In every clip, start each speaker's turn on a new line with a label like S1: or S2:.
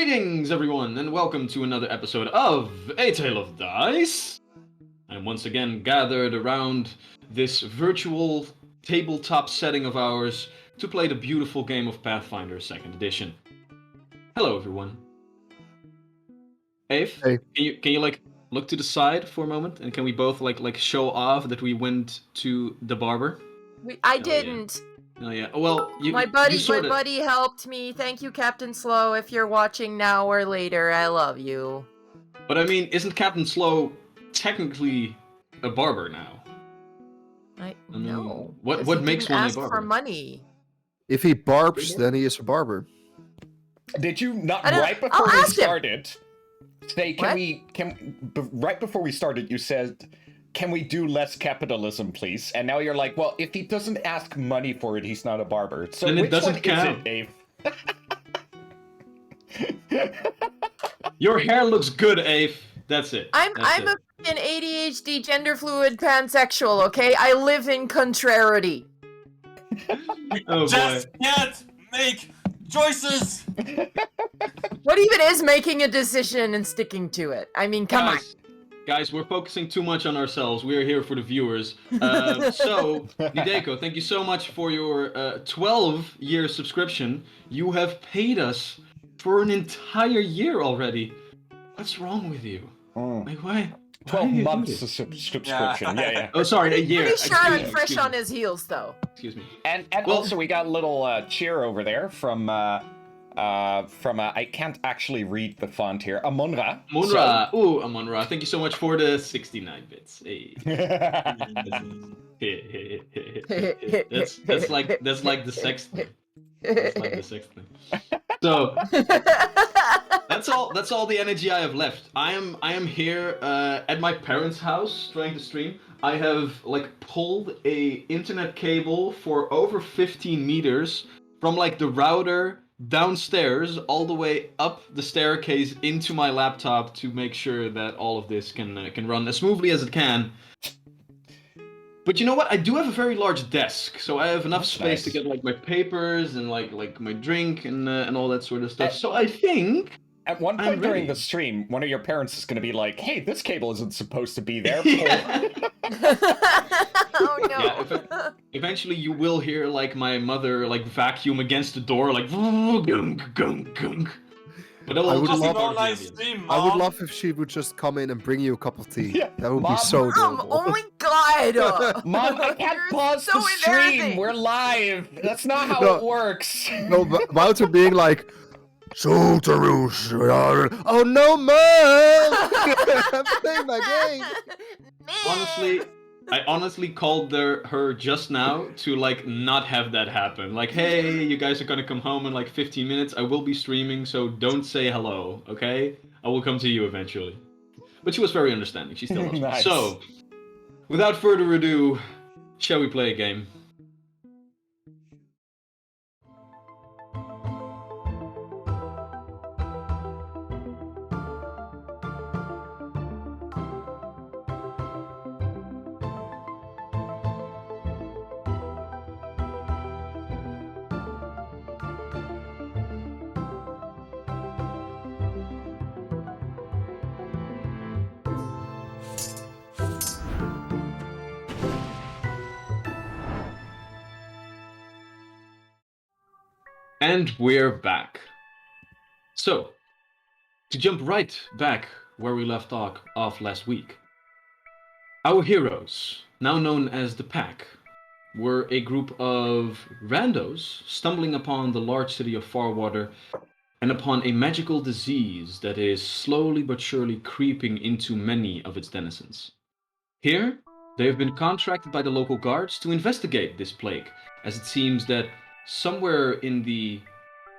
S1: Greetings, everyone, and welcome to another episode of A Tale of Dice. I'm once again gathered around this virtual tabletop setting of ours to play the beautiful game of Pathfinder 2nd Edition. Hello, everyone. Ave,
S2: Hey.
S1: can you look to the side for a moment, and can we both like show off that we went to the barber?
S3: I didn't.
S1: Oh yeah. Well,
S3: My
S1: you
S3: buddy helped me. Thank you, Captain Slow. If you're watching now or later, I love you.
S1: But I mean, isn't Captain Slow technically a barber now?
S3: I
S1: mean,
S3: know.
S1: what makes one a
S3: ask
S1: barber?
S3: for money?
S2: If he barbs, then he is a barber.
S4: Did you not
S3: I don't-
S4: right before
S3: I'll
S4: we
S3: ask him.
S4: started? Say, right before we started, you said, "Can we do less capitalism, please?" And now you're like, "Well, if he doesn't ask money for it, he's not a barber." So
S1: Then it
S4: which
S1: doesn't
S4: one
S1: count.
S4: is it, Dave?
S1: Your hair looks good, Ave. That's it.
S3: I'm
S1: That's
S3: an ADHD gender fluid pansexual. Okay, I live in contrariety.
S1: Oh
S5: Just can't make choices.
S3: What even is making a decision and sticking to it? I mean, come on.
S1: Guys, we're focusing too much on ourselves. We are here for the viewers. So, Nideko, thank you so much for your 12-year subscription. You have paid us for an entire year already. What's wrong with you? Like, why?
S4: 12
S1: do you do
S4: months
S1: this?
S4: subscription. Yeah.
S1: Oh, sorry, a year.
S3: Pretty sure I'm
S1: Excuse
S3: fresh
S1: me.
S3: on his heels, though.
S1: Excuse me.
S4: And
S1: Well-
S4: also we got a little cheer over there from I can't actually read the font here. Amonra.
S1: Amonra. Ooh, Amonra. Thank you so much for the 69 bits. Hey. That's like the sex thing. That's like the sex thing. So that's all the energy I have left. I am here at my parents' house trying to stream. I have pulled a internet cable for over 15 meters from the router downstairs all the way up the staircase into my laptop to make sure that all of this can run as smoothly as it can. But you know what? I do have a very large desk, so I have enough
S4: That's
S1: space to
S4: nice.
S1: get my papers and like my drink and all that sort of stuff. So I think
S4: At one
S1: I'm
S4: point during
S1: ready.
S4: the stream, one of your parents is going to be like, "Hey, this cable isn't supposed to be there."
S1: Yeah.
S3: Oh no.
S1: Yeah, eventually you will hear my mother vacuum against the door gunk gunk gunk. But that will
S2: I would
S1: just be
S2: love-
S1: part of the
S5: nice
S1: ambience.
S5: stream,
S2: I would
S5: Mom.
S2: love if she would just come in and bring you a cup of tea.
S4: Yeah,
S2: That would
S4: Mom.
S2: be so adorable.
S3: Oh my god!
S4: Mom, I can't
S3: You're
S4: pause
S3: so
S4: the stream.
S3: embarrassing.
S4: We're live. That's not how
S2: No.
S4: it works.
S2: No, but Wouter being like, "So Tarush, oh no, Mom! I'm playing my game."
S1: Honestly, I honestly called her just now to not have that happen. Hey, you guys are gonna come home in 15 minutes. I will be streaming, so don't say hello, okay? I will come to you eventually. But she was very understanding. She still loves me.
S4: Nice.
S1: So, without further ado, shall we play a game? And we're back. So, to jump right back where we left off last week, our heroes, now known as the Pack, were a group of randos stumbling upon the large city of Farwater and upon a magical disease that is slowly but surely creeping into many of its denizens. Here, they have been contracted by the local guards to investigate this plague, as it seems that somewhere in the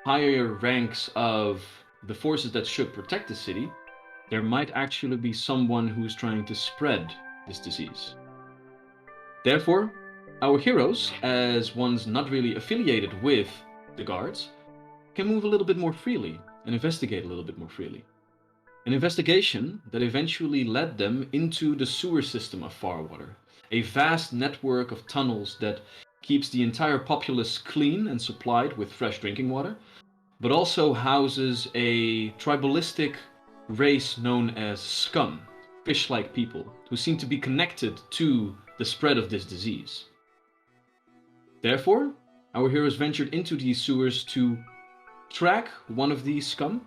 S1: higher ranks of the forces that should protect the city, there might actually be someone who's trying to spread this disease. Therefore, our heroes, as ones not really affiliated with the guards, can move a little bit more freely and investigate a little bit more freely. An investigation that eventually led them into the sewer system of Farwater, a vast network of tunnels that keeps the entire populace clean and supplied with fresh drinking water, but also houses a tribalistic race known as scum, fish-like people, who seem to be connected to the spread of this disease. Therefore, our heroes ventured into these sewers to track one of these scum,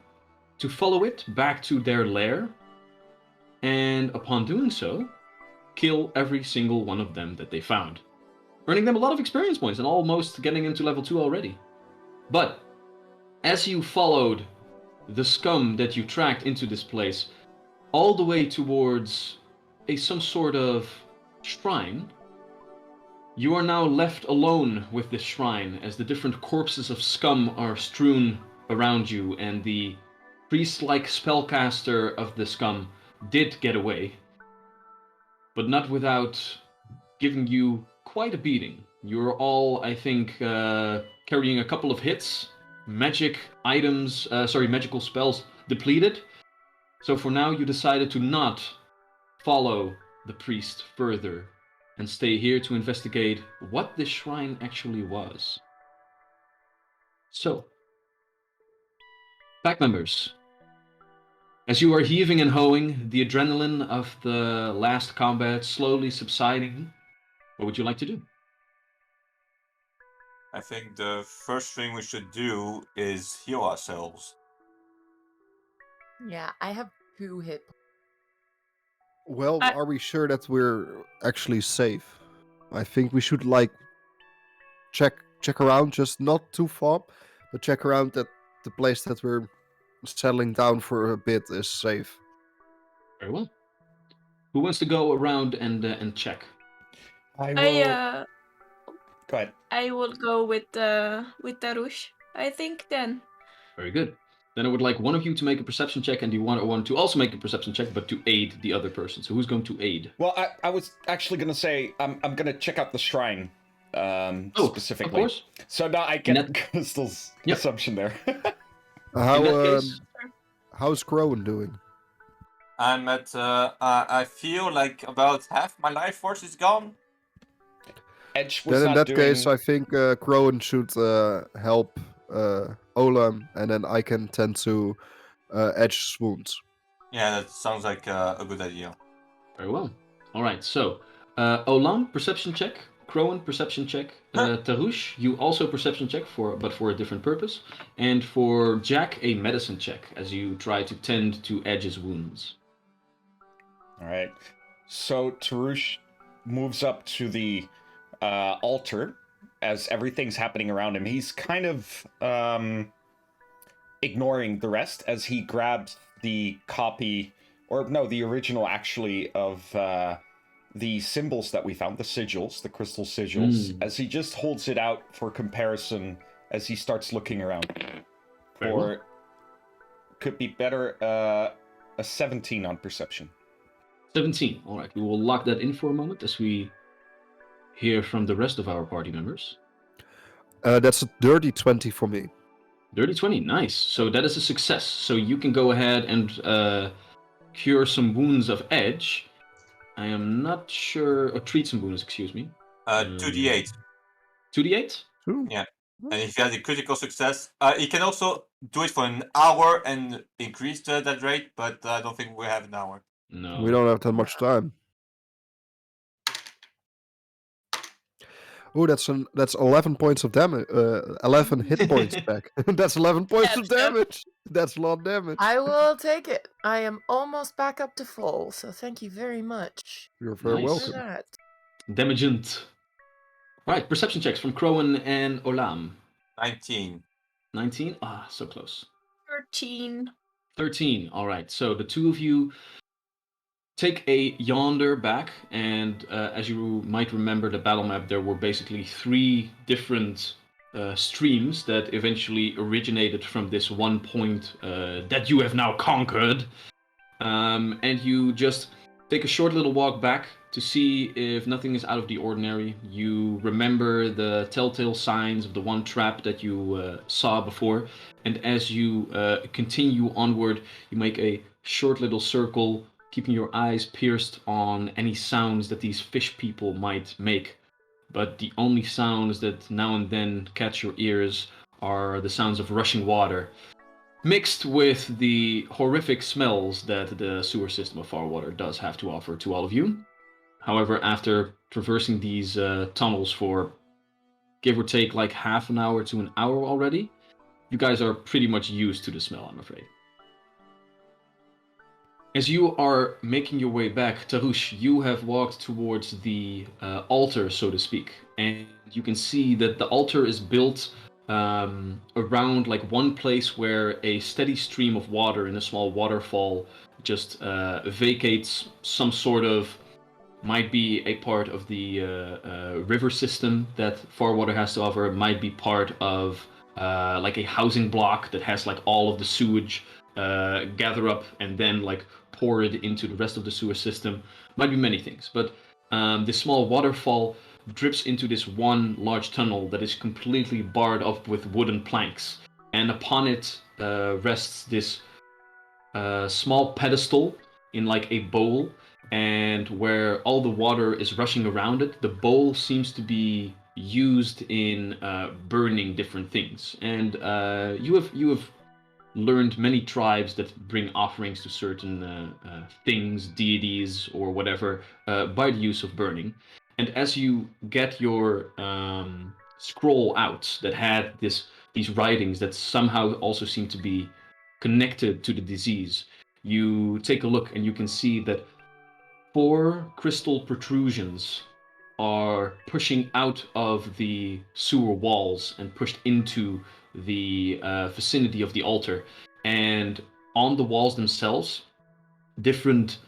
S1: to follow it back to their lair, and upon doing so, kill every single one of them that they found, earning them a lot of experience points and almost getting into level 2 already. But as you followed the scum that you tracked into this place all the way towards some sort of shrine, you are now left alone with this shrine as the different corpses of scum are strewn around you, and the priest-like spellcaster of the scum did get away, but not without giving you quite a beating. You're all, I think, carrying a couple of hits, magical spells depleted. So for now, you decided to not follow the priest further and stay here to investigate what this shrine actually was. So, pack members, as you are heaving and hoeing, the adrenaline of the last combat slowly subsiding, what would you like to do?
S5: I think the first thing we should do is heal ourselves.
S3: Yeah, I have 2 hit.
S2: Well,
S6: I-
S2: are we sure that we're actually safe? I think we should check around, just not too far, but check around that the place that we're settling down for a bit is safe.
S1: Very well. Who wants to go around and check?
S4: I
S6: I
S4: will. Go ahead.
S6: I will go with Tarush. I think then.
S1: Very good. Then I would like one of you to make a perception check, and you want to also make a perception check, but to aid the other person. So who's going to aid?
S4: Well, I was actually gonna say I'm gonna check out the shrine specifically.
S1: Of course.
S4: So now I get
S1: that-
S4: Crystal's
S1: Yep.
S4: assumption there.
S2: How
S1: In that case,
S2: how's Crowan doing?
S5: I'm at, I feel like about half my life force is gone.
S4: Edge was
S2: Then in
S4: not
S2: that
S4: doing...
S2: case, I think Crowan should help Olam, and then I can tend to Edge's wounds.
S5: Yeah, that sounds like a good idea.
S1: very well. All right. So, Olam, perception check. Crowan, perception check. Tarush, you also perception check but for a different purpose. And for Jack, a medicine check as you try to tend to Edge's wounds.
S4: All right. So Tarush moves up to the altar as everything's happening around him. He's kind of ignoring the rest as he grabs the copy, or no, the original actually, of the symbols that we found, the sigils, the crystal sigils, as he just holds it out for comparison as he starts looking around.
S1: Very
S4: Or
S1: well.
S4: could be better, a 17 on perception.
S1: 17. All right. We will lock that in for a moment as we hear from the rest of our party members.
S2: That's a dirty 20 for me.
S1: Dirty 20. Nice. So that is a success. So you can go ahead and cure some wounds of Edge. I am not sure... Or treat some wounds, excuse me.
S5: 2d8.
S1: 2d8?
S2: Ooh.
S5: Yeah. And if he has a critical success, he can also do it for an hour and increase that rate, but I don't think we have an hour.
S1: No.
S2: We don't have that much time. Oh, that's 11 points of damage. 11 hit points back. That's 11 points of
S6: Yep, yep.
S2: damage. That's a lot of damage.
S3: I will take it. I am almost back up to full, so thank you very much.
S2: You're very
S1: Nice.
S3: For
S2: welcome.
S3: that.
S1: Damagent. Right, perception checks from Crowan and Olam.
S5: 19.
S1: 19? Ah, so close.
S6: 13.
S1: 13. All right, so the two of you take a yonder back, and as you might remember the battle map, there were basically 3 different streams that eventually originated from this one point that you have now conquered. And you just take a short little walk back to see if nothing is out of the ordinary. You remember the telltale signs of the one trap that you saw before, and as you continue onward, you make a short little circle, keeping your eyes pierced on any sounds that these fish people might make. But the only sounds that now and then catch your ears are the sounds of rushing water, mixed with the horrific smells that the sewer system of Farwater does have to offer to all of you. However, after traversing these tunnels for give or take like half an hour to an hour already, you guys are pretty much used to the smell, I'm afraid. As you are making your way back, Tarush, you have walked towards the altar, so to speak, and you can see that the altar is built around like one place where a steady stream of water in a small waterfall just vacates some sort of, might be a part of the river system that Farwater has to offer, might be part of like a housing block that has like all of the sewage gather up and then like pour it into the rest of the sewer system. Might be many things, but this small waterfall drips into this one large tunnel that is completely barred up with wooden planks, and upon it rests this small pedestal in like a bowl, and where all the water is rushing around it, the bowl seems to be used in burning different things. And you have learned many tribes that bring offerings to certain things, deities, or whatever by the use of burning. And as you get your scroll out that had these writings that somehow also seem to be connected to the disease, you take a look and you can see that 4 crystal protrusions are pushing out of the sewer walls and pushed into the vicinity of the altar. And on the walls themselves, different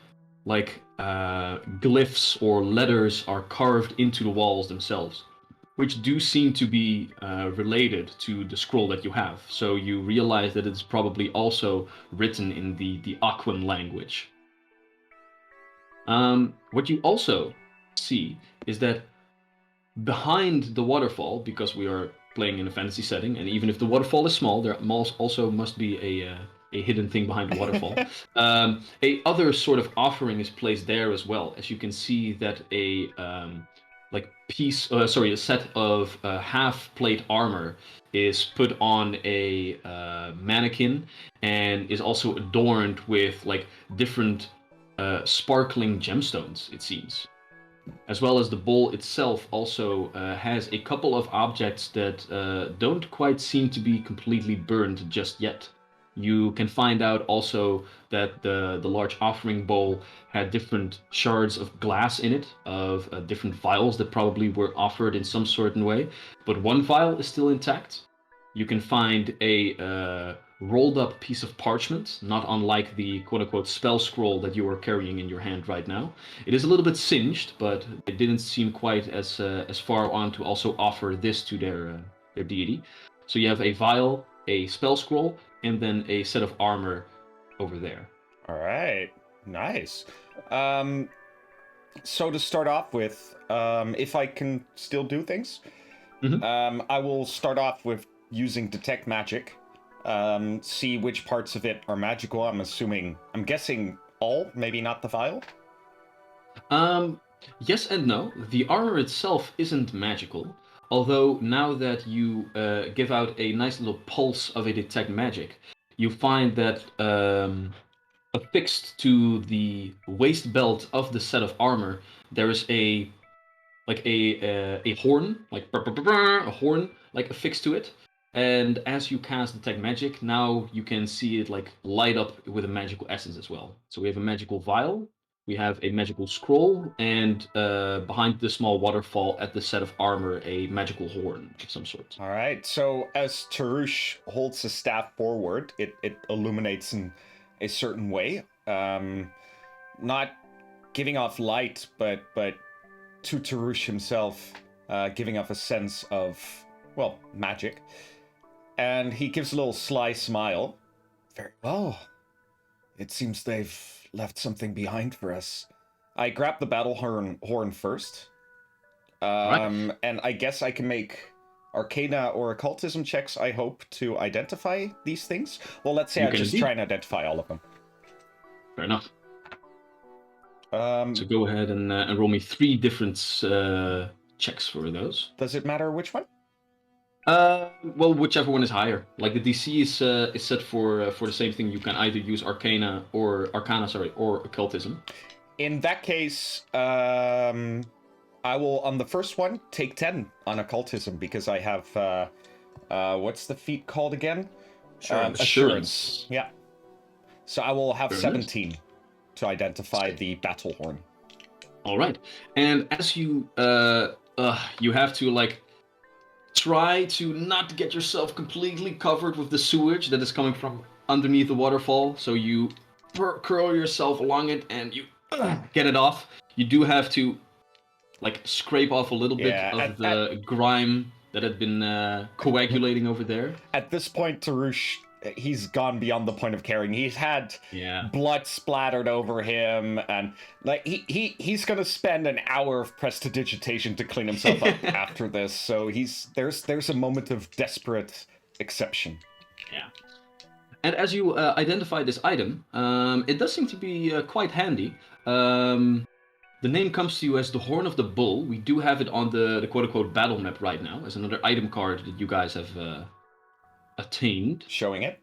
S1: like glyphs or letters are carved into the walls themselves, which do seem to be related to the scroll that you have. So you realize that it's probably also written in the Aquan language. What you also see is that behind the waterfall, because we are playing in a fantasy setting, and even if the waterfall is small, there also must be a hidden thing behind the waterfall. A other sort of offering is placed there as well, as you can see that a a set of half plate armor is put on a mannequin and is also adorned with like different sparkling gemstones, it seems. As well as the bowl itself also has a couple of objects that don't quite seem to be completely burned just yet. You can find out also that the large offering bowl had different shards of glass in it, of different vials that probably were offered in some certain way, but one vial is still intact. You can find a rolled up piece of parchment, not unlike the quote-unquote spell scroll that you are carrying in your hand right now. It is a little bit singed, but it didn't seem quite as far on to also offer this to their deity. So you have a vial, a spell scroll, and then a set of armor over there.
S4: All right, nice. So to start off with, if I can still do things, I will start off with using detect magic. See which parts of it are magical. I'm guessing all, maybe not the vial.
S1: Yes and no. The armor itself isn't magical, although now that you give out a nice little pulse of a detect magic, you find that affixed to the waist belt of the set of armor, there is a horn, like a horn, like affixed to it. And as you cast detect magic, now you can see it like light up with a magical essence as well. So we have a magical vial, we have a magical scroll, and behind the small waterfall at the set of armor, a magical horn of some sort.
S4: All right. So as Tarush holds the staff forward, it illuminates in a certain way, not giving off light, but to Tarush himself, giving off a sense of, well, magic. And he gives a little sly smile. Very well. It seems they've left something behind for us. I grab the battle horn first.
S1: Right.
S4: And I guess I can make Arcana or Occultism checks, I hope, to identify these things. Well, let's say I just try and identify all of them.
S1: Fair enough. So go ahead and roll me 3 different checks for those.
S4: Does it matter which one?
S1: Well, whichever one is higher. Like the DC is set for the same thing. You can either use Arcana, sorry, or Occultism.
S4: In that case, I will, on the first one, take 10 on occultism because I have, what's the feat called again?
S1: Assurance.
S4: Yeah. So I will have
S1: Very
S4: 17 to identify the battle horn.
S1: All right. And as you have to like try to not get yourself completely covered with the sewage that is coming from underneath the waterfall. So you curl yourself along it and you get it off. You do have to like scrape off a little bit of the grime that had been coagulating over there.
S4: At this point, Tarush, he's gone beyond the point of caring. He's had blood splattered over him, and like he's gonna spend an hour of prestidigitation to clean himself up after this. So there's a moment of desperate exception.
S1: Yeah. And as you identify this item, it does seem to be quite handy. The name comes to you as the Horn of the Bull. We do have it on the quote-unquote battle map right now as another item card that you guys have attained.
S4: Showing it.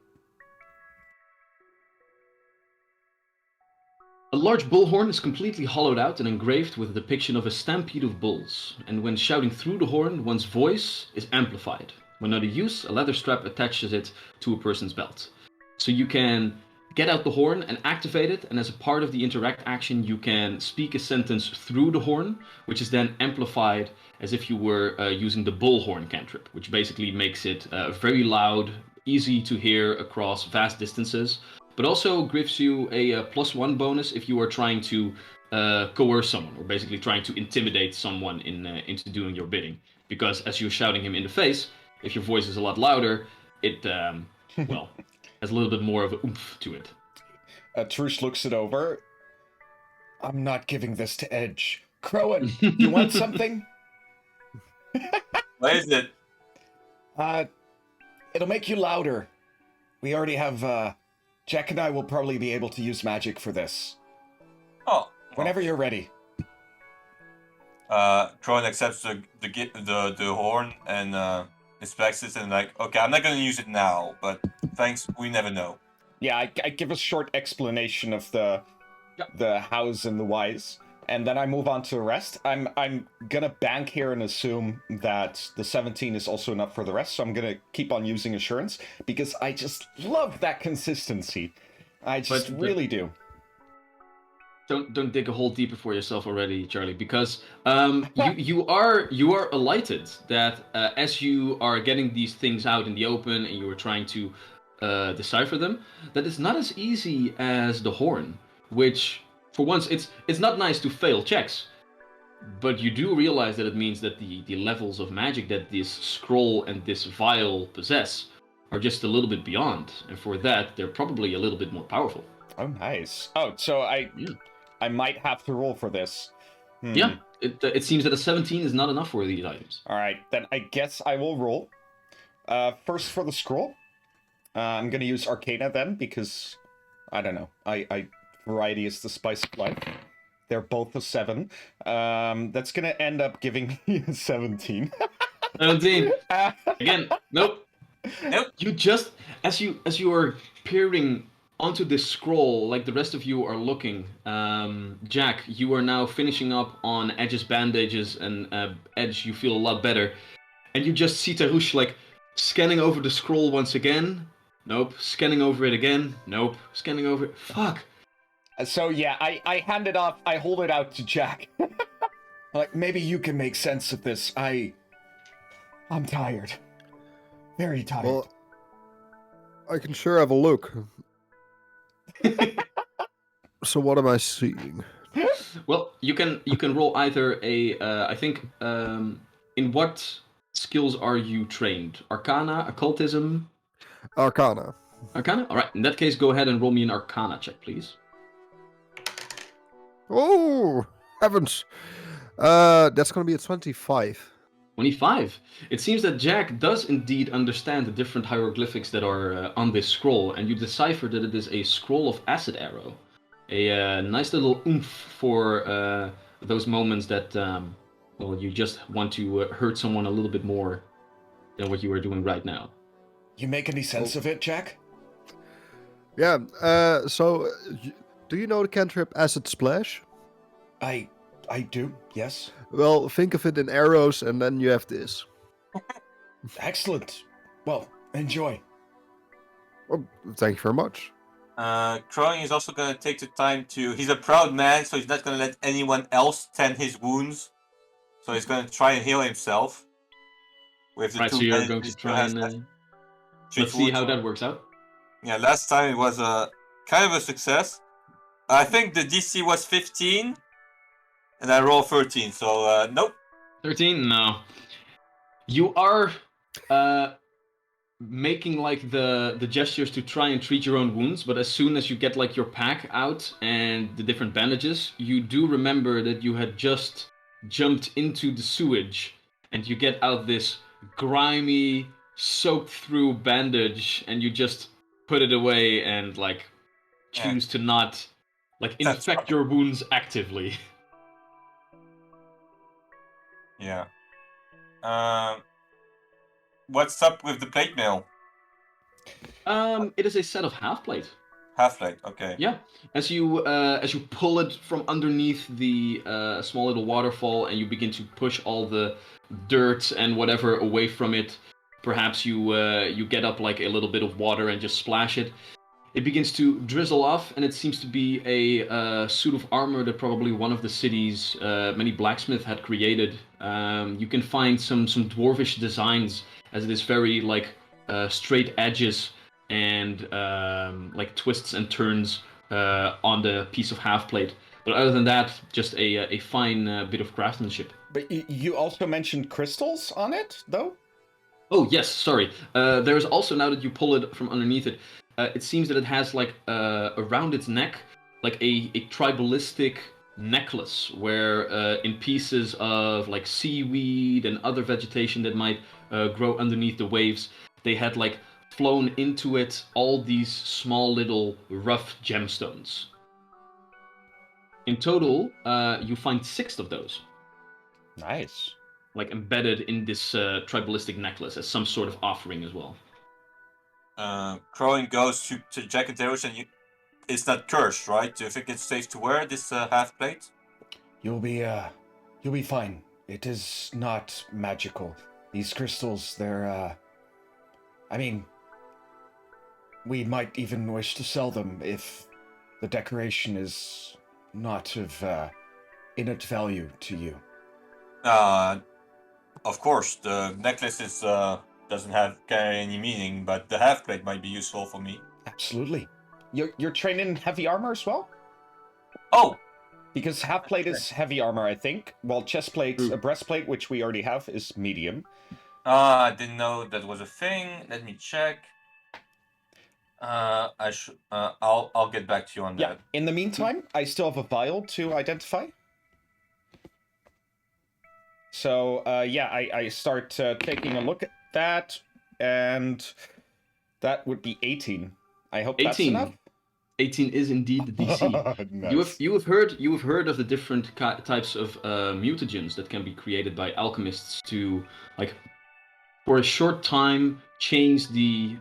S1: A large bullhorn is completely hollowed out and engraved with a depiction of a stampede of bulls. And when shouting through the horn, one's voice is amplified. When under use, a leather strap attaches it to a person's belt. So you can get out the horn and activate it, and as a part of the interact action, you can speak a sentence through the horn, which is then amplified as if you were using the bullhorn cantrip, which basically makes it very loud, easy to hear across vast distances, but also gives you a +1 bonus if you are trying to coerce someone, or basically trying to intimidate someone into doing your bidding. Because as you're shouting him in the face, if your voice is a lot louder, it, well, has a little bit more of a oomph to it.
S4: Trush looks it over. I'm not giving this to Edge. Crowan, you want something?
S5: What is it?
S4: It'll make you louder. We already have, Jack and I will probably be able to use magic for this.
S5: Oh.
S4: Whenever you're ready.
S5: Crowan accepts the horn and inspects it and like, okay, I'm not gonna use it now, but thanks, we never know.
S4: Yeah, I give a short explanation of the hows and the whys, and then I move on to the rest. I'm gonna bank here and assume that the 17 is also enough for the rest, so I'm gonna keep on using assurance, because I just love that consistency. I just really do.
S1: Don't dig a hole deeper for yourself already, Charlie, because you are alighted that as you are getting these things out in the open and you are trying to decipher them, that it's not as easy as the horn, which for once it's not nice to fail checks, but you do realize that it means that the levels of magic that this scroll and this vial possess are just a little bit beyond, and for that they're probably a little bit more powerful.
S4: Oh, nice. Oh, so I might have to roll for this.
S1: Yeah, it seems that a 17 is not enough for these items.
S4: All right, then I guess I will roll. First for the scroll. I'm going to use Arcana then, because, I don't know, I variety is the spice of life. They're both a 7. That's going to end up giving me a 17.
S1: 17. Again, nope. You just, as you are peering onto this scroll, like the rest of you are looking, Jack, you are now finishing up on Edge's bandages, and Edge, you feel a lot better. And you just see Tarush, like, scanning over the scroll once again. Nope. Scanning over it again. Nope. Scanning over it. Fuck.
S4: So yeah, I hand it off, I hold it out to Jack. Like, maybe you can make sense of this. I'm tired. Very tired.
S2: Well, I can sure have a look. So what am I seeing?
S1: Well, you can roll either a I think in what skills are you trained? Arcana, occultism?
S2: Arcana.
S1: Arcana? All right. In that case, go ahead and roll me an Arcana check, please.
S2: Oh, heavens. That's going to be a 25.
S1: 25. It seems that Jack does indeed understand the different hieroglyphics that are on this scroll, and you decipher that it is a scroll of acid arrow. A nice little oomph for those moments that, well, you just want to hurt someone a little bit more than what you are doing right now.
S4: You make any sense of it, Jack?
S2: Yeah. Do you know the cantrip Acid Splash?
S4: I do, yes.
S2: Well, think of it in arrows, and then you have this.
S4: Excellent. Well, enjoy.
S2: Oh, thank you very much.
S5: Crowing is also going to take the time to... He's a proud man, so he's not going to let anyone else tend his wounds. So he's going to try and heal himself. With the
S1: Right,
S5: two
S1: so you're
S5: bandages
S1: going
S5: he
S1: to
S5: still
S1: try
S5: has
S1: and
S5: left.
S1: let's see how that works out.
S5: Yeah, last time it was a kind of a success. I think the DC was 15, and I rolled 13, so nope.
S1: 13? No. You are making like the gestures to try and treat your own wounds, but as soon as you get like your pack out and the different bandages, you do remember that you had just jumped into the sewage, and you get out this grimy, soaked through bandage, and you just put it away and like choose to not like
S5: That's
S1: infect your wounds actively.
S5: Yeah. What's up with the plate mail?
S1: It is a set of half plate.
S5: Half plate, okay.
S1: Yeah, as you pull it from underneath the small little waterfall, and you begin to push all the dirt and whatever away from it. Perhaps you get up like a little bit of water and just splash it. It begins to drizzle off, and it seems to be a suit of armor that probably one of the city's many blacksmiths had created. You can find some dwarvish designs, as it is very like straight edges and like twists and turns on the piece of half plate. But other than that, just a fine bit of craftsmanship.
S4: But you also mentioned crystals on it, though?
S1: Oh yes, sorry. There's also, now that you pull it from underneath it, it seems that it has like around its neck like a tribalistic necklace where in pieces of like seaweed and other vegetation that might grow underneath the waves, they had like flown into it all these small little rough gemstones. In total, you find 6 of those,
S4: Nice.
S1: like embedded in this tribalistic necklace as some sort of offering as well.
S5: Crowing goes to Jack and Darius, and it's not cursed, right? Do you think it's safe to wear this half plate?
S4: You'll be fine. It is not magical. These crystals, they're, I mean, we might even wish to sell them if the decoration is not of innate value to you.
S5: Of course, the necklace is doesn't carry any meaning, but the half plate might be useful for me.
S4: Absolutely. You're trained in heavy armor as well?
S5: Oh!
S4: Because half plate is heavy armor, I think, while chest plate,
S1: True.
S4: a breastplate, which we already have, is medium.
S5: I didn't know that was a thing. Let me check. I'll get back to you on
S4: Yeah.
S5: that.
S4: In the meantime, I still have a vial to identify. So, yeah, I start taking a look at that, and that would be 18. I hope that's
S1: 18.
S4: enough.
S1: 18 is indeed the DC.
S4: Nice.
S1: You have heard of the different types of mutagens that can be created by alchemists to, like, for a short time change the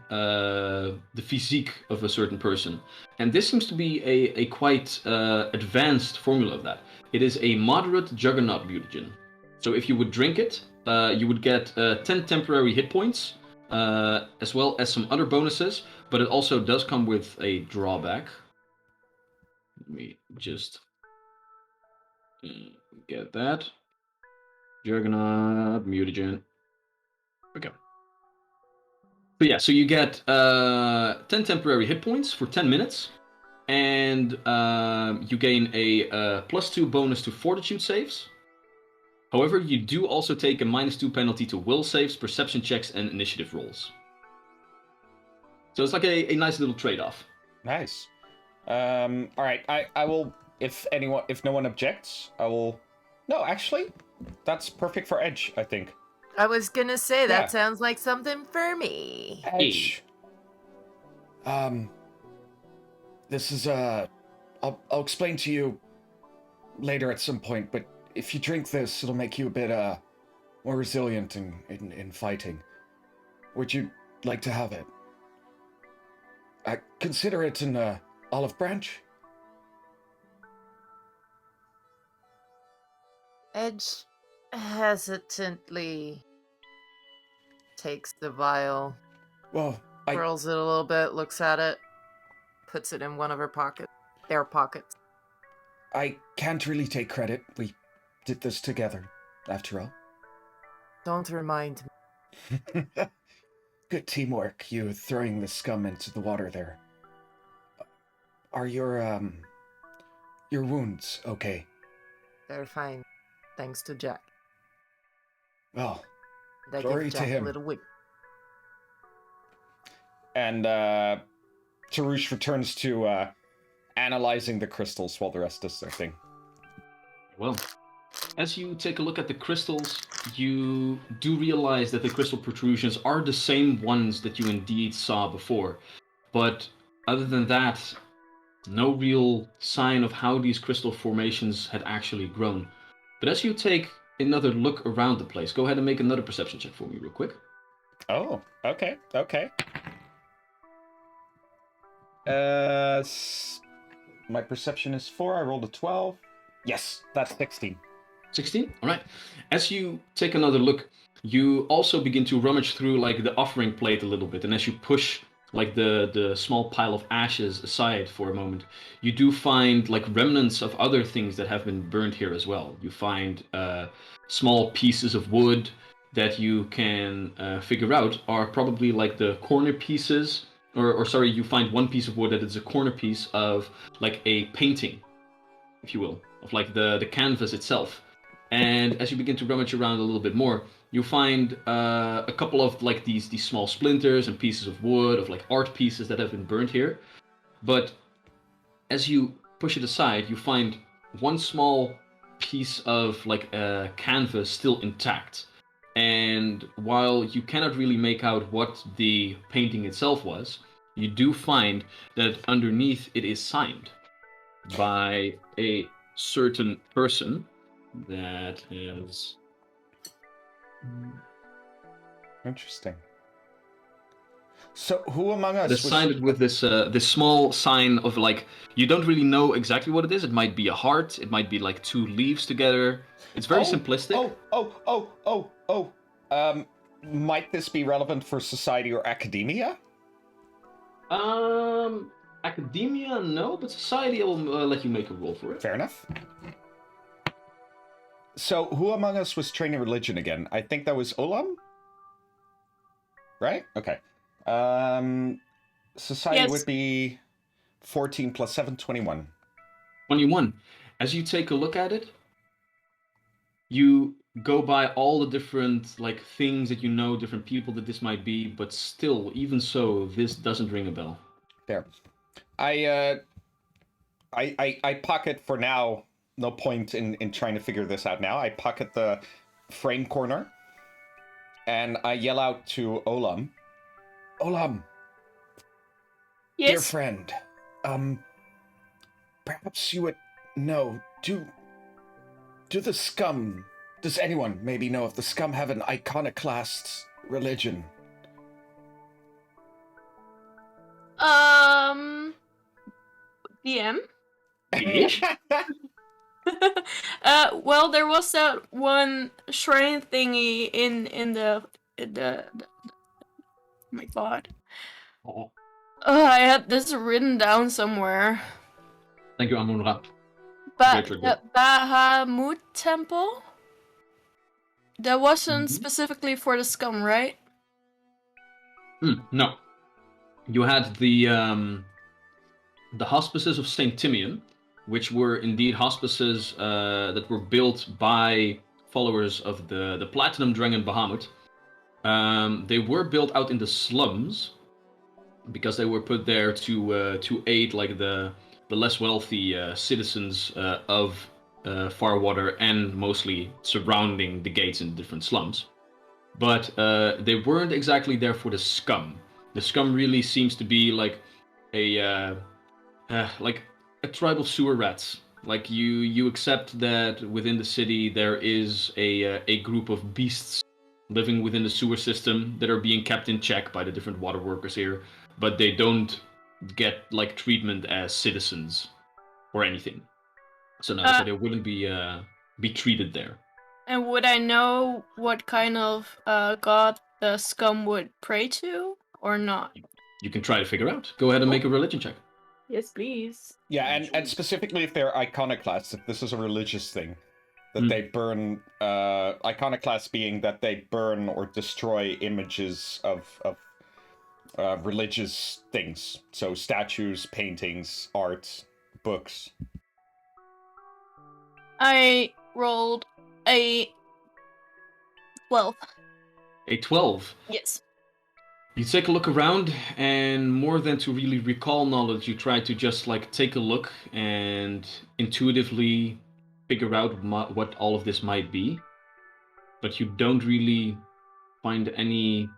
S1: physique of a certain person, and this seems to be a quite advanced formula of that. It is a moderate juggernaut mutagen. So if you would drink it, you would get 10 temporary hit points, as well as some other bonuses, but it also does come with a drawback. Let me just get that. Juggernaut mutagen. Okay. But yeah, so you get 10 temporary hit points for 10 minutes, and you gain a +2 bonus to fortitude saves. However, you do also take a -2 penalty to will saves, perception checks, and initiative rolls. So it's like a nice little trade-off.
S4: Nice. All right. I will. If no one objects, I will. No, actually, that's perfect for Edge, I think.
S3: I was gonna say that
S4: Yeah.
S3: sounds like something for me.
S4: Edge. This is I'll explain to you later at some point, but if you drink this, it'll make you a bit more resilient in fighting. would you like to have it? Consider it an olive branch.
S3: Edge hesitantly takes the vial,
S4: Well,
S3: twirls it a little bit, looks at it, puts it in one of their pockets.
S4: I can't really take credit. We did this together, after all.
S3: Don't remind me.
S4: Good teamwork, you throwing the scum into the water there. Are your wounds okay?
S3: They're fine, thanks to Jack.
S4: Well,
S3: And I
S4: glory
S3: give
S4: to
S3: Jack
S4: him.
S3: a little wink.
S4: And Tarush returns to analyzing the crystals while the rest does their thing.
S1: Well, as you take a look at the crystals, you do realize that the crystal protrusions are the same ones that you indeed saw before. But other than that, no real sign of how these crystal formations had actually grown. But as you take another look around the place, go ahead and make another perception check for me real quick.
S4: Oh, okay. My perception is 4. I rolled a 12. Yes, that's 16.
S1: 16? Alright. As you take another look, you also begin to rummage through like the offering plate a little bit, and as you push like the small pile of ashes aside for a moment, you do find like remnants of other things that have been burned here as well. You find small pieces of wood that you can figure out are probably like the corner pieces, or sorry, you find one piece of wood that is a corner piece of like a painting, if you will, of like the canvas itself. And as you begin to rummage around a little bit more, you find a couple of like these small splinters and pieces of wood, of like art pieces that have been burned here. But as you push it aside, you find one small piece of like a canvas still intact. And while you cannot really make out what the painting itself was, you do find that underneath it is signed by a certain person that is
S4: Interesting. So, who among us
S1: They signed it with this small sign of like, you don't really know exactly what it is. It might be a heart. It might be like two leaves together. It's very simplistic.
S4: Might this be relevant for society or academia?
S1: Academia, no, but society, I will let you make a roll for it.
S4: Fair enough. So, who among us was trained in religion again? I think that was Olam? Right? Okay. Society
S6: Yes.
S4: would be 14 plus 7, 21.
S1: 21. As you take a look at it, you go by all the different like things that you know, different people that this might be, but still, even so, this doesn't ring a bell.
S4: There. I pocket for now. No point in trying to figure this out now. I pocket the frame corner, and I yell out to Olam. Olam, dear
S6: Yes.
S4: friend, perhaps you would know. Do the scum? Does anyone maybe know if the scum have an iconoclast religion?
S6: DM.
S1: Ish?
S6: Well, there was that one shrine thingy in the oh my god.
S1: Oh,
S6: I had this written down somewhere.
S1: thank you, Amun-Ra.
S6: The Bahamut temple? That wasn't
S1: Mhm.
S6: specifically for the scum, right?
S1: No. You had the hospices of Saint Timian, which were indeed hospices that were built by followers of the Platinum Dragon Bahamut. They were built out in the slums because they were put there to aid like the less wealthy citizens of Farwater and mostly surrounding the gates in the different slums. But they weren't exactly there for the scum. The scum really seems to be like a tribal sewer rats. Like you accept that within the city there is a group of beasts living within the sewer system that are being kept in check by the different water workers here, but they don't get like treatment as citizens or anything. So no, so they wouldn't be treated there.
S6: And would I know what kind of god the scum would pray to, or not?
S1: You can try to figure out. Go ahead and make a religion check.
S6: Yes, please.
S4: Yeah, and specifically if they're iconoclasts, if this is a religious thing, that they burn, iconoclasts being that they burn or destroy images of religious things. So statues, paintings, art, books.
S6: I rolled a 12.
S1: A 12.
S6: Yes.
S1: You take a look around, and more than to really recall knowledge, you try to just like take a look and intuitively figure out what all of this might be. But you don't really find any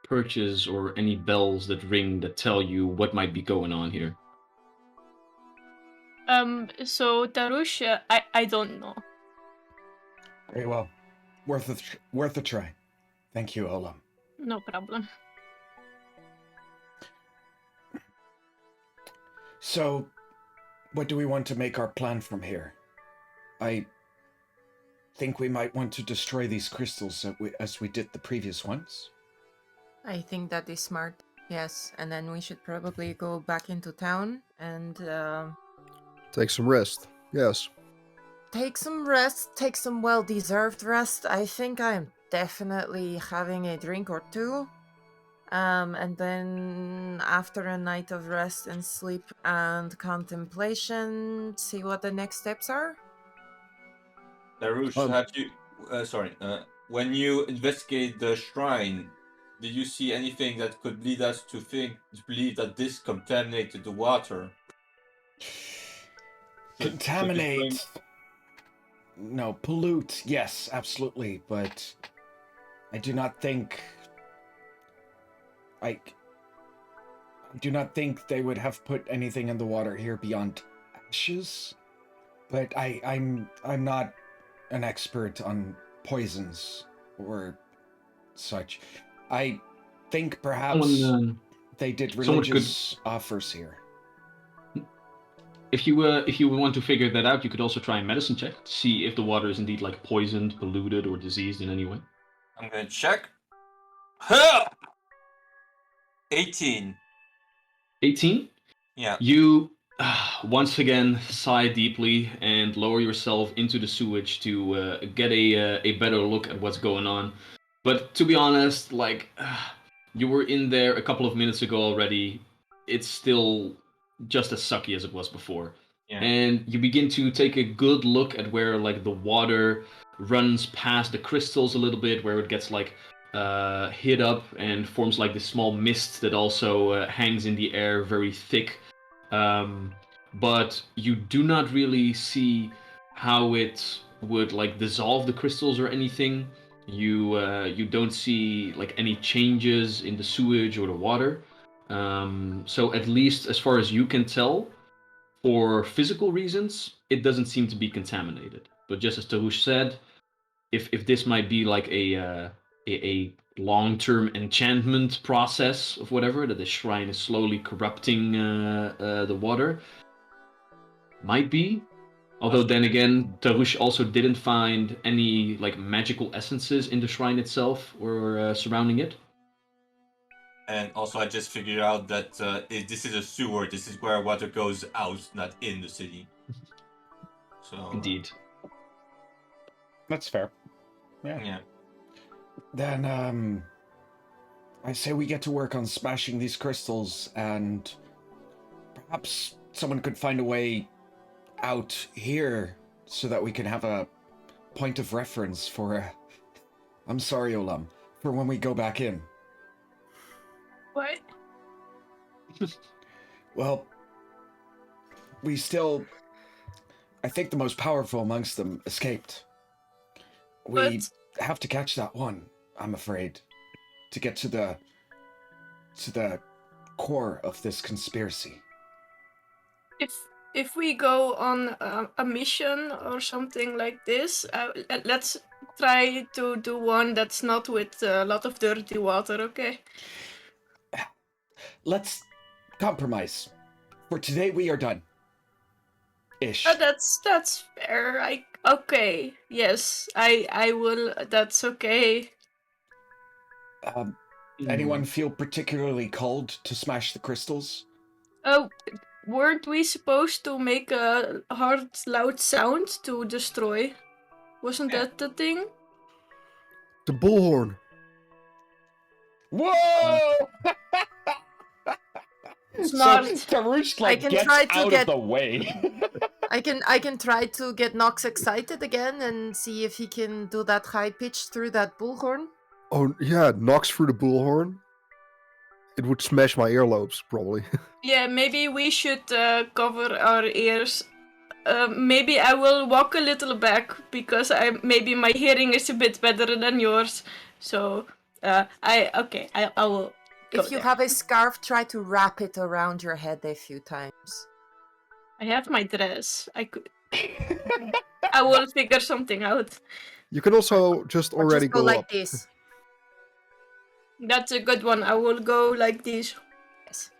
S1: perches or any bells that ring that tell you what might be going on here.
S6: So Darusha, I don't know.
S4: Very well. Worth a try. Thank you, Olam.
S6: No problem.
S4: So, what do we want to make our plan from here? I think we might want to destroy these crystals as we did the previous ones.
S3: I think that is smart. Yes, and then we should probably go back into town and
S2: Take some rest. Yes.
S3: take some rest, take some well-deserved rest. I think I'm definitely having a drink or two. And then after a night of rest and sleep and contemplation, see what the next steps are.
S5: Darush, have you? When you investigate the shrine, did you see anything that could lead us to believe that this contaminated the water?
S4: Contaminate. No, pollute. Yes, absolutely. But I do not think they would have put anything in the water here beyond ashes. But I'm not an expert on poisons or such. I think perhaps they did religious offers here.
S1: If you want to figure that out, you could also try a medicine check to see if the water is indeed like poisoned, polluted, or diseased in any way.
S5: I'm gonna check. Huh! 18.
S1: 18?
S5: Yeah.
S1: You once again sigh deeply and lower yourself into the sewage to get a better look at what's going on. But to be honest, like you were in there a couple of minutes ago already. It's still just as sucky as it was before.
S5: Yeah.
S1: And you begin to take a good look at where like the water runs past the crystals a little bit, where it gets like hit up and forms like this small mist that also hangs in the air very thick. But you do not really see how it would like dissolve the crystals or anything. You don't see like any changes in the sewage or the water. So at least as far as you can tell, for physical reasons, it doesn't seem to be contaminated. But just as Tarush said, if this might be like a long-term enchantment process of whatever, that the shrine is slowly corrupting the water, might be. Although then again, Tarush also didn't find any like magical essences in the shrine itself or surrounding it.
S5: And also, I just figured out that this is a sewer. This is where water goes out, not in the city. So
S1: Indeed.
S4: That's fair.
S5: Yeah.
S4: Then, I say we get to work on smashing these crystals, and perhaps someone could find a way out here so that we can have a point of reference for I'm sorry, Olam, for when we go back in.
S6: What?
S4: Well, I think the most powerful amongst them escaped. We have to catch that one, I'm afraid, to get to the core of this conspiracy.
S6: if we go on a mission or something like this, let's try to do one that's not with a lot of dirty water, okay?
S4: Let's compromise. For today, we are done. Ish.
S6: That's fair. Okay. Yes, I will. That's okay.
S4: Anyone feel particularly called to smash the crystals?
S6: Oh, weren't we supposed to make a hard, loud sound to destroy? Wasn't that the thing?
S2: The bullhorn.
S4: Whoa!
S6: Smart.
S4: So Tarush
S3: I can
S4: gets
S3: try to
S4: out
S3: get-
S4: of the way.
S3: I can try to get Nox excited again and see if he can do that high pitch through that bullhorn.
S2: Oh yeah, knocks through the bullhorn. It would smash my earlobes, probably.
S6: Yeah, maybe we should cover our ears. Maybe I will walk a little back because maybe my hearing is a bit better than yours. So I will.
S3: If you have a scarf, try to wrap it around your head a few times.
S6: I have my dress. I could. I will figure something out.
S2: You can also just
S3: Or
S2: already
S3: just go
S2: go
S3: like
S2: up.
S3: this.
S6: That's a good one. I will go like this.
S3: Yes.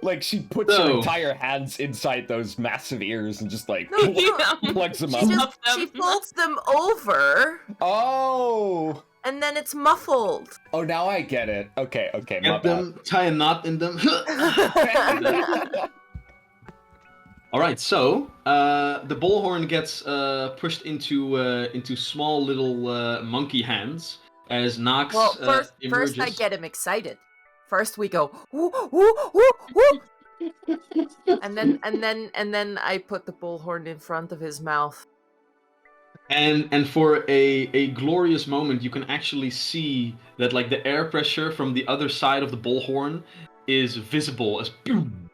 S4: Like she puts her
S1: So-
S4: entire hands inside those massive ears and just like
S6: Yeah.
S4: plugs them
S3: She
S4: up.
S3: just she folds them over,
S4: Oh!
S3: and then it's muffled.
S4: Oh, now I get it. Okay, my
S1: Get
S4: bad.
S1: them, tie a knot in them. All right, so the bullhorn gets pushed into small little monkey hands as Nox
S3: Well, first
S1: emerges.
S3: I get him excited. First we go woo woo woo woo, and then I put the bullhorn in front of his mouth.
S1: And for a glorious moment, you can actually see that like the air pressure from the other side of the bullhorn is visible as boom,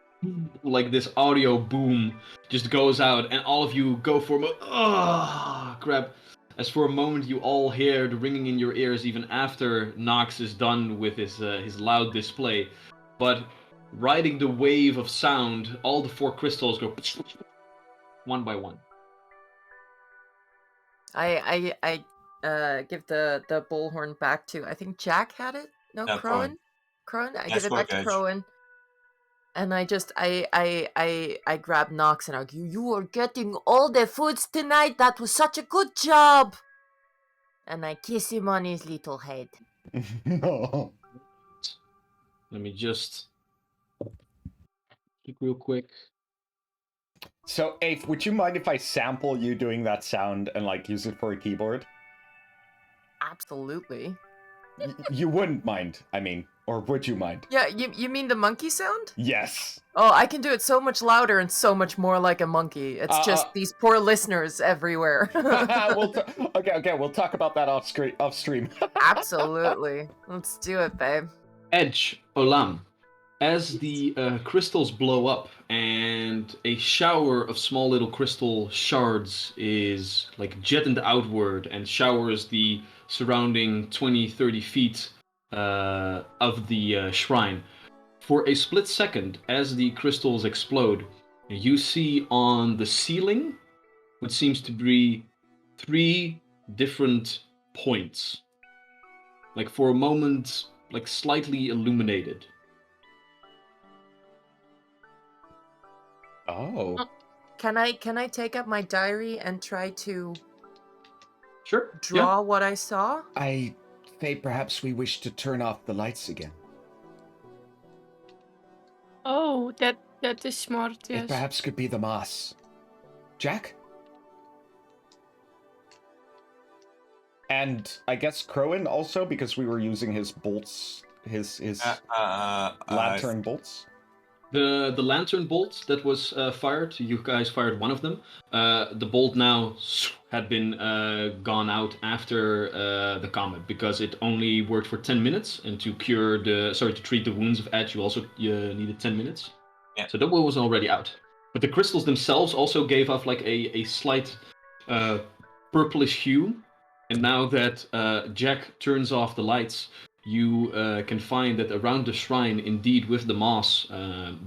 S1: like this audio boom just goes out, and all of you go for grab. As for a moment, you all hear the ringing in your ears even after Nox is done with his loud display. But riding the wave of sound, all the 4 crystals go one by one.
S3: I give the bullhorn back to, I think Jack had it. No,
S5: Yeah,
S3: Crowan. Crowan. I
S5: Nice
S3: give it back
S5: work,
S3: to
S5: Edge.
S3: Crowan. And I grab Nox and argue, you are getting all the foods tonight. That was such a good job. And I kiss him on his little head.
S4: No.
S1: Let me just look real quick.
S4: So, Ape, would you mind if I sample you doing that sound and like use it for a keyboard?
S3: Absolutely.
S4: You wouldn't mind, I mean, or would you mind?
S3: Yeah, you mean the monkey sound?
S4: Yes.
S3: Oh, I can do it so much louder and so much more like a monkey. It's just these poor listeners everywhere.
S4: Okay, we'll talk about that off stream.
S3: Absolutely. Let's do it, babe.
S1: Edge, Olam, as the crystals blow up and a shower of small little crystal shards is like jetted outward and showers the surrounding 20-30 feet of the shrine. For a split second, as the crystals explode, you see on the ceiling what seems to be 3 different points. Like for a moment, like slightly illuminated.
S4: Oh.
S3: Can I take up my diary and try to
S1: Sure.
S3: draw what I saw?
S4: Faye, perhaps we wish to turn off the lights again.
S6: Oh, that is smart.
S4: It
S6: Yes.
S4: perhaps could be the moss. Jack? And I guess Crowan also, because we were using his bolts, his lantern bolts.
S1: The lantern bolt that was fired, you guys fired one of them. The bolt now had been gone out after the combat because it only worked for 10 minutes, and to treat the wounds of Edge, you needed 10 minutes.
S5: Yeah.
S1: So that one was already out. But the crystals themselves also gave off like a slight purplish hue. And now that Jack turns off the lights, you can find that around the shrine, indeed, with the moss,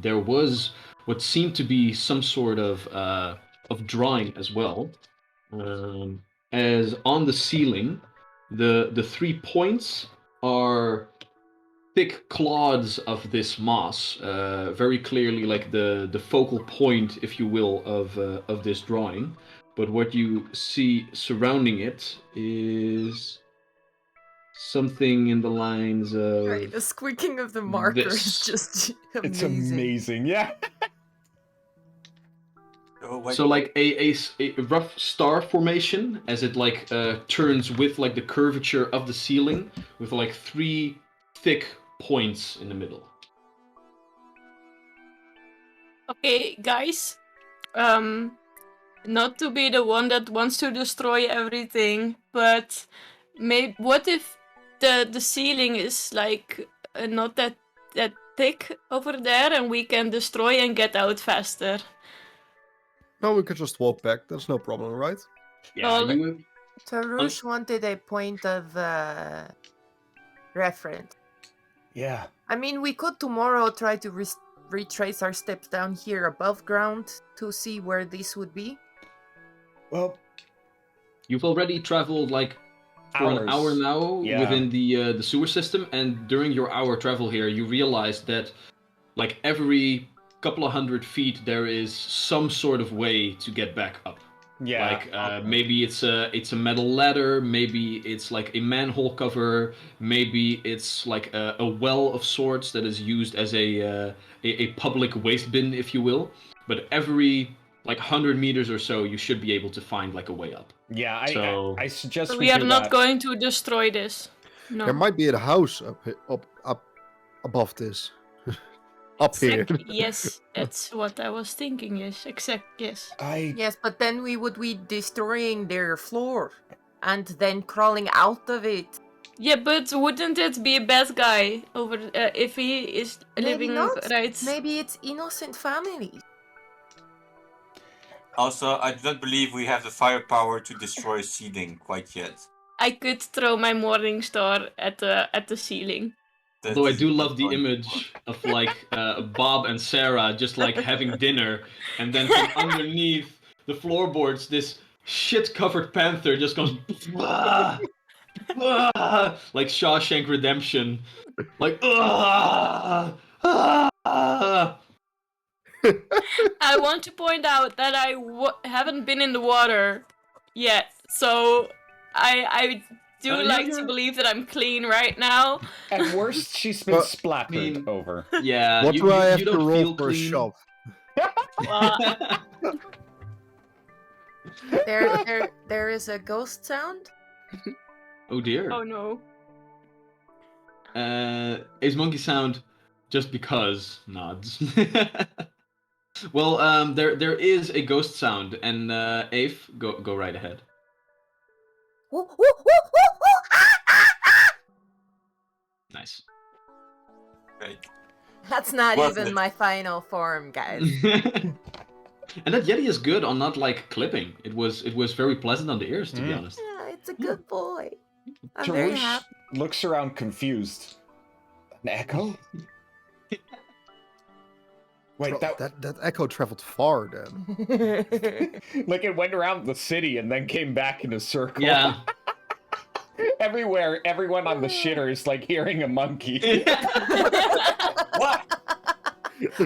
S1: there was what seemed to be some sort of drawing as well. As on the ceiling, the 3 points are thick clods of this moss, very clearly like the focal point, if you will, of this drawing. But what you see surrounding it is something in the lines of
S3: Right, the squeaking of the marker is
S1: this.
S3: just amazing.
S4: It's amazing. Yeah.
S5: Oh, wait.
S1: So like a rough star formation as it like turns with like the curvature of the ceiling with like 3 thick points in the middle.
S6: Okay, guys. Not to be the one that wants to destroy everything, but what if the ceiling is like not that thick over there, and we can destroy and get out faster?
S2: No, we could just walk back. That's no problem, right?
S1: Yeah,
S6: Well,
S1: you
S3: Tarush wanted a point of reference.
S4: Yeah.
S3: I mean, we could tomorrow try to retrace our steps down here above ground to see where this would be.
S4: Well,
S1: you've already traveled like for an hour
S4: hours.
S1: now
S4: Yeah.
S1: within the sewer system, and during your hour travel here, you realize that like every couple of 100 feet there is some sort of way to get back up.
S4: Yeah.
S1: Like maybe it's a metal ladder, maybe it's like a manhole cover, maybe it's like a well of sorts that is used as a public waste bin, if you will. But every like 100 meters or so, you should be able to find like a way up.
S4: Yeah.
S1: So-
S4: I suggest
S6: we are
S4: do
S6: not
S4: that.
S6: going to destroy this. No.
S2: There might be a house up above this. Up here.
S6: Yes, that's what I was thinking. Yes, yes.
S3: Yes, but then we would be destroying their floor and then crawling out of it.
S6: Yeah, but wouldn't it be a bad guy over if he is
S3: Maybe
S6: living
S3: not.
S6: right?
S3: Maybe it's innocent families.
S5: Also, I do not believe we have the firepower to destroy ceiling quite yet.
S6: I could throw my morning star at the ceiling.
S1: Although I do love the image of like Bob and Sarah just like having dinner, and then from underneath the floorboards, this shit-covered panther just goes "Ah, ah," like Shawshank Redemption, like "Ah, ah."
S6: I want to point out that I haven't been in the water yet, so I do like to believe that I'm clean right now.
S4: At worst, she's been
S2: But,
S4: splattered over.
S1: Yeah,
S2: What do I have
S1: you
S2: to
S1: don't
S2: roll
S1: feel
S2: for a
S1: clean.
S2: shove?
S3: There is a ghost sound.
S1: Oh dear.
S6: Oh no.
S1: Is monkey sound just because nods. Well, there is a ghost sound, and Ave, go right ahead. Nice.
S5: Right.
S3: That's not
S5: Worth
S3: even
S5: it.
S3: my final form, guys.
S1: And that Yeti is good on not like clipping. It was very pleasant on the ears, to be honest.
S3: Yeah, it's a good boy. I'm very
S4: Tarush
S3: happy.
S4: looks around confused. An echo? Wait,
S2: that echo traveled far then.
S4: like it went around the city and then came back in a circle.
S1: Yeah.
S4: Everywhere, everyone on the shitter is like hearing a monkey.
S5: What?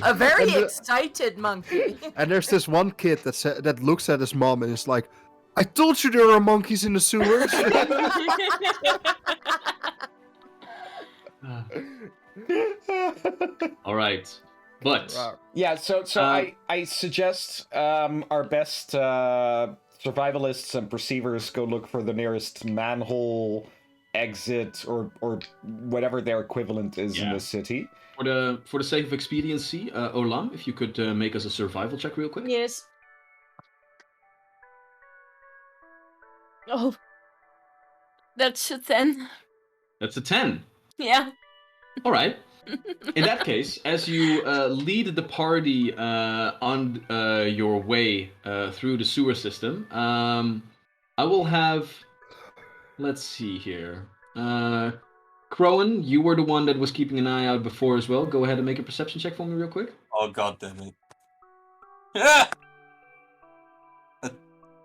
S3: A very
S2: And the-
S3: excited monkey.
S2: And there's this one kid that looks at his mom and is like, "I told you there are monkeys in the sewers."
S1: All right, but
S4: Yeah, so I suggest our best survivalists and perceivers go look for the nearest manhole, exit, or whatever their equivalent is in
S1: Yeah.
S4: the city.
S1: for the sake of expediency, Olam, if you could make us a survival check real quick.
S6: Yes. Oh. That's a 10.
S1: That's a 10.
S6: Yeah.
S1: All right. In that case, as you lead the party on your way through the sewer system, I will have. Let's see here. Crowan, you were the one that was keeping an eye out before as well. Go ahead and make a perception check for me real quick.
S5: Oh god damn it. Yeah!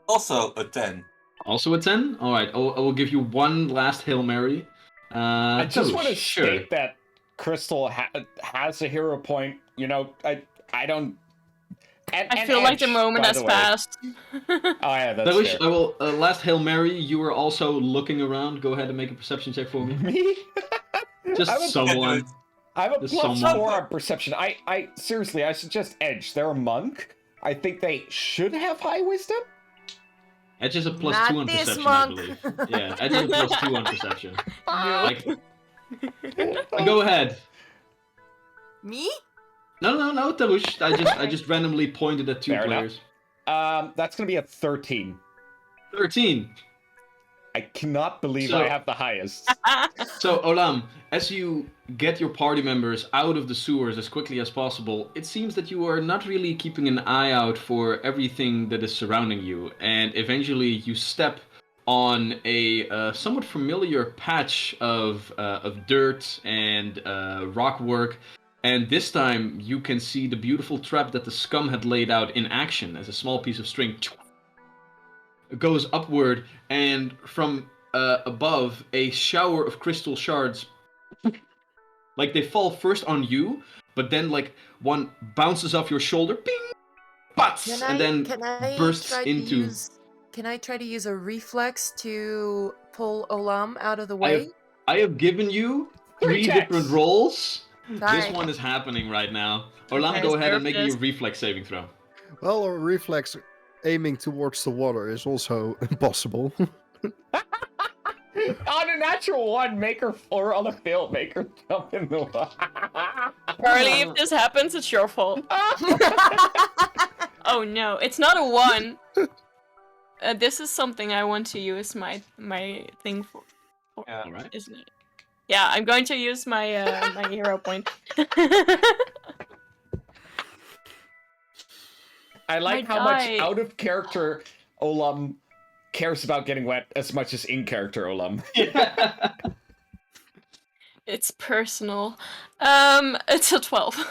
S5: Also a 10.
S1: Also a 10? Alright, I will give you one last Hail Mary.
S4: I just want to
S1: sure.
S4: state that Crystal has a hero point. You know, I don't.
S6: I feel like the moment has passed.
S4: Oh yeah, that's
S1: Tarush,
S4: fair.
S1: I will last Hail Mary. You were also looking around. Go ahead and make a perception check for me.
S4: Me?
S1: Just someone.
S4: I have a
S1: Just
S4: plus
S1: someone.
S4: 4 on perception. I seriously, I suggest Edge. They're a monk. I think they should have high wisdom.
S1: Edge is a plus
S3: Not
S1: 2 on
S3: this
S1: perception,
S3: monk.
S1: I believe. Yeah, Edge is a plus 2 on perception.
S3: No.
S1: Like, go ahead.
S3: Me?
S1: No, Tarush. I just randomly pointed at 2
S4: Fair enough.
S1: players.
S4: That's gonna be a 13.
S1: 13.
S4: I cannot believe
S1: So-
S4: I have the highest.
S1: So, Olam, as you get your party members out of the sewers as quickly as possible, it seems that you are not really keeping an eye out for everything that is surrounding you, and eventually you step on a somewhat familiar patch of dirt and rock work, and this time you can see the beautiful trap that the scum had laid out in action as a small piece of string goes upward, and from above, a shower of crystal shards, like they fall first on you, but then like one bounces off your shoulder, ping, butts, and then bursts into.
S3: Can I try to use a reflex to pull Olam out of the way?
S1: I have given you 3
S4: checks.
S1: different rolls. This
S3: Sorry.
S1: one is happening right now. Olam,
S3: Okay,
S1: go ahead and make me a
S6: nervous.
S1: reflex saving throw.
S2: Well, a reflex aiming towards the water is also possible.
S4: On a natural 1, make her, or on a failed, make her jump in the water.
S6: Charlie, if this happens, it's your fault. Oh no, it's not a 1. This is something I want to use my thing for.
S5: Yeah.
S1: All right.
S6: Isn't it? Yeah, I'm going to use my my hero point.
S4: I like
S6: My
S4: how much
S6: die.
S4: out of character Olam cares about getting wet as much as in character Olam.
S6: It's personal. It's a 12.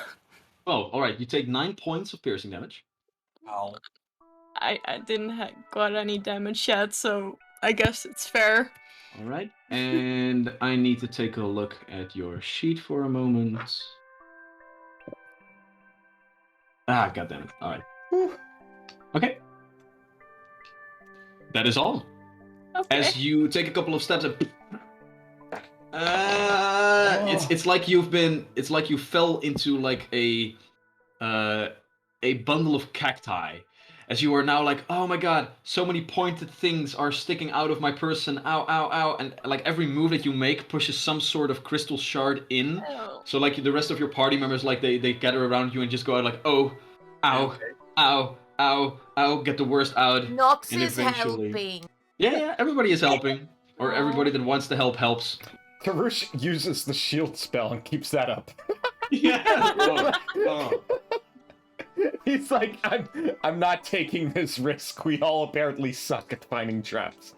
S1: Oh, all right. You take 9 points of piercing damage.
S5: Ow.
S6: I didn't got any damage yet, so I guess it's fair.
S1: All right. And I need to take a look at your sheet for a moment. Ah, goddammit. All right. Okay. That is all.
S6: Okay.
S1: As you take a couple of steps, and it's like you fell into like a bundle of cacti. As you are now like, oh my god, so many pointed things are sticking out of my person, ow, ow, ow, and like every move that you make pushes some sort of crystal shard in.
S6: Oh.
S1: So like the rest of your party members, like they gather around you and just go out like, oh, ow,
S5: Okay.
S1: ow, ow, ow, get the worst out.
S3: Nox
S1: And
S3: is
S1: eventually-
S3: helping.
S1: Yeah, everybody is helping. Or everybody that wants to help helps.
S4: Tarush uses the shield spell and keeps that up.
S1: Yeah.
S5: Oh.
S4: He's like, I'm not taking this risk. We all apparently suck at finding traps.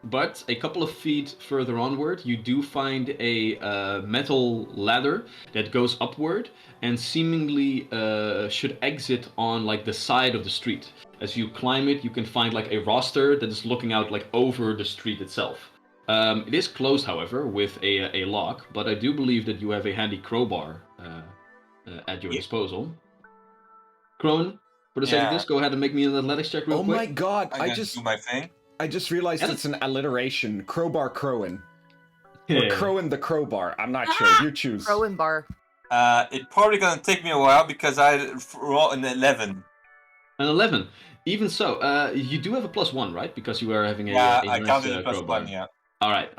S1: But a couple of feet further onward, you do find a metal ladder that goes upward and seemingly should exit on like the side of the street. As you climb it, you can find like a roster that is looking out like over the street itself. It is closed, however, with a lock, but I do believe that you have a handy crowbar at your
S5: Yeah.
S1: disposal. Crone, for the sake of
S5: Yeah.
S1: this, go ahead and make me an athletics check real
S4: Oh
S1: quick.
S4: my god,
S5: I just do my thing.
S4: I just realized
S1: Yeah.
S4: it's an alliteration. Crowbar Crowan. Or
S1: Yeah.
S4: Crowan the crowbar. I'm not sure. You choose.
S3: Rowan bar.
S5: It's probably gonna take me a while because I roll an 11.
S1: An 11. Even so, you do have a +1, right? Because you are having a
S5: Yeah,
S1: a
S5: I
S1: nice,
S5: counted it plus
S1: crowbar.
S5: 1, yeah.
S1: All right.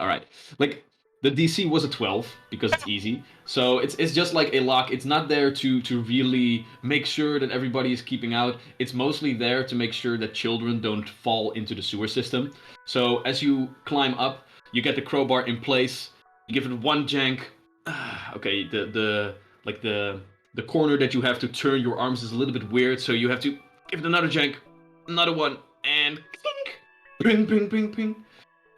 S1: Like the DC was a 12 because it's easy. So it's just like a lock. It's not there to really make sure that everybody is keeping out. It's mostly there to make sure that children don't fall into the sewer system. So as you climb up, you get the crowbar in place. You give it one jank. Okay, the corner that you have to turn your arms is a little bit weird, so you have to give it another jank, another one, and clink, ping, ping, ping, ping.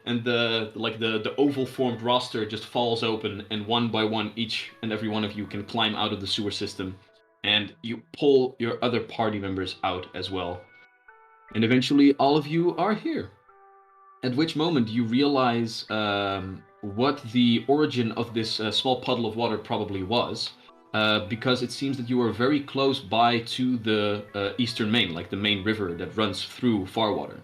S1: and the oval formed roster just falls open, and one by one, each and every one of you can climb out of the sewer system, and you pull your other party members out as well, and eventually all of you are here. At which moment you realize what the origin of this small puddle of water probably was. Because it seems that you are very close by to the eastern main, like the main river that runs through Farwater.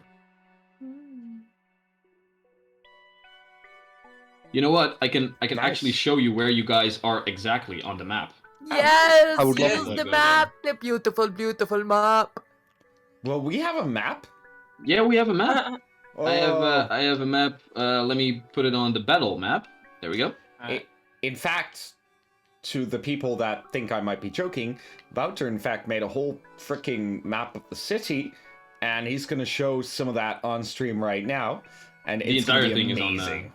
S1: You know what? I can
S4: Nice.
S1: actually show you where you guys are exactly on the map.
S3: Yes,
S2: I would love
S3: use
S1: to
S3: the
S1: go
S3: map, the beautiful, beautiful map.
S4: Well, we have a map.
S1: Yeah, we have a map.
S4: Oh.
S1: I have a map. Let me put it on the battle map. There we go.
S4: In fact, to the people that think I might be joking, Wouter in fact made a whole freaking map of the city, and he's going to show some of that on stream right now, and
S1: The
S4: it's going
S1: entire
S4: to be
S1: thing
S4: amazing.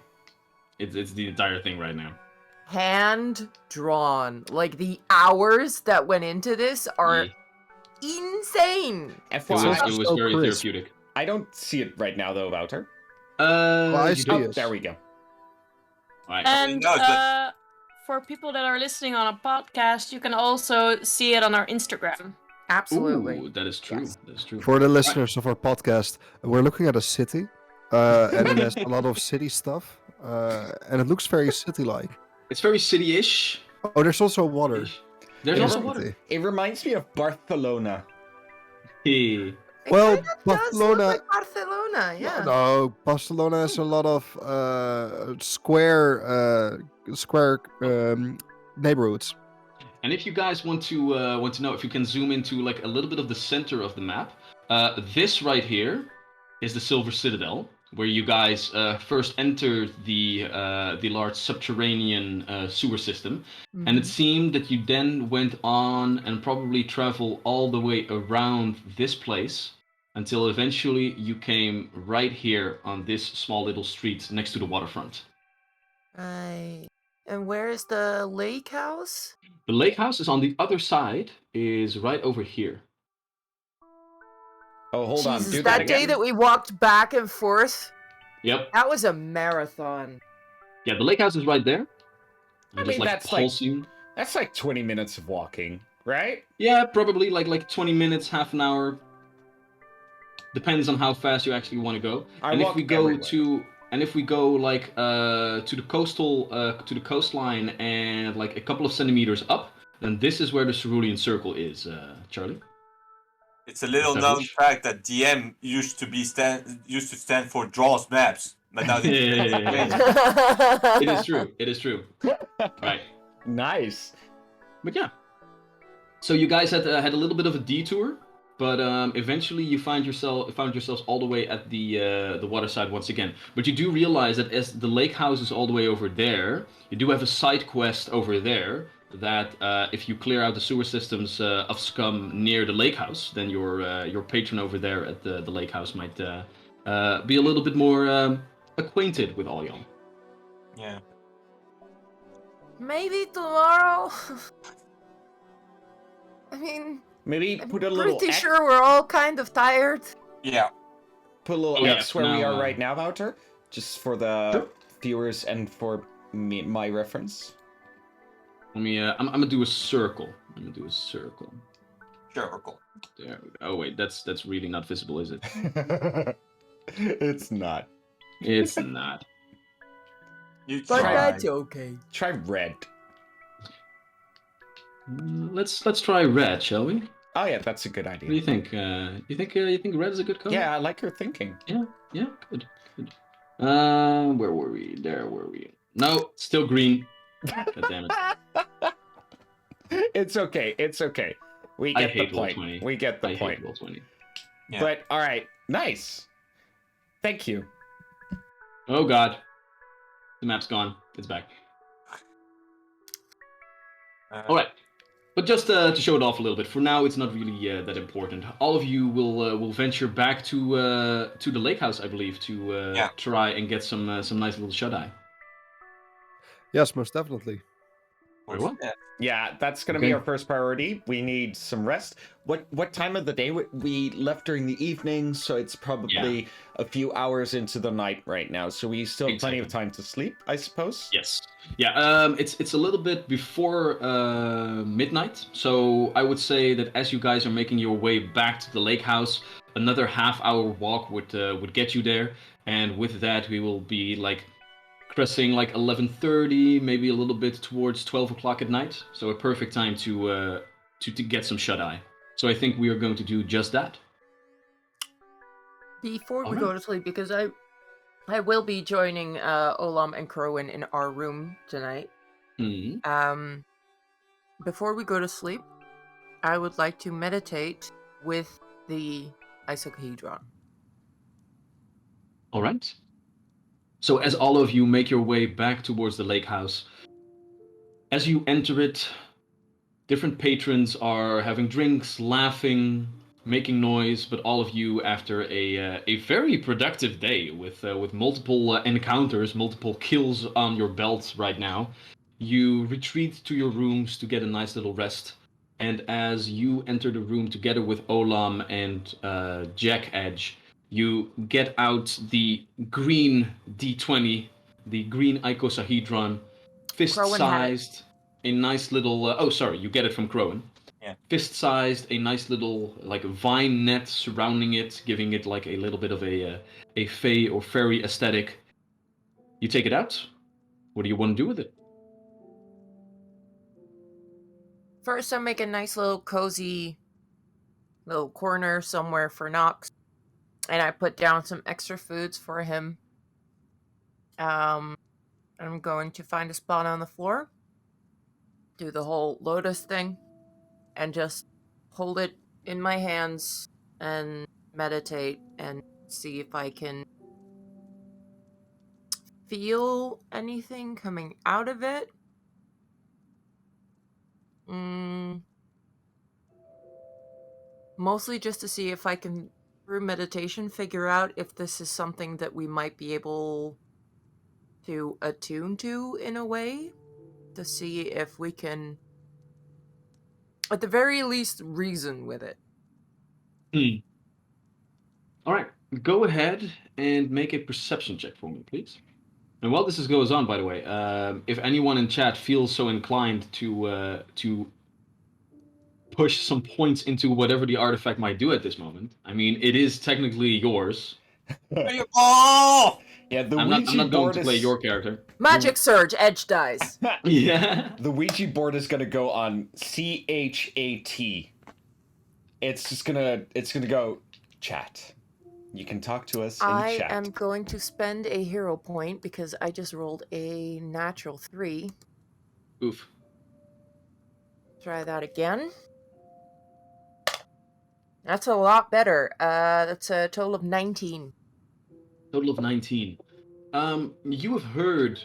S1: is on it's the entire thing right now.
S3: Hand drawn. Like the hours that went into this are
S1: Yeah.
S3: insane.
S1: It
S4: FYI,
S1: was
S2: so
S1: very
S2: crisp.
S1: therapeutic.
S4: I don't see it right now though, Wouter.
S2: I
S1: You
S2: see
S1: don't?
S2: it.
S4: There we go.
S1: Right.
S6: And
S5: No, but-
S6: for people that are listening on a podcast, you can also see it on our Instagram.
S3: Absolutely.
S1: Ooh, that is true.
S3: Yes.
S1: That is true.
S2: For the listeners of our podcast, we're looking at a city, and it has a lot of city stuff, and it looks very city-like.
S1: It's very city-ish.
S2: Oh, there's also water.
S1: There's
S2: in the
S1: also
S2: city.
S1: water.
S4: It reminds me of Barcelona.
S1: Hey.
S3: It
S2: Well,
S3: kinda does look
S2: Barcelona-
S3: like Barcelona, yeah.
S2: No, Barcelona has a lot of square neighborhoods.
S1: And if you guys want to know if you can zoom into like a little bit of the center of the map, this right here is the Silver Citadel, where you guys first entered the large subterranean sewer system, and it seemed that you then went on and probably travel all the way around this place until eventually you came right here on this small little street next to the waterfront.
S3: Right. And where is the lake house?
S1: The lake house is on the other side, is right over here.
S4: Oh, hold on.
S3: Jesus,
S4: Do
S3: that
S4: that
S3: day
S4: again.
S3: that we walked back and forth,
S1: Yep.
S3: that was a marathon.
S1: Yeah, the lake house is right there.
S4: I
S1: And
S4: mean, that's like-
S1: pulsing.
S4: That's like 20 minutes of walking, right?
S1: Yeah, probably like 20 minutes, half an hour. Depends on how fast you actually want to go.
S4: I
S1: and if
S4: walk
S1: we go
S4: everywhere.
S1: like to the coastline and like a couple of centimeters up, then this is where the Cerulean Circle is, Charlie.
S5: It's a little
S1: Sewage.
S5: known fact that DM used to stand for draws maps, but now
S1: Yeah. It is true. It is true. Right.
S4: Nice.
S1: But yeah. So you guys had a little bit of a detour, but eventually you found yourselves all the way at the water side once again. But you do realize that as the lake house is all the way over there, you do have a side quest over there that if you clear out the sewer systems of scum near the lake house, then your patron over there at the lake house might be a little bit more acquainted with all y'all.
S5: yeah.
S3: Maybe tomorrow. I mean,
S4: Maybe
S3: I'm
S4: put a little
S3: pretty
S4: X,
S3: sure we're all kind of tired.
S5: Yeah.
S4: put a little
S1: Oh, yeah,
S4: X where we
S1: now,
S4: are right now, Wouter, just for the
S1: Sure.
S4: viewers and for me, my reference.
S1: Let me. I'm gonna do a circle. I'm gonna do a circle.
S5: Circle.
S1: There we go. Oh wait, that's really not visible, is it?
S4: It's not.
S1: It's not.
S5: You
S3: But
S5: try.
S3: that's okay.
S4: Try red.
S1: Let's try red, shall we?
S4: Oh yeah, that's a good
S1: What do
S4: idea.
S1: you think? You think red is a good color?
S4: Yeah, I like your thinking.
S1: Yeah. Good. Where were we? There were we. No, still green. God damn it.
S4: It's okay. It's okay. We
S1: I
S4: get the
S1: hate
S4: point.
S1: Roll20.
S4: We get the
S1: I
S4: point.
S1: hate Roll20.
S5: Yeah.
S4: But all right, nice. Thank you.
S1: Oh god. The map's gone. It's back. Alright. But just to show it off a little bit, for now it's not really that important. All of you will venture back to the lake house, I believe, to try and get some nice little shut-eye.
S2: Yes, most definitely.
S1: Very well.
S4: Yeah, that's gonna
S1: Okay.
S4: be our first priority. We need some rest. What time of the day we left during the evening? So it's probably a few hours into the night right now. So we still have plenty of time to sleep, I suppose.
S1: Yes. Yeah. It's a little bit before midnight, so I would say that as you guys are making your way back to the lake house, another half-hour walk would get you there, and with that we will be like pressing like 11:30, maybe a little bit towards 12 o'clock at night. So a perfect time to get some shut eye. So I think we are going to do just that.
S3: Before we
S1: Alright.
S3: go to sleep, because I will be joining Olam and Crowin in our room tonight.
S1: Hmm.
S3: Before we go to sleep, I would like to meditate with the icosahedron.
S1: All right. So as all of you make your way back towards the lake house, as you enter it, different patrons are having drinks, laughing, making noise, but all of you, after a very productive day with multiple encounters, multiple kills on your belt right now, you retreat to your rooms to get a nice little rest. And as you enter the room together with Olam and Jack Edge, you get out the green D20, the green icosahedron,
S3: Crowin had it.
S1: fist-sized, a nice little. Oh, sorry, you get it from Crowin.
S5: Yeah.
S1: Fist-sized, a nice little like vine net surrounding it, giving it like a little bit of a fey or fairy aesthetic. You take it out. What do you want to do with it?
S3: First, I make a nice little cozy little corner somewhere for Nox, and I put down some extra foods for him. I'm going to find a spot on the floor, do the whole lotus thing, and just hold it in my hands and meditate and see if I can feel anything coming out of it. Mostly just to see if I can, through meditation, figure out if this is something that we might be able to attune to in a way, to see if we can, at the very least, reason with it.
S1: All right, go ahead and make a perception check for me, please. And while this goes on, by the way, if anyone in chat feels so inclined to push some points into whatever the artifact might do at this moment, I mean, it is technically yours.
S5: Oh!
S4: Yeah, the
S1: I'm
S4: Ouija
S1: not going
S4: board
S1: to play
S4: is
S1: your character.
S3: Magic Surge, Edge dies.
S1: Yeah.
S4: the Ouija board is gonna go on CHAT. It's gonna go chat. You can talk to us in
S3: I
S4: chat.
S3: am going to spend a hero point because I just rolled a natural 3.
S1: Oof.
S3: Try that again. That's a lot better. That's a total of 19.
S1: Total of 19. You have heard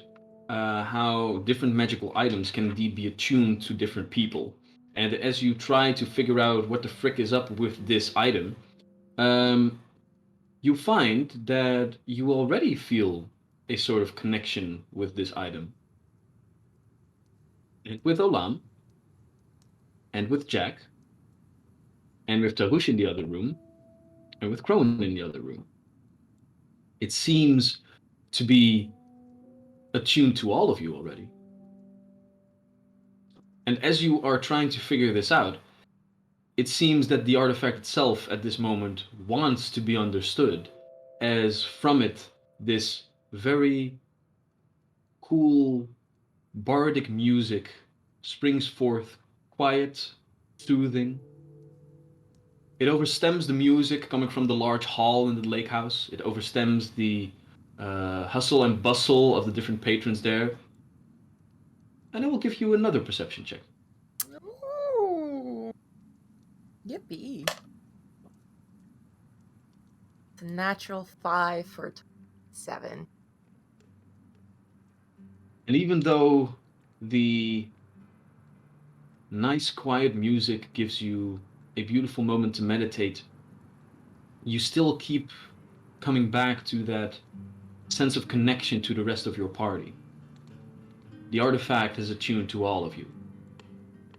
S1: how different magical items can indeed be attuned to different people. And as you try to figure out what the frick is up with this item, you find that you already feel a sort of connection with this item. And with Olam, and with Jack, and with Tarush in the other room, and with Crone in the other room. It seems to be attuned to all of you already. And as you are trying to figure this out, it seems that the artifact itself at this moment wants to be understood, as from it, this very cool bardic music springs forth, quiet, soothing. It overstems the music coming from the large hall in the lake house. It overstems the hustle and bustle of the different patrons there. And I will give you another perception check.
S3: Ooh. Yippee. It's a natural 5 for 7.
S1: And even though the nice, quiet music gives you a beautiful moment to meditate, you still keep coming back to that sense of connection to the rest of your party. the artifact is attuned to all of you.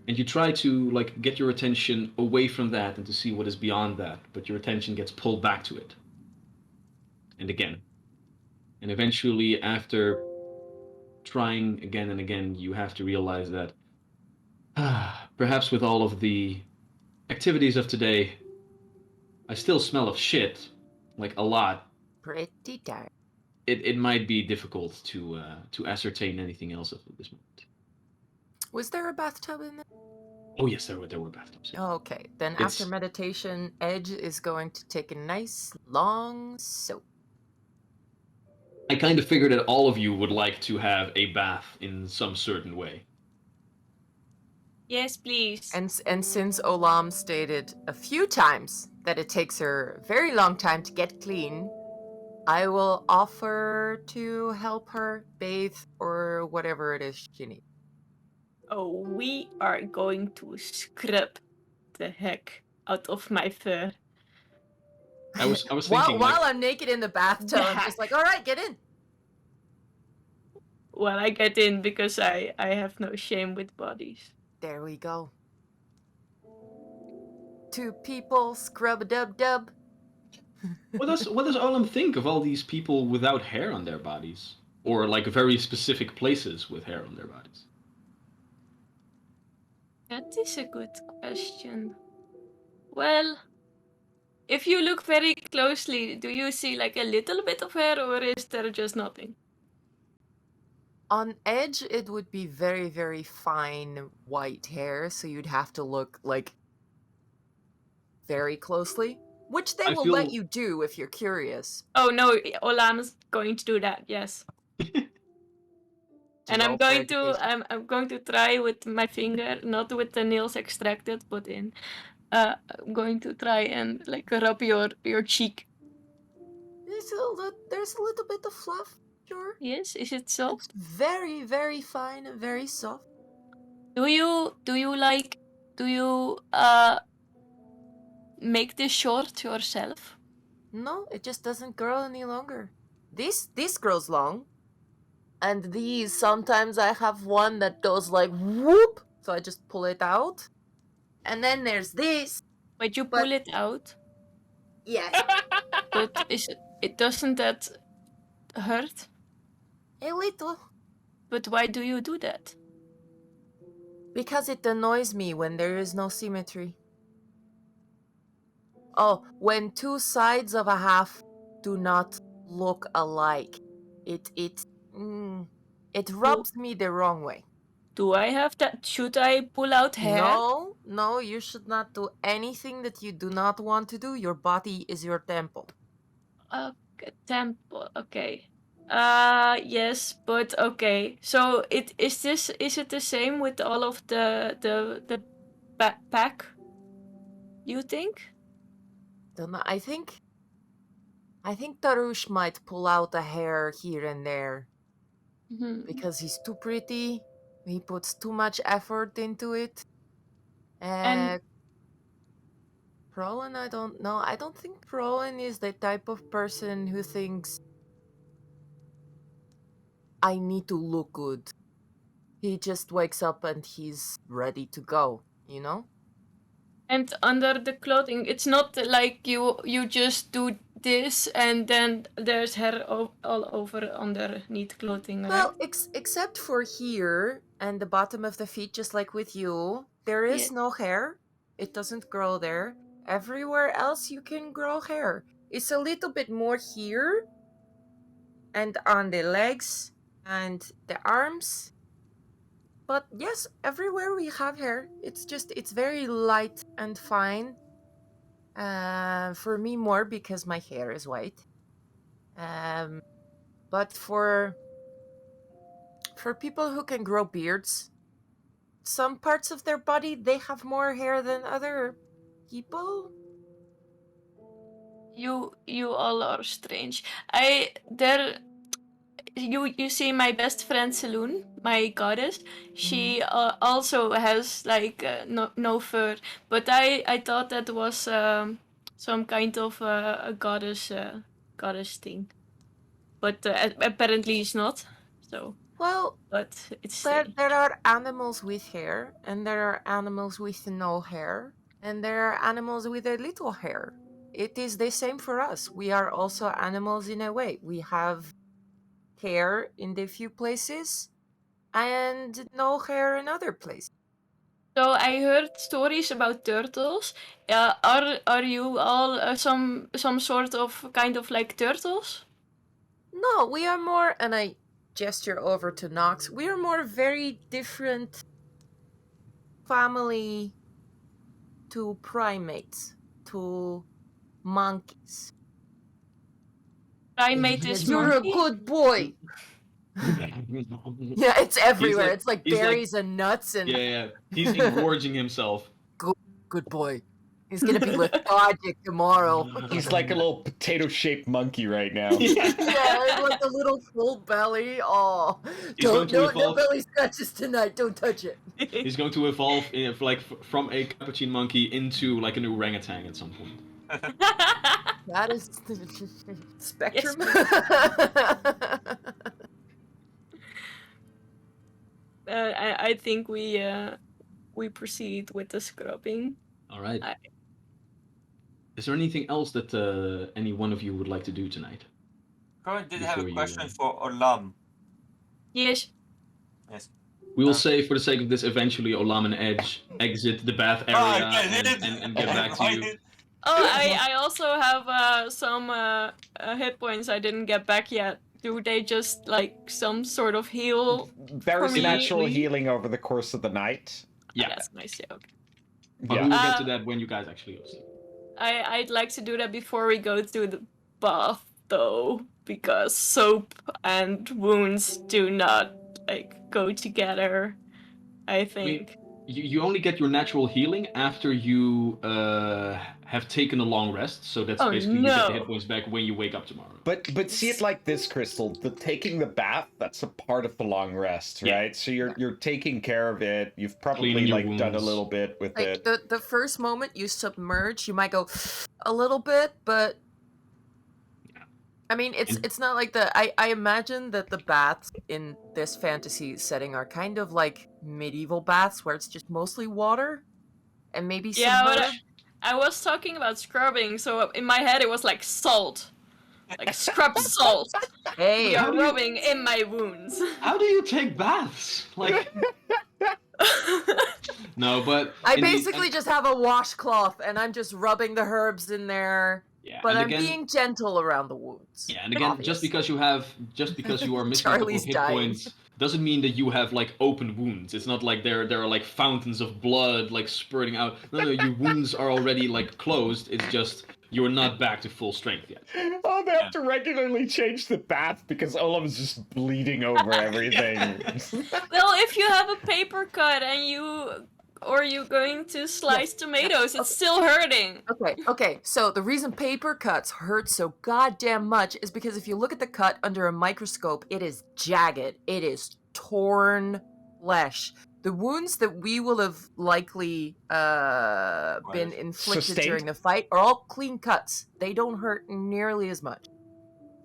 S1: And you try to like get your attention away from that and to see what is beyond that, but your attention gets pulled back to it. And again. And eventually, after trying again and again, you have to realize that perhaps with all of the activities of today, I still smell of shit, like a lot.
S3: Pretty dark.
S1: It might be difficult to ascertain anything else at this moment.
S3: Was there a bathtub in there?
S1: Oh yes, there were bathtubs. Yeah.
S3: Okay, then
S1: It's-
S3: after meditation, Edge is going to take a nice long soak.
S1: I kind of figured that all of you would like to have a bath in some certain way.
S6: Yes, please.
S3: And since Olam stated a few times that it takes her a very long time to get clean, I will offer to help her bathe or whatever it is she needs.
S6: Oh, we are going to scrub the heck out of my fur.
S1: I was thinking
S3: while I'm naked in the bathtub, I'm just like, all right, get in.
S6: Well, I get in because I have no shame with bodies.
S3: There we go. Two people, scrub-a-dub-dub.
S1: what does Olam think of all these people without hair on their bodies, or like very specific places with hair on their bodies?
S6: That is a good question. Well, if you look very closely, do you see like a little bit of hair or is there just nothing?
S3: On Edge, it would be very, very fine white hair, so you'd have to look, like, very closely. Which they
S1: I
S3: will
S1: feel-
S3: let you do if you're curious.
S6: Oh no, Olam's going to do that, yes. And I'm
S3: Roll for
S6: going to
S3: education.
S6: I'm going to try with my finger, not with the nails extracted, but I'm going to try and like rub your cheek.
S3: There's a little bit of fluff, sure.
S6: Yes, is it soft?
S3: It's very, very fine and very soft.
S6: Do you make this short yourself?
S3: No, it just doesn't grow any longer. This grows long. And these, sometimes I have one that goes like whoop, so I just pull it out. And then there's this.
S6: But you
S3: But-
S6: pull it out.
S3: Yes,
S6: But it doesn't that hurt?
S3: a little.
S6: But why do you do that?
S3: Because it annoys me when there is no symmetry. Oh, when two sides of a half do not look alike. It rubs me the wrong way.
S6: Do I have that? Should I pull out hair?
S3: No, you should not do anything that you do not want to do. Your body is your temple.
S6: Okay, temple. Okay. Yes, but okay. So is it the same with all of the pack? You think?
S3: Don't know. I think Tarush might pull out a hair here and there
S6: Mhm.
S3: because he's too pretty. He puts too much effort into it.
S6: And-
S3: Prolin, I don't know. I don't think Prolin is the type of person who thinks I need to look good. He just wakes up and he's ready to go, you know?
S6: And under the clothing, it's not like you just do this and then there's hair all over underneath clothing, right?
S3: Well, except for here and the bottom of the feet, just like with you, there is
S6: Yeah.
S3: no hair. It doesn't grow there. Everywhere else you can grow hair. It's a little bit more here and on the legs and the arms. But yes, everywhere we have hair. It's very light and fine. For me more because my hair is white. But for people who can grow beards, some parts of their body they have more hair than other people.
S6: You all are strange. You see my best friend Saloon, my goddess. She also has like no fur, but I thought that was some kind of a goddess thing, but apparently it's not. So
S3: Well,
S6: but it's
S3: there
S6: strange.
S3: are animals with hair, and there are animals with no hair, and there are animals with a little hair. It is the same for us. We are also animals in a way. We have hair in the few places, and no hair in other places.
S6: So I heard stories about turtles. Are you all some sort of kind of like turtles?
S3: No, we are more, and I gesture over to Nox, we are more very different family to primates, to monkeys.
S6: Primate
S3: Yes,
S6: is
S3: you're a
S6: monkey.
S3: good boy. Yeah, it's everywhere. It's like berries and nuts and
S1: Yeah. He's engorging himself.
S3: good boy. He's gonna be lethargic tomorrow.
S4: He's like a little potato-shaped monkey right now.
S3: Yeah, like a little full belly. Oh,
S1: going to
S3: no
S1: evolve.
S3: belly scratches tonight. Don't touch it.
S1: He's going to evolve from a capuchin monkey into like an orangutan at some point.
S3: That is the spectrum.
S6: I think we proceed with the scrubbing.
S1: All right. Is there anything else that any one of you would like to do tonight?
S5: Corin did have a
S1: Before you,
S5: question for Olam.
S6: Yes.
S5: Yes.
S1: We will say, for the sake of this, eventually Olam and Edge exit the bath area and get back to you.
S6: Oh, I also have some hit points I didn't get back yet. Do they just like some sort of heal?
S4: There's
S6: me,
S4: natural
S6: we-
S4: healing over the course of the night.
S1: Yeah.
S6: That's nice. Yeah. Okay.
S1: But we will get to that when you guys actually go sleep.
S6: I'd like to do that before we go to the bath, though, because soap and wounds do not like go together. I think.
S1: You only get your natural healing after you have taken a long rest. So that's basically you get the hit points back when you wake up tomorrow.
S4: But see it like this, Crystal. The taking the bath, that's a part of the long rest, right? So you're taking care of it. You've probably
S1: Cleaning your
S4: like done a
S1: wounds.
S4: little bit with
S3: Like
S4: it.
S3: the first moment you submerge, you might go a little bit, but I mean it's not like I imagine that the baths in this fantasy setting are kind of like medieval baths where it's just mostly water and maybe some
S6: But
S3: herb.
S6: I was talking about scrubbing, so in my head it was like salt. Like scrub salt.
S3: Hey,
S6: You're rubbing in my wounds.
S1: How do you take baths? Like no, but
S3: I basically just have a washcloth and I'm just rubbing the herbs in there.
S1: Yeah,
S3: But
S1: and
S3: I'm
S1: again,
S3: being gentle around the wounds.
S1: Yeah, and again, just because you are missing a couple of
S3: Charlie's
S1: hit
S3: dying.
S1: points doesn't mean that you have like open wounds. It's not like there are like fountains of blood like spurting out. No, your wounds are already like closed. It's just you're not back to full strength yet.
S4: Oh, they have to regularly change the bath because Olam's just bleeding over everything.
S6: Well, if you have a paper cut and you're going to slice tomatoes, it's still hurting.
S3: Okay. So the reason paper cuts hurt so goddamn much is because if you look at the cut under a microscope, it is jagged. It is torn flesh. The wounds that we will have likely been inflicted
S4: Sustained?
S3: during the fight are all clean cuts. They don't hurt nearly as much.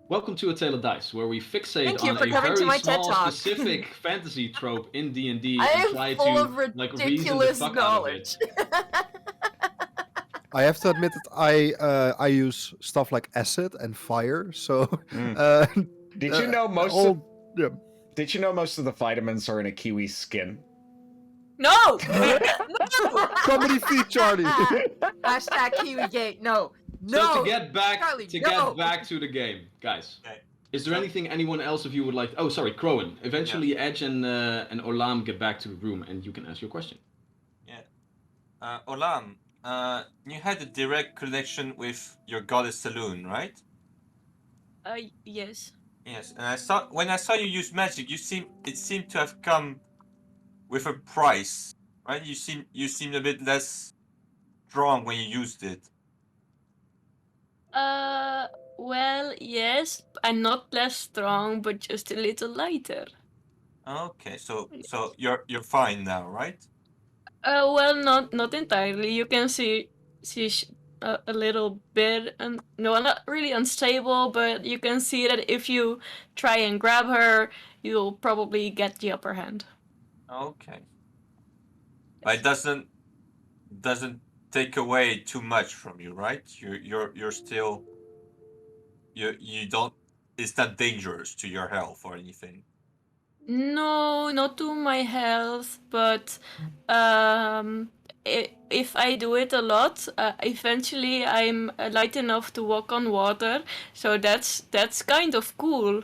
S1: Welcome to A Tale of Dice, where we fixate
S3: Thank you
S1: on
S3: for
S1: a
S3: coming to
S1: very
S3: my TED
S1: small,
S3: Talk.
S1: specific fantasy trope in D&D
S3: I
S1: and
S3: am
S1: try
S3: full
S1: to
S3: of
S1: like reason the
S3: ridiculous
S1: fuck
S3: knowledge.
S1: out of it.
S2: I have to admit that I use stuff like acid and fire. So
S4: Did you know most
S2: all-
S4: of
S2: yeah.
S4: Did you know most of the vitamins are in a kiwi's skin?
S6: No!
S2: Comedy feed, Charlie.
S3: Hashtag KiwiGate. No.
S1: So
S3: No.
S1: to get back
S3: Charlie,
S1: to
S3: no.
S1: get back to the game, guys.
S5: Okay.
S1: Is there anything anyone else of you would like? Oh, sorry, Crowan. Eventually, Edge and Olam get back to the room, and you can ask your question.
S5: Olam, you had a direct connection with your goddess Saloon, right?
S6: Yes.
S5: Yes, and when I saw you use magic, it seemed to have come with a price, right? You seemed a bit less strong when you used it.
S6: Well, yes. I'm not less strong, but just a little lighter.
S5: Okay, so you're fine now, right?
S6: Well, not entirely. You can see a little bit, and no, not really unstable, but you can see that if you try and grab her, you'll probably get the upper hand.
S5: Okay. But it doesn't take away too much from you, right? You're still you don't. It's not dangerous to your health or anything.
S6: No, not to my health, but if I do it a lot, eventually I'm light enough to walk on water, so that's kind of cool.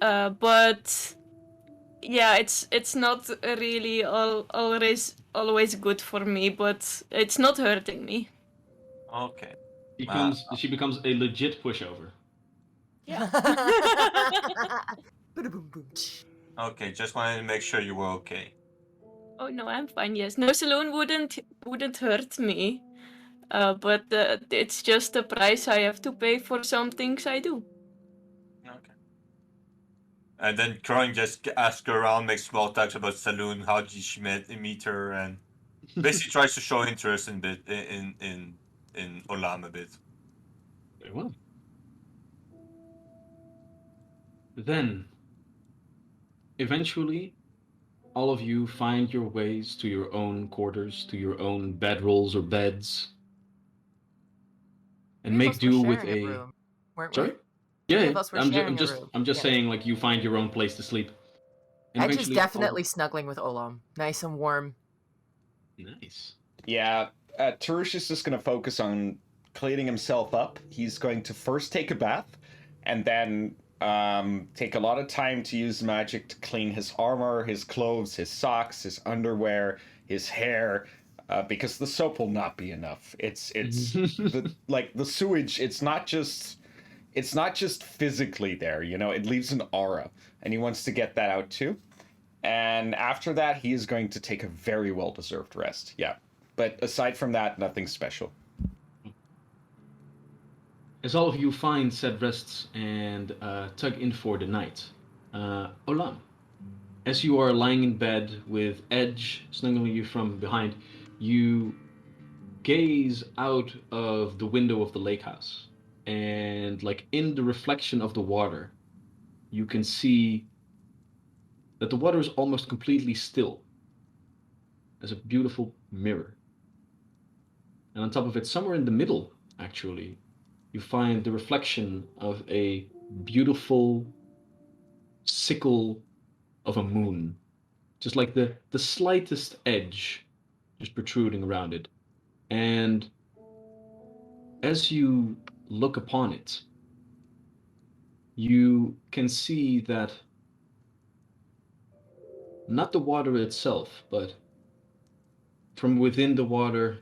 S6: But yeah, it's not really always good for me, but it's not hurting me.
S5: Okay.
S1: She becomes a legit pushover.
S5: Okay. Just wanted to make sure you were okay.
S6: Oh no, I'm fine. Yes, no saloon wouldn't hurt me. But it's just the price I have to pay for some things I do.
S5: Okay. And then Kroin just asks around, makes small talks about saloon, how did she meet her, and basically tries to show interest in Olam a bit.
S1: Very well. Then, eventually, all of you find your ways to your own quarters, to your own bedrolls or beds, and
S3: Three of
S1: make
S3: us were
S1: do with
S3: sharing a
S1: a.
S3: room, weren't
S1: Sorry.
S3: we?
S1: Yeah,
S3: Three
S1: yeah.
S3: of us were sharing a room.
S1: I'm just
S3: Yeah.
S1: saying, like you find your own place to sleep. And
S3: Edge is
S1: eventually,
S3: definitely snuggling with Olam. Nice and warm.
S1: nice.
S4: Yeah, Tarush is just going to focus on cleaning himself up. He's going to first take a bath, and then take a lot of time to use magic to clean his armor, his clothes, his socks, his underwear, his hair, because the soap will not be enough. It's the sewage. It's not just physically there. You know, it leaves an aura, and he wants to get that out too. And after that, he is going to take a very well-deserved rest. Yeah. But aside from that, nothing special.
S1: As all of you find said rests and tug in for the night, Olam, as you are lying in bed with Edge snuggling you from behind, you gaze out of the window of the lake house, and like in the reflection of the water, you can see that the water is almost completely still, as a beautiful mirror. And on top of it, somewhere in the middle, actually, you find the reflection of a beautiful sickle of a moon, just like the slightest edge just protruding around it. And as you look upon it, you can see that not the water itself, but from within the water,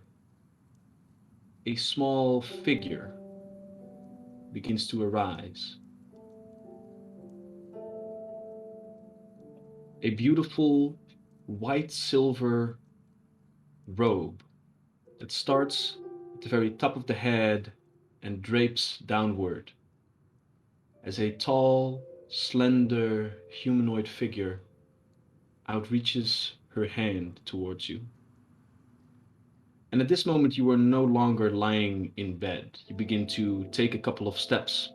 S1: a small figure begins to arise. A beautiful white silver robe that starts at the very top of the head and drapes downward as a tall, slender, humanoid figure outreaches her hand towards you. And at this moment, you are no longer lying in bed. You begin to take a couple of steps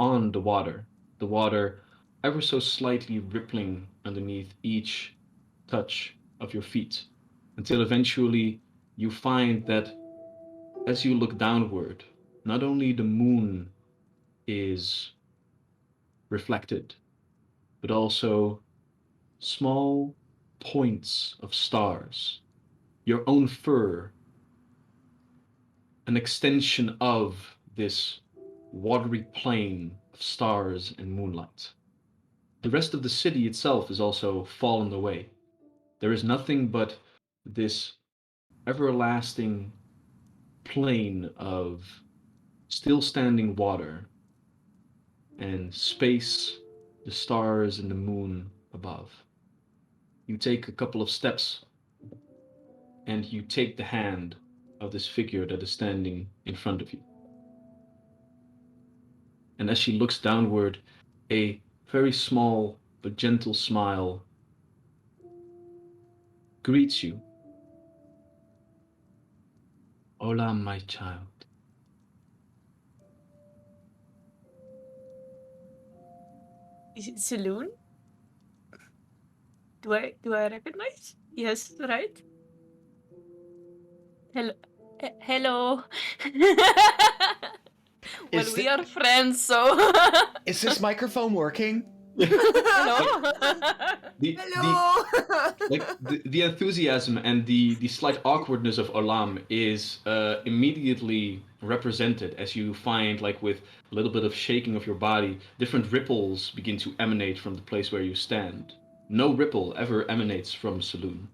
S1: on the water ever so slightly rippling underneath each touch of your feet, until eventually you find that as you look downward, not only the moon is reflected, but also small points of stars, your own fur, an extension of this watery plain of stars and moonlight. The rest of the city itself is also fallen away. There is nothing but this everlasting plain of still standing water and space, the stars and the moon above. You take a couple of steps and you take the hand of this figure that is standing in front of you. And as she looks downward, a very small but gentle smile greets you. Hola, my child.
S6: Saloon? Do I recognize? Yes, right? Hello. Hello. Well,
S4: Is
S6: we
S4: thi-
S6: are friends, so.
S4: Is this microphone working?
S6: Hello.
S1: The
S3: Hello.
S1: the enthusiasm and the slight awkwardness of Olam is immediately represented as you find, like, with a little bit of shaking of your body, different ripples begin to emanate from the place where you stand. No ripple ever emanates from Saloon.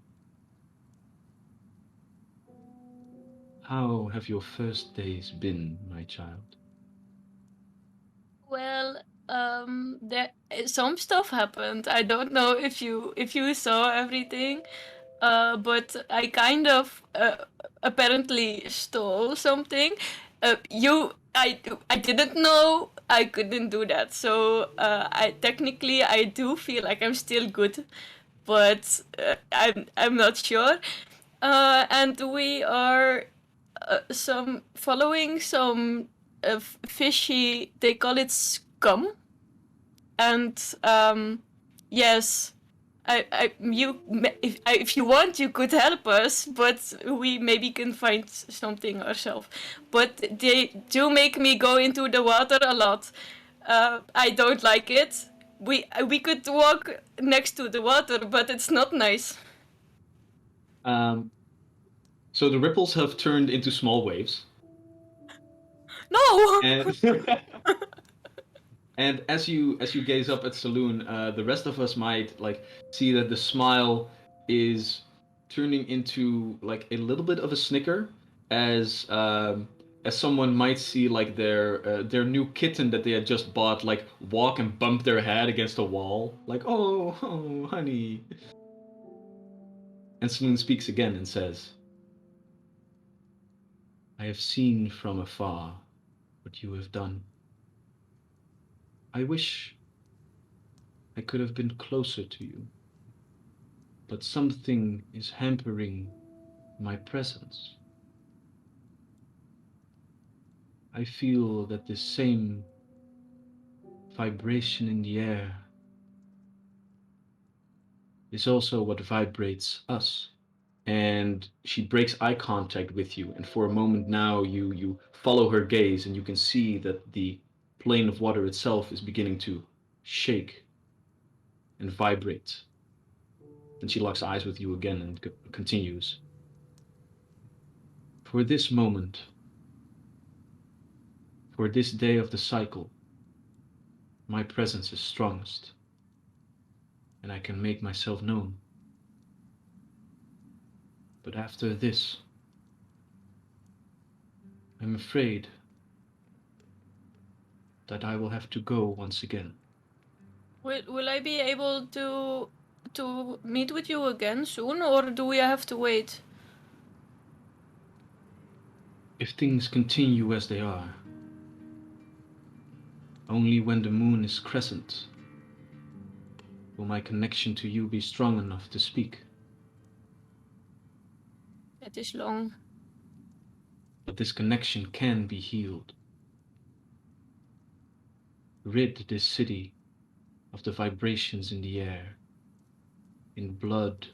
S1: How have your first days been, my child?
S6: Well, there some stuff happened. I don't know if you saw everything, but I kind of apparently stole something. I didn't know I couldn't do that. So I do feel like I'm still good, but I'm not sure. And we are some following some fishy. They call it scum, and yes, if you want, you could help us, but we maybe can find something ourselves. But they do make me go into the water a lot. I don't like it. We could walk next to the water, but it's not nice.
S1: Um, so the ripples have turned into small waves,
S6: No.
S1: and and as you gaze up at Saloon, the rest of us might, like, see that the smile is turning into, like, a little bit of a snicker, as someone might see, like, their new kitten that they had just bought, like, walk and bump their head against a wall, like, oh honey. And Saloon speaks again and says, I have seen from afar what you have done. I wish I could have been closer to you, but something is hampering my presence. I feel that this same vibration in the air is also what vibrates us. And she breaks eye contact with you, and for a moment now you follow her gaze, and you can see that the plane of water itself is beginning to shake and vibrate. Then she locks eyes with you again and continues. For this moment, for this day of the cycle, my presence is strongest, and I can make myself known. But after this, I'm afraid that I will have to go once again.
S6: Will I be able to meet with you again soon, or do we have to wait?
S1: If things continue as they are, only when the moon is crescent will my connection to you be strong enough to speak.
S6: That is long.
S1: But this connection can be healed. Rid this city of the vibrations in the air, in blood,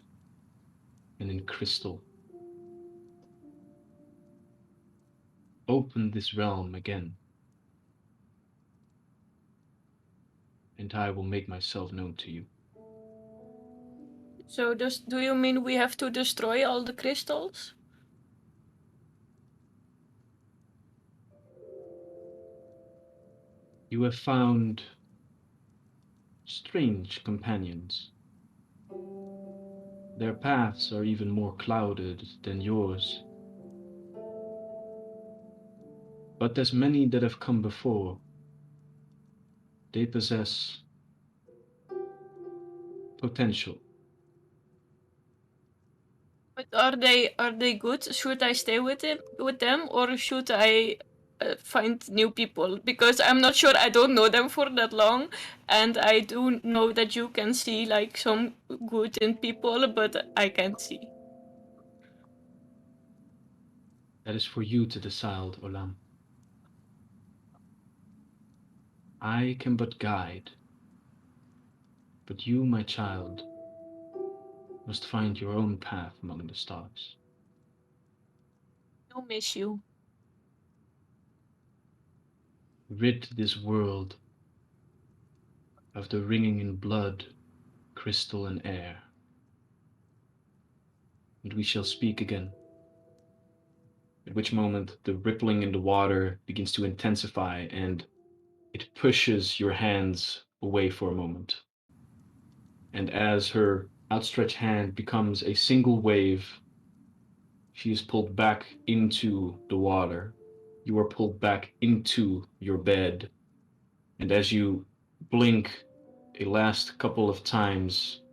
S1: and in crystal. Open this realm again, and I will make myself known to you.
S6: So do you mean we have to destroy all the crystals?
S1: You have found strange companions. Their paths are even more clouded than yours. But as many that have come before, they possess potential.
S6: But are they good? Should I stay with them, or should I find new people? Because I'm not sure. I don't know them for that long, and I do know that you can see like some good in people, but I can't see.
S1: That is for you to decide, Olam. I can but guide, But you, my child, must find your own path among the stars.
S6: I miss you.
S1: Rid this world of the ringing in blood, crystal, and air. And we shall speak again. At which moment the rippling in the water begins to intensify and it pushes your hands away for a moment. And as her outstretched hand becomes a single wave, she is pulled back into the water. You are pulled back into your bed. And as you blink a last couple of times,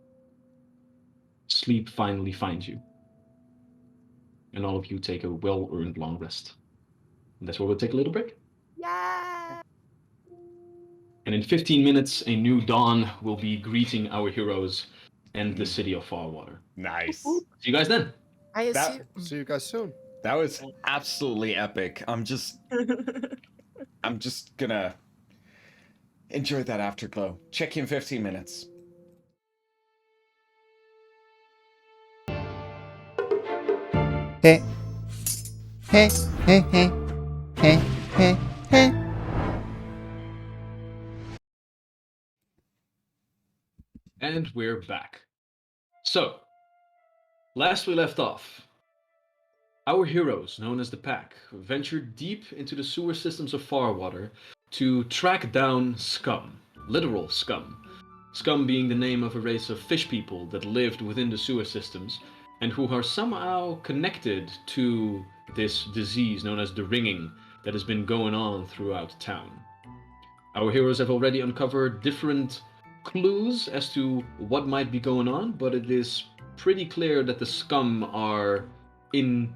S1: sleep finally finds you. And all of you take a well-earned long rest. And that's where we'll take a little break.
S3: Yeah.
S1: And in 15 minutes, a new dawn will be greeting our heroes and the city of Farwater.
S4: Nice.
S1: See you guys then.
S3: I
S4: That-
S3: assume.
S2: See you guys soon.
S4: That was absolutely epic. I'm just gonna enjoy that afterglow. Check you in 15 minutes.
S7: Hey. Hey, hey, hey. Hey, hey, hey.
S1: And we're back. So, last we left off, our heroes, known as the Pack, ventured deep into the sewer systems of Farwater to track down scum, literal scum. Scum being the name of a race of fish people that lived within the sewer systems and who are somehow connected to this disease known as the ringing that has been going on throughout town. Our heroes have already uncovered different clues as to what might be going on, but it is pretty clear that the scum are in,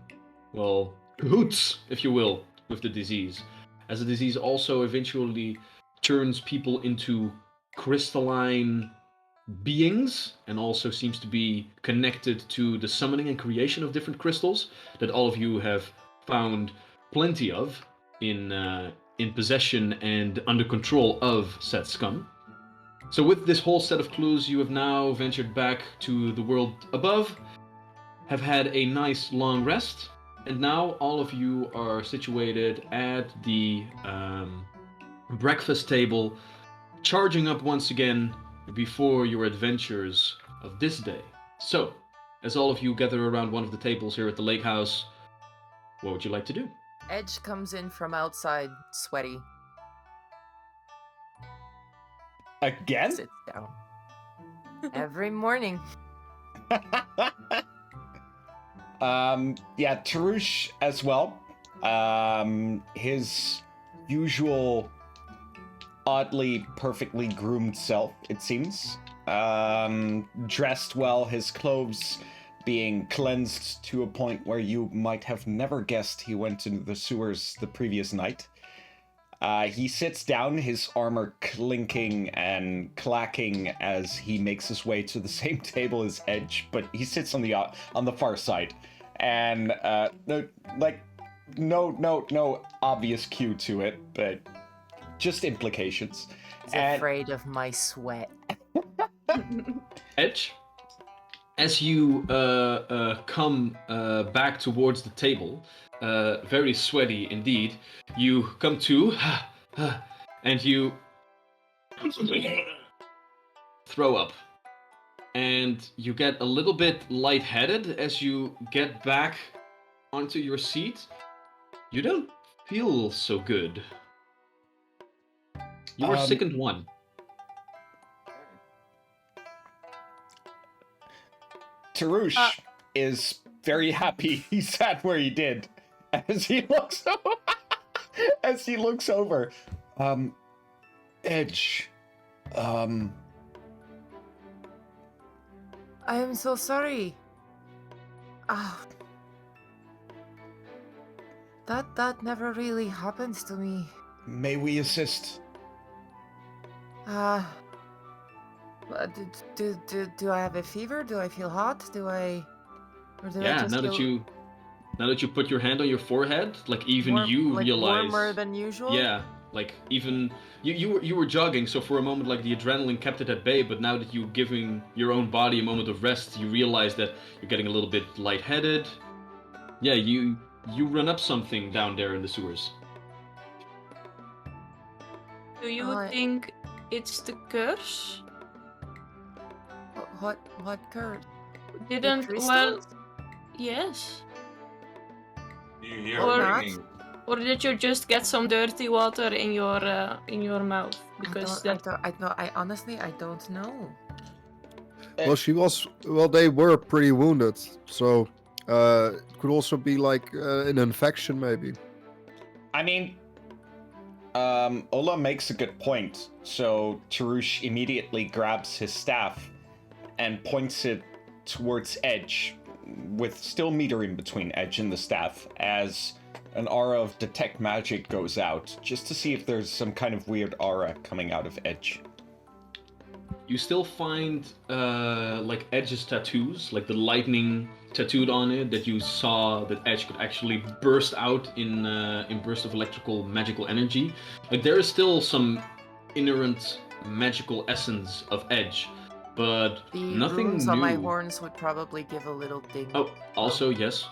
S1: well, cahoots, if you will, with the disease. As the disease also eventually turns people into crystalline beings and also seems to be connected to the summoning and creation of different crystals that all of you have found plenty of in possession and under control of said scum. So with this whole set of clues, you have now ventured back to the world above, have had a nice long rest, and now all of you are situated at the breakfast table, charging up once again before your adventures of this day. So, as all of you gather around one of the tables here at the lake house, what would you like to do?
S3: Edge comes in from outside, sweaty.
S4: Again?
S3: Sits down. Every morning.
S4: Yeah, Tarush as well. His usual oddly perfectly groomed self, it seems. Dressed well, his clothes being cleansed to a point where you might have never guessed he went into the sewers the previous night. He sits down, his armor clinking and clacking as he makes his way to the same table as Edge, but he sits on the far side, and no obvious cue to it, but just implications.
S3: He's afraid of my sweat.
S1: Edge, as you come back towards the table, very sweaty indeed, you come to, and you throw up. And you get a little bit lightheaded as you get back onto your seat. You don't feel so good. You are sickened one.
S4: Tarush is very happy he sat where he did as he looks over. Edge,
S3: I am so sorry. That never really happens to me.
S4: may we assist?
S3: Do I have a fever? Do I feel hot? Or do I
S1: Yeah,
S3: just
S1: now that you put your hand on your forehead, like even you
S3: like
S1: realize.
S3: warmer than usual?
S1: Yeah, Like even you were jogging, so for a moment like the adrenaline kept it at bay. But now that you're giving your own body a moment of rest, you realize that you're getting a little bit lightheaded. Yeah, you run up something down there in the sewers.
S6: Do you think it's the curse?
S3: What curse?
S6: Didn't well, yes.
S5: Do you hear
S6: Or
S5: ringing?
S6: Or did you just get some dirty water in your mouth? Because
S3: I honestly don't know.
S2: Well, they were pretty wounded, so it could also be like an infection, maybe.
S4: I mean, Ola makes a good point. So Tarush immediately grabs his staff and points it towards Edge, with still meter in between Edge and the staff, as an aura of detect magic goes out, just to see if there's some kind of weird aura coming out of Edge.
S1: You still find like Edge's tattoos, like the lightning tattooed on it that you saw that Edge could actually burst out in bursts of electrical magical energy. Like there is still some inherent magical essence of Edge, but
S3: The
S1: nothing
S3: runes
S1: new.
S3: on my horns would probably give a little ding.
S1: Oh, also yes,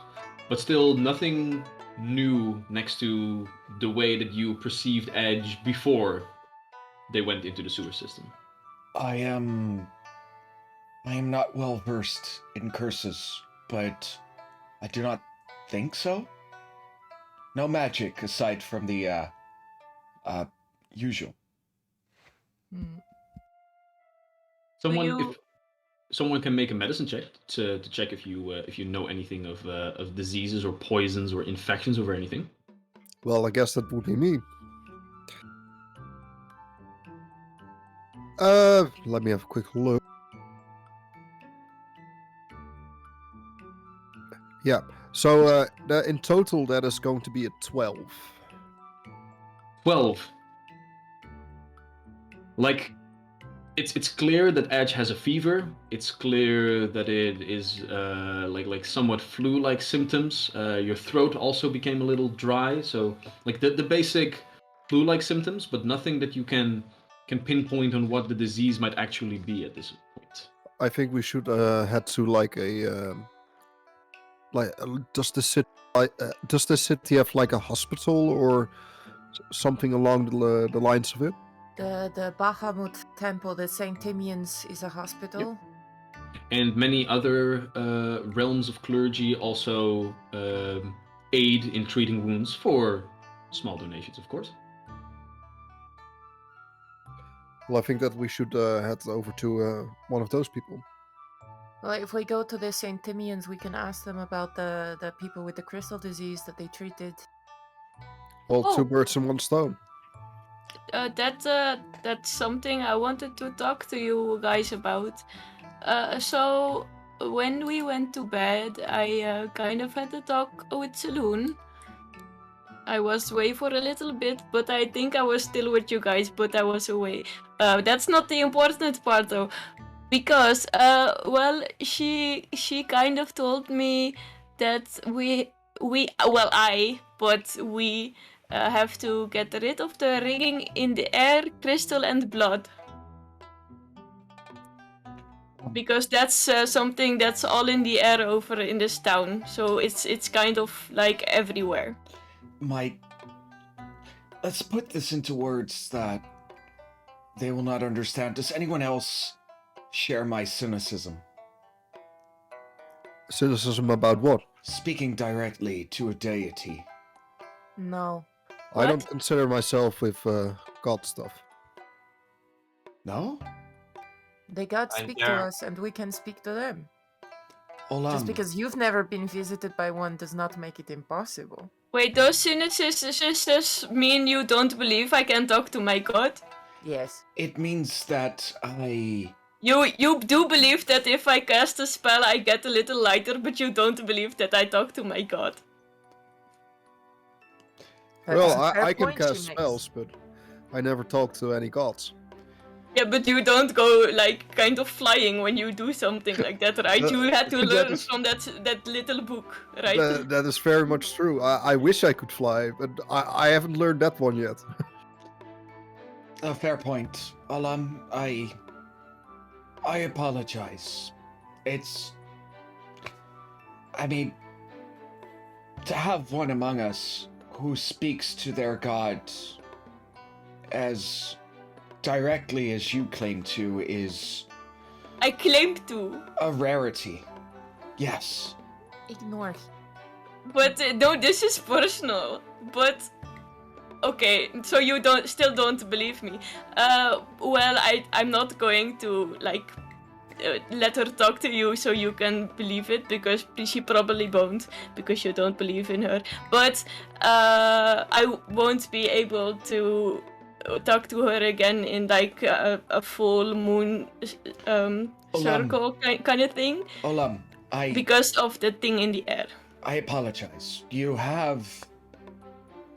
S1: but still nothing new next to the way that you perceived Edge before they went into the sewer system.
S4: I am not well versed in curses, but I do not think so. No magic aside from the usual.
S1: If someone can make a medicine check to check if you know anything of diseases or poisons or infections or anything.
S2: Well, I guess that would be me. Let me have a quick look. Yeah, so in total that is going to be a 12.
S1: 12. Like, it's clear that Edge has a fever. It's clear that it is like somewhat flu-like symptoms. Your throat also became a little dry, so like the basic flu-like symptoms, but nothing that you can pinpoint on what the disease might actually be at this point.
S2: I think we should head to like a does the city have like a hospital or something along the lines of it?
S3: The Bahamut temple, the Saint Timians, is a hospital.
S1: And many other realms of clergy also aid in treating wounds for small donations, of course.
S2: Well, I think that we should head over to one of those people.
S3: Well, if we go to the Saint Timians, we can ask them about the people with the crystal disease that they treated.
S2: Well, two birds in one stone.
S6: That's something I wanted to talk to you guys about. So when we went to bed, I kind of had a talk with Saloon. I was away for a little bit, but I think I was still with you guys, but I was away. That's not the important part though, because well, she kind of told me that we have to get rid of the ringing in the air, crystal, and blood. Because that's something that's all in the air over in this town. So it's kind of like everywhere.
S4: Let's put this into words that they will not understand. Does anyone else share my cynicism?
S2: Cynicism about what?
S4: Speaking directly to a deity.
S3: No.
S2: I don't consider myself with God stuff.
S4: No?
S3: The gods speak to us and we can speak to them. Just because you've never been visited by one does not make it impossible.
S6: Wait, those cynicisms mean you don't believe I can talk to my god?
S3: Yes.
S4: It means that
S6: You do believe that if I cast a spell I get a little lighter, but you don't believe that I talk to my god.
S2: Well, I can cast spells, but I never talk to any gods.
S6: Yeah, but you don't go like kind of flying when you do something like that, right? You had to learn from that little book, right?
S2: That is very much true. I wish I could fly, but I haven't learned that one yet.
S4: A fair point. I apologize. I mean, to have one among us who speaks to their god as directly as you claim to is
S6: I claim to.
S4: a rarity. Yes.
S3: Ignore.
S6: But no, this is personal. But okay, so you still don't believe me. Well, I'm not going to let her talk to you so you can believe it, because she probably won't, because you don't believe in her. But I won't be able to talk to her again in like a full moon circle kind of thing, because of the thing in the air.
S4: I apologize. You have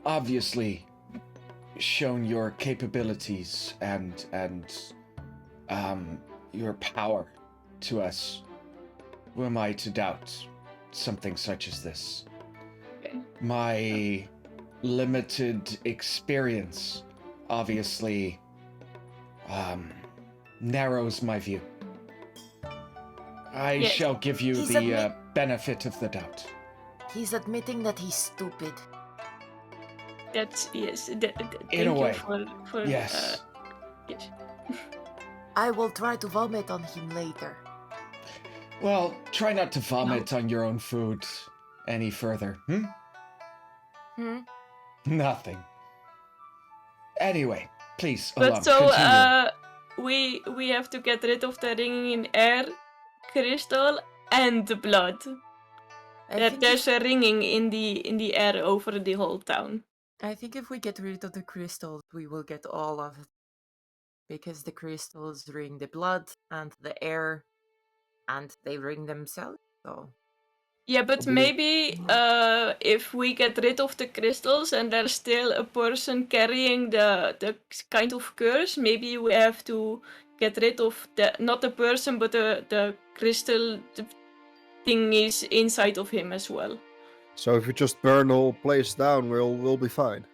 S4: obviously shown your capabilities and your power to us. Who am I to doubt something such as this?
S6: Okay.
S4: My limited experience obviously narrows my view. I
S6: Yes.
S4: shall give you
S3: He's
S4: the benefit of the doubt.
S3: He's admitting that he's stupid.
S6: That's yes.
S4: In
S6: Thank
S4: a
S6: you
S4: way.
S6: for
S4: Yes.
S6: yes.
S3: I will try to vomit on him later.
S4: Well, try not to vomit on your own food any further. Nothing. Anyway, please,
S6: But
S4: Olam,
S6: so
S4: continue.
S6: we have to get rid of the ringing in air crystal and the blood. There's a ringing in the air over the whole town.
S3: I think if we get rid of the crystals, we will get all of it. Because the crystals ring the blood and the air, and they ring themselves, so...
S6: Yeah, but maybe if we get rid of the crystals and there's still a person carrying the kind of curse, maybe we have to get rid of not the person, but the crystal thing is inside of him as well.
S2: So if we just burn the whole place down, we'll be fine.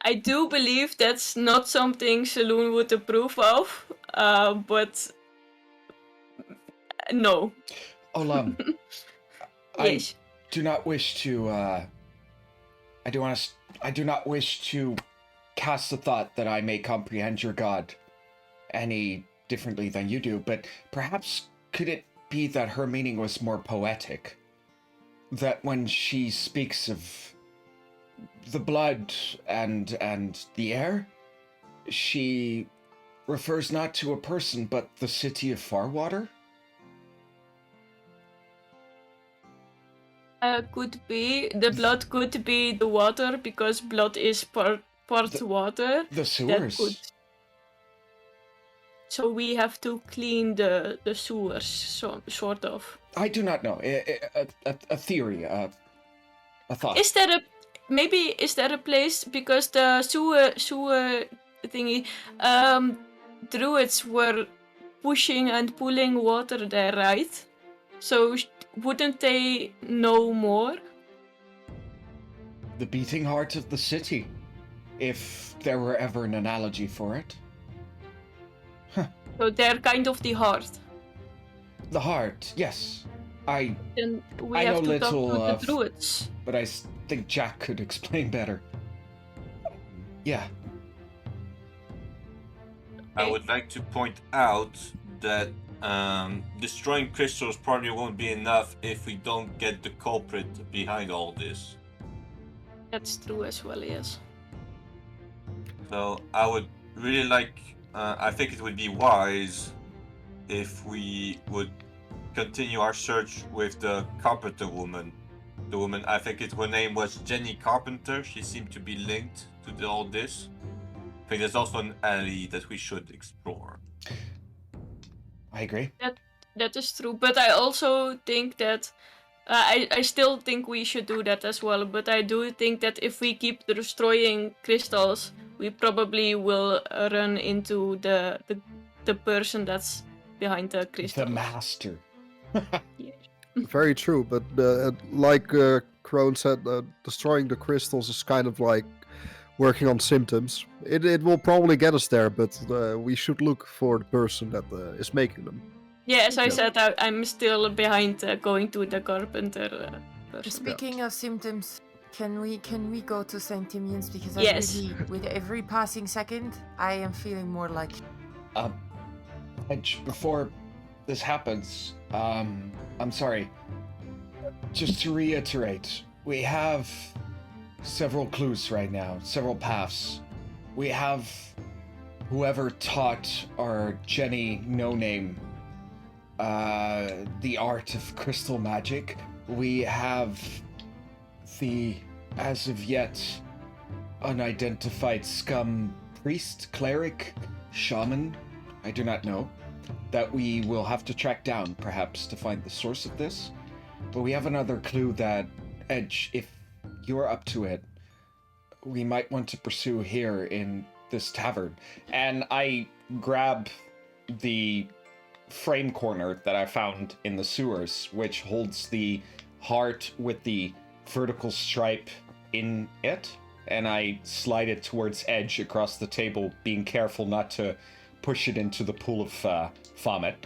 S6: I do believe that's not something Saloon would approve of, but no.
S4: Olam,
S6: Yes.
S4: I do not wish to. I do not wish to cast the thought that I may comprehend your god any differently than you do. But perhaps could it be that her meaning was more poetic? That when she speaks of the blood and the air, she refers not to a person but the city of Farwater?
S6: Could be. The blood could be the water, because blood is part water.
S4: The sewers.
S6: So we have to clean the sewers, sort of.
S4: I do not know. A theory, a thought.
S6: Is there a place, because the sewer thingy, druids were pushing and pulling water there, right? So wouldn't they know more?
S4: The beating heart of the city, if there were ever an analogy for it.
S6: So they're kind of the heart.
S4: The heart, yes.
S6: Then we
S4: I
S6: have
S4: know
S6: to talk
S4: little
S6: to the
S4: of-
S6: druids.
S4: But I think Jack could explain better. Yeah.
S5: I would like to point out that destroying crystals probably won't be enough if we don't get the culprit behind all this.
S6: That's true as well, yes.
S5: So I would really like, I think it would be wise if we would continue our search with the carpenter woman. The woman, I think her name was Jenny Carpenter. She seemed to be linked to all this. I think there's also an alley that we should explore.
S4: I agree.
S6: That is true, but I also think that I still think we should do that as well. But I do think that if we keep destroying crystals, we probably will run into the person that's behind the crystal.
S4: The master.
S2: Very true, but like Crone said, destroying the crystals is kind of like working on symptoms. It will probably get us there, but we should look for the person that is making them.
S6: Yeah, as I
S2: Yeah.
S6: said, I'm still behind going to the carpenter person.
S3: Speaking of symptoms, can we go to Saint Timian's, because
S6: Yes.
S3: with every passing second, I am feeling more like.
S4: Edge, before this happens, I'm sorry. Just to reiterate, we have several clues right now, several paths. We have whoever taught our Jenny No-Name the art of crystal magic. We have the, as of yet, unidentified scum priest, cleric, shaman, I do not know, that we will have to track down, perhaps, to find the source of this. But we have another clue that, Edge, if you're up to it, we might want to pursue here in this tavern. And I grab the frame corner that I found in the sewers, which holds the heart with the vertical stripe in it, and I slide it towards Edge across the table, being careful not to push it into the pool of vomit.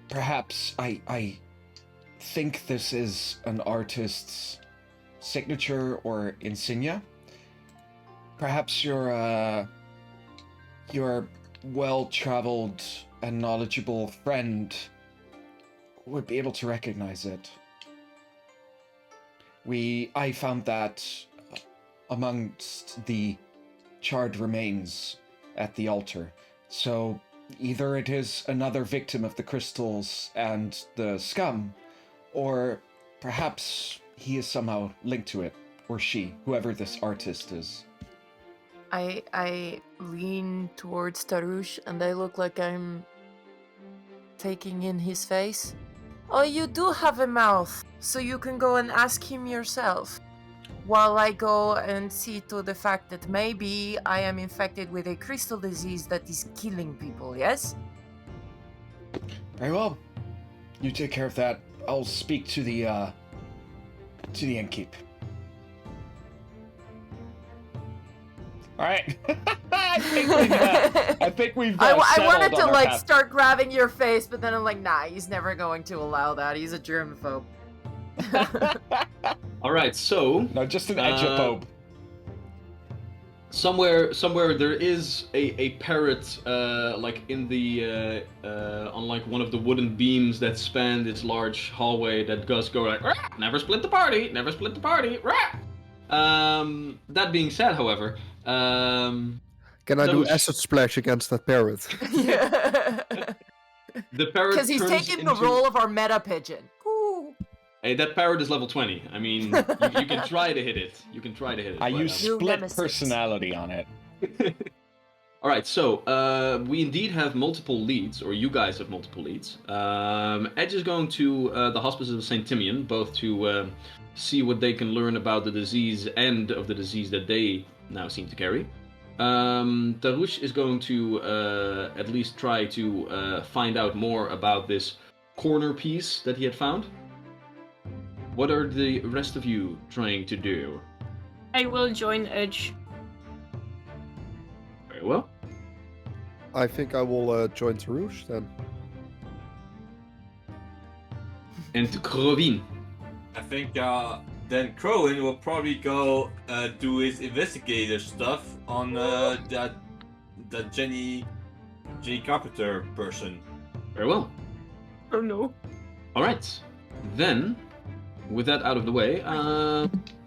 S4: Perhaps I think this is an artist's signature or insignia. Perhaps your well-traveled and knowledgeable friend would be able to recognize it. I found that amongst the charred remains at the altar. So either it is another victim of the crystals and the scum, or perhaps he is somehow linked to it, or she, whoever this artist is.
S3: I lean towards Tarush and I look like I'm taking in his face. Oh, you do have a mouth, so you can go and ask him yourself. While I go and see to the fact that maybe I am infected with a crystal disease that is killing people, yes?
S4: Very well. You take care of that. I'll speak to the innkeep. All right. I think we've
S3: I
S4: settled
S3: wanted to
S4: on our
S3: like
S4: path.
S3: start grabbing your face, but then I'm like, nah, he's never going to allow that. He's a germaphobe.
S1: All right, so
S4: No, just an edgephobe.
S1: somewhere there is a parrot like in the on like one of the wooden beams that span this large hallway that does go like, "Rah! Never split the party, never split the party. Rah!" That being said, however,
S2: Can I do
S1: Tarush.
S2: acid splash against that parrot?
S1: the parrot
S3: Because he's
S1: turns
S3: taking the
S1: into-
S3: role of our meta pigeon. Ooh.
S1: Hey, that parrot is level 20. I mean, you can try to hit it. You can try to hit it.
S4: I
S1: but,
S4: use
S3: New
S4: split
S3: nemesis.
S4: personality on it.
S1: All right, so we indeed have multiple leads, or you guys have multiple leads. Edge is going to the Hospices of St. Timian, both to see what they can learn about the disease and of the disease that they now seem to carry. Tarush is going to at least try to find out more about this corner piece that he had found. What are the rest of you trying to do?
S6: I will join Edge.
S1: Very well.
S2: I think I will join Tarush then.
S1: And Krovin.
S5: I think then Crowin will probably go do his investigator stuff on that Jenny Carpenter person.
S1: Very well.
S6: Oh no.
S1: All right. Then, with that out of the way,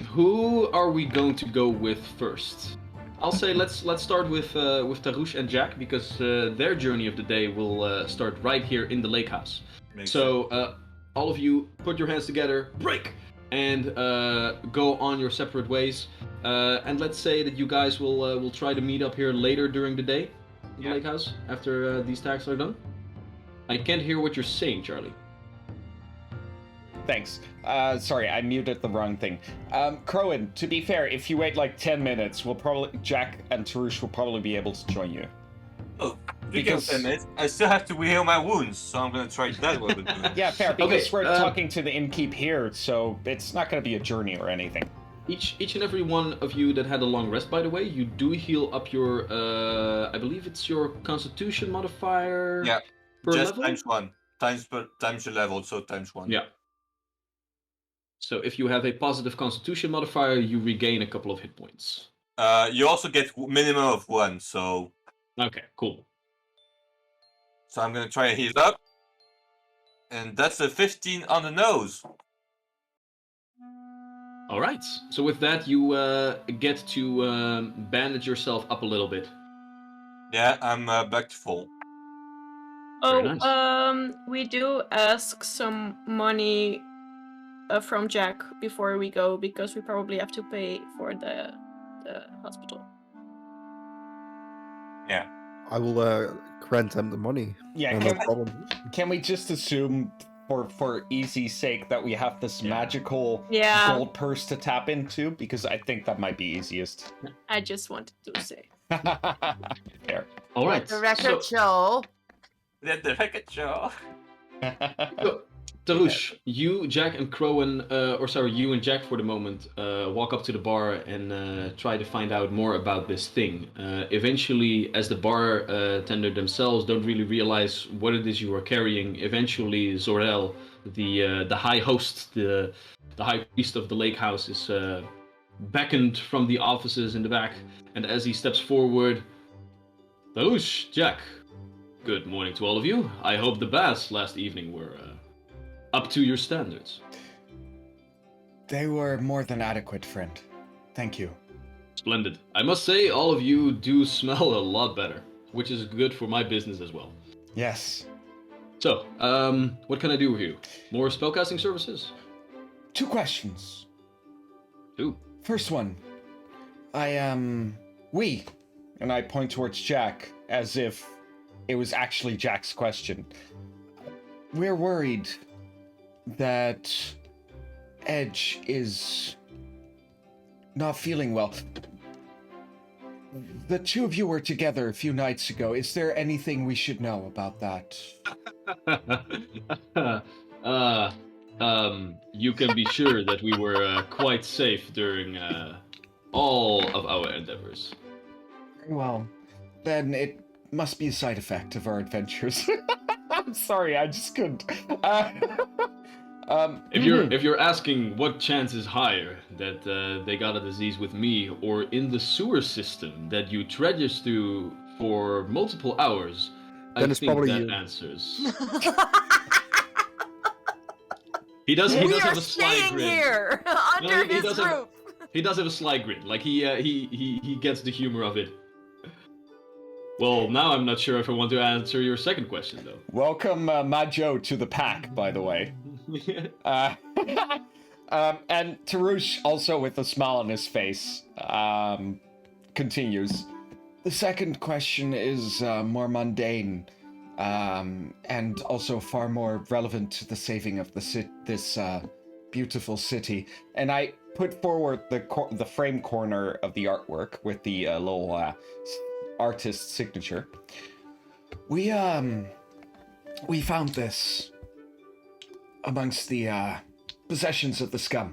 S1: who are we going to go with first? I'll say let's start with Tarush and Jack, because their journey of the day will start right here in the lake house. So all of you put your hands together, break, and go on your separate ways. And let's say that you guys will try to meet up here later during the day in the lake house after these tasks are done. I can't hear what you're saying, Charlie.
S4: Thanks. Sorry, I muted the wrong thing. Crowin, to be fair, if you wait like 10 minutes, Jack and Tarush will probably be able to join you.
S5: Oh,
S4: Because-
S5: because I still have to heal my wounds, so I'm gonna try that way with
S4: Yeah, fair, because
S1: Okay,
S4: we're talking to the innkeep here, so it's not going to be a journey or anything.
S1: each and every one of you that had a long rest, by the way, you do heal up your, I believe it's your Constitution modifier.
S5: Yeah,
S1: per
S5: just
S1: level?
S5: times 1. Times your level, so times 1.
S1: Yeah. So if you have a positive Constitution modifier, you regain a couple of hit points.
S5: You also get minimum of 1, so...
S1: Okay, cool.
S5: So I'm gonna try and heal up. And that's a 15 on the nose.
S1: All right. So with that, you get to bandage yourself up a little bit.
S5: Yeah, I'm back to full.
S1: Very nice.
S6: We do ask some money from Jack before we go because we probably have to pay for the hospital.
S5: Yeah.
S2: I will grant them the money.
S4: Yeah,
S2: No problem.
S4: can we just assume for easy's sake that we have this magical gold purse to tap into? Because I think that might be easiest.
S6: I just wanted to say.
S4: Fair.
S1: All right.
S3: Let the record show.
S5: Let the record show.
S1: So, Tarush, you, Jack, and Crowan, you and Jack for the moment, walk up to the bar and try to find out more about this thing. Eventually, as the bartender themselves don't really realize what it is you are carrying, eventually Zorel, the high host, the high priest of the lake house, is beckoned from the offices in the back, and as he steps forward, Tarush, Jack, good morning to all of you. I hope the baths last evening were up to your standards.
S4: They were more than adequate, friend. Thank you.
S1: Splendid. I must say, all of you do smell a lot better, which is good for my business as well.
S4: Yes.
S1: So, what can I do with you? More spellcasting services?
S4: 2 questions.
S1: 2.
S4: First one. We, and I point towards Jack as if it was actually Jack's question. We're worried that Edge is not feeling well. The 2 of you were together a few nights ago. Is there anything we should know about that?
S1: You can be sure that we were quite safe during all of our endeavors.
S4: Well, then it must be a side effect of our adventures. I'm sorry, I just couldn't.
S1: If you're asking what chance is higher that they got a disease with me or in the sewer system that you trudges through for multiple hours,
S2: Then
S1: I
S2: it's
S1: think
S2: probably
S1: that
S2: you.
S1: answers. He does
S3: We
S1: have
S3: are
S1: a sly
S3: staying
S1: grin.
S3: here
S1: No,
S3: under
S1: he
S3: his
S1: does
S3: roof.
S1: have- He does have a sly grin. Like he gets the humor of it. Well, now I'm not sure if I want to answer your second question though.
S4: Welcome, Majo, to the pack, by the way. And Tarush, also with a smile on his face, continues. The second question is more mundane, and also far more relevant to the saving of this beautiful city. And I put forward the frame corner of the artwork with the little artist's signature. We found this amongst the possessions of the scum.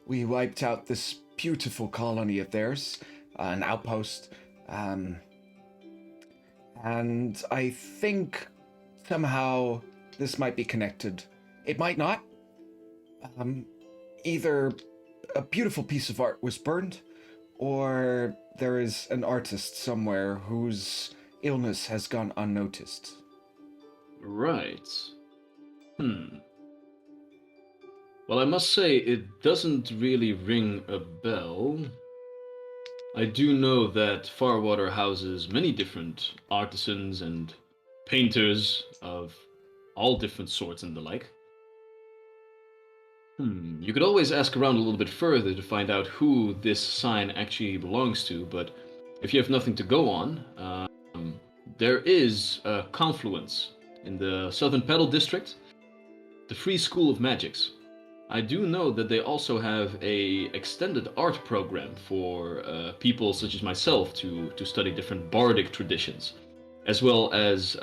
S4: We wiped out this beautiful colony of theirs, an outpost, and I think somehow this might be connected. It might not. Either a beautiful piece of art was burned, or there is an artist somewhere whose illness has gone unnoticed.
S1: Right. Well, I must say, it doesn't really ring a bell. I do know that Farwater houses many different artisans and painters of all different sorts and the like. You could always ask around a little bit further to find out who this sign actually belongs to, but if you have nothing to go on, there is a confluence in the Southern Pedal District, the Free School of Magics. I do know that they also have a extended art program for people such as myself to study different bardic traditions, as well as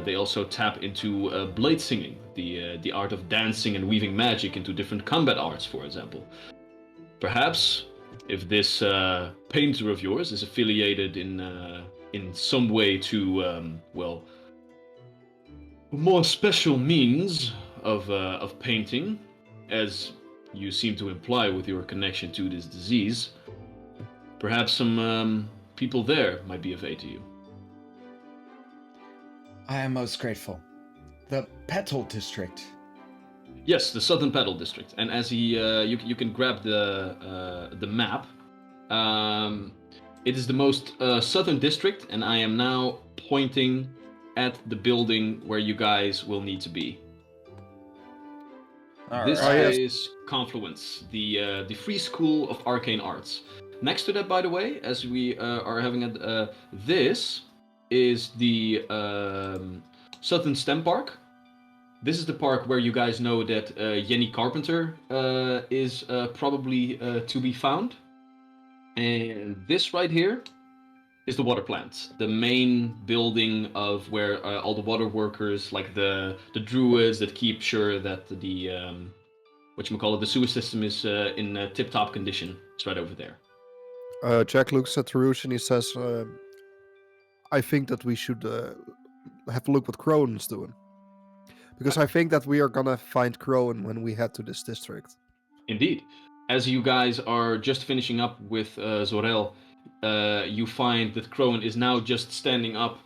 S1: they also tap into blade singing, the art of dancing and weaving magic into different combat arts, for example. Perhaps, if this painter of yours is affiliated in some way to well, more special means of painting, as you seem to imply with your connection to this disease, perhaps some people there might be of aid to you.
S4: I am most grateful. The Petal District.
S1: Yes, the Southern Petal District. And as you can grab the map. It is the most southern district, and I am now pointing at the building where you guys will need to be. This is Confluence, the Free School of Arcane Arts. Next to that, by the way, as we are having it, this is the Southern STEM Park. This is the park where you guys know that Jenny Carpenter is probably to be found. And this right here is the water plant, the main building of where all the water workers, like the druids that keep sure that the the sewer system is in tip-top condition. It's right over there.
S2: Jack looks at Tarush and he says, I think that we should have a look what Crone is doing. Because I think that we are gonna find Crone when we head to this district.
S1: Indeed. As you guys are just finishing up with Zorel, you find that Crone is now just standing up,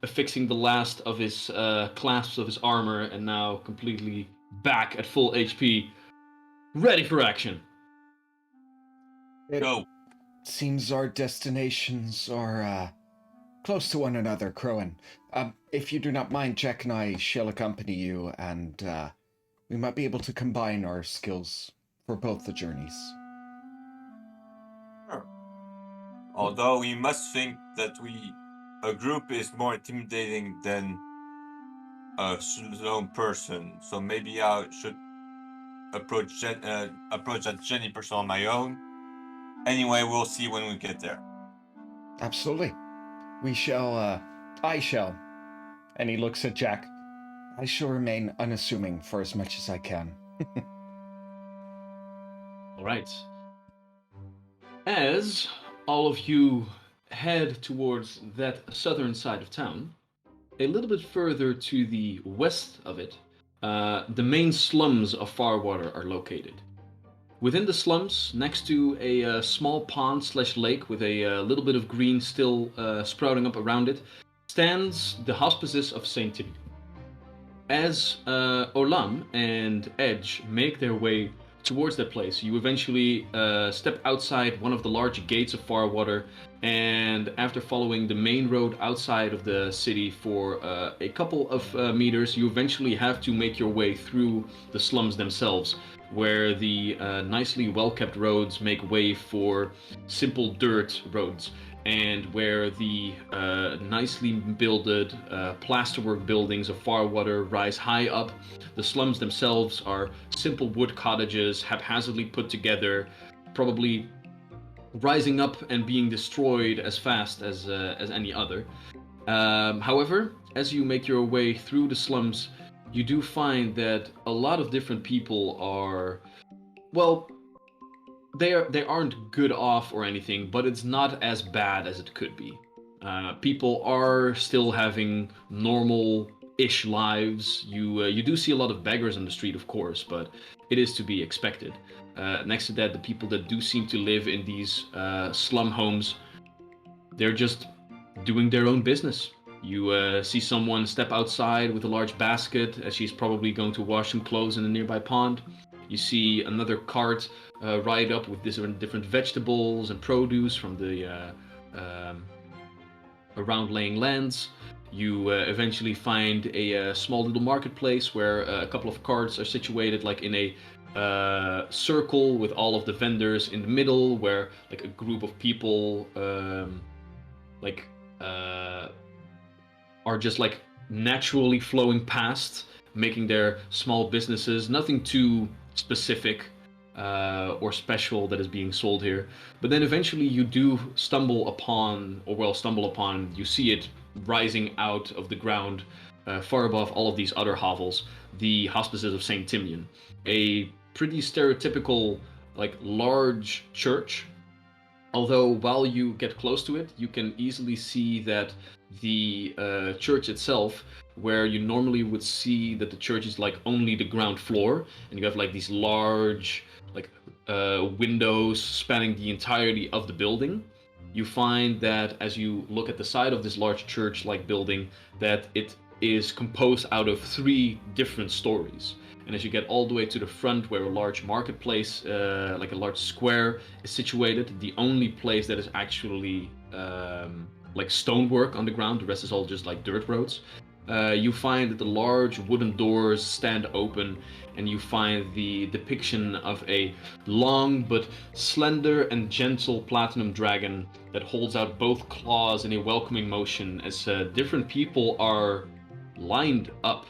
S1: affixing the last of his clasps of his armor, and now completely back at full HP, ready for action.
S5: Go.
S4: Seems our destinations are close to one another, Crowan. If you do not mind, Jack and I shall accompany you, and we might be able to combine our skills for both the journeys.
S5: Sure. Although you must think that a group is more intimidating than a lone person, so maybe I should approach that Jenny person on my own. Anyway, we'll see when we get there.
S4: Absolutely. We shall, I shall. And he looks at Jack. I shall remain unassuming for as much as I can.
S1: All right. As all of you head towards that southern side of town, a little bit further to the west of it, the main slums of Farwater are located. Within the slums, next to a small pond/lake with a little bit of green still sprouting up around it, stands the Hospices of St. Timothy. As Olam and Edge make their way towards that place, you eventually step outside one of the large gates of Farwater, and after following the main road outside of the city for a couple of meters, you eventually have to make your way through the slums themselves, where the nicely well-kept roads make way for simple dirt roads, and where the nicely builded plasterwork buildings of Farwater rise high up. The slums themselves are simple wood cottages, haphazardly put together, probably rising up and being destroyed as fast as any other. However, as you make your way through the slums, you do find that a lot of different people are, well, they aren't good off or anything, but it's not as bad as it could be. People are still having normal-ish lives. You do see a lot of beggars on the street, of course, but it is to be expected. Next to that, the people that do seem to live in these slum homes, they're just doing their own business. You see someone step outside with a large basket as she's probably going to wash some clothes in a nearby pond. You see another cart ride up with different vegetables and produce from the around laying lands. You eventually find a small little marketplace where a couple of carts are situated like in a circle with all of the vendors in the middle, where like a group of people are just like naturally flowing past, making their small businesses. Nothing too specific or special that is being sold here. But then eventually you do stumble upon, you see it rising out of the ground far above all of these other hovels, the Hospices of St. Timian. A pretty stereotypical like large church. Although while you get close to it, you can easily see that the church itself, where you normally would see that the church is like only the ground floor, and you have like these large like windows spanning the entirety of the building, you find that as you look at the side of this large church-like building, that it is composed out of 3 different stories. And as you get all the way to the front, where a large marketplace, like a large square, is situated, the only place that is actually like stonework on the ground, the rest is all just like dirt roads. You find that the large wooden doors stand open, and you find the depiction of a long but slender and gentle platinum dragon that holds out both claws in a welcoming motion as different people are lined up.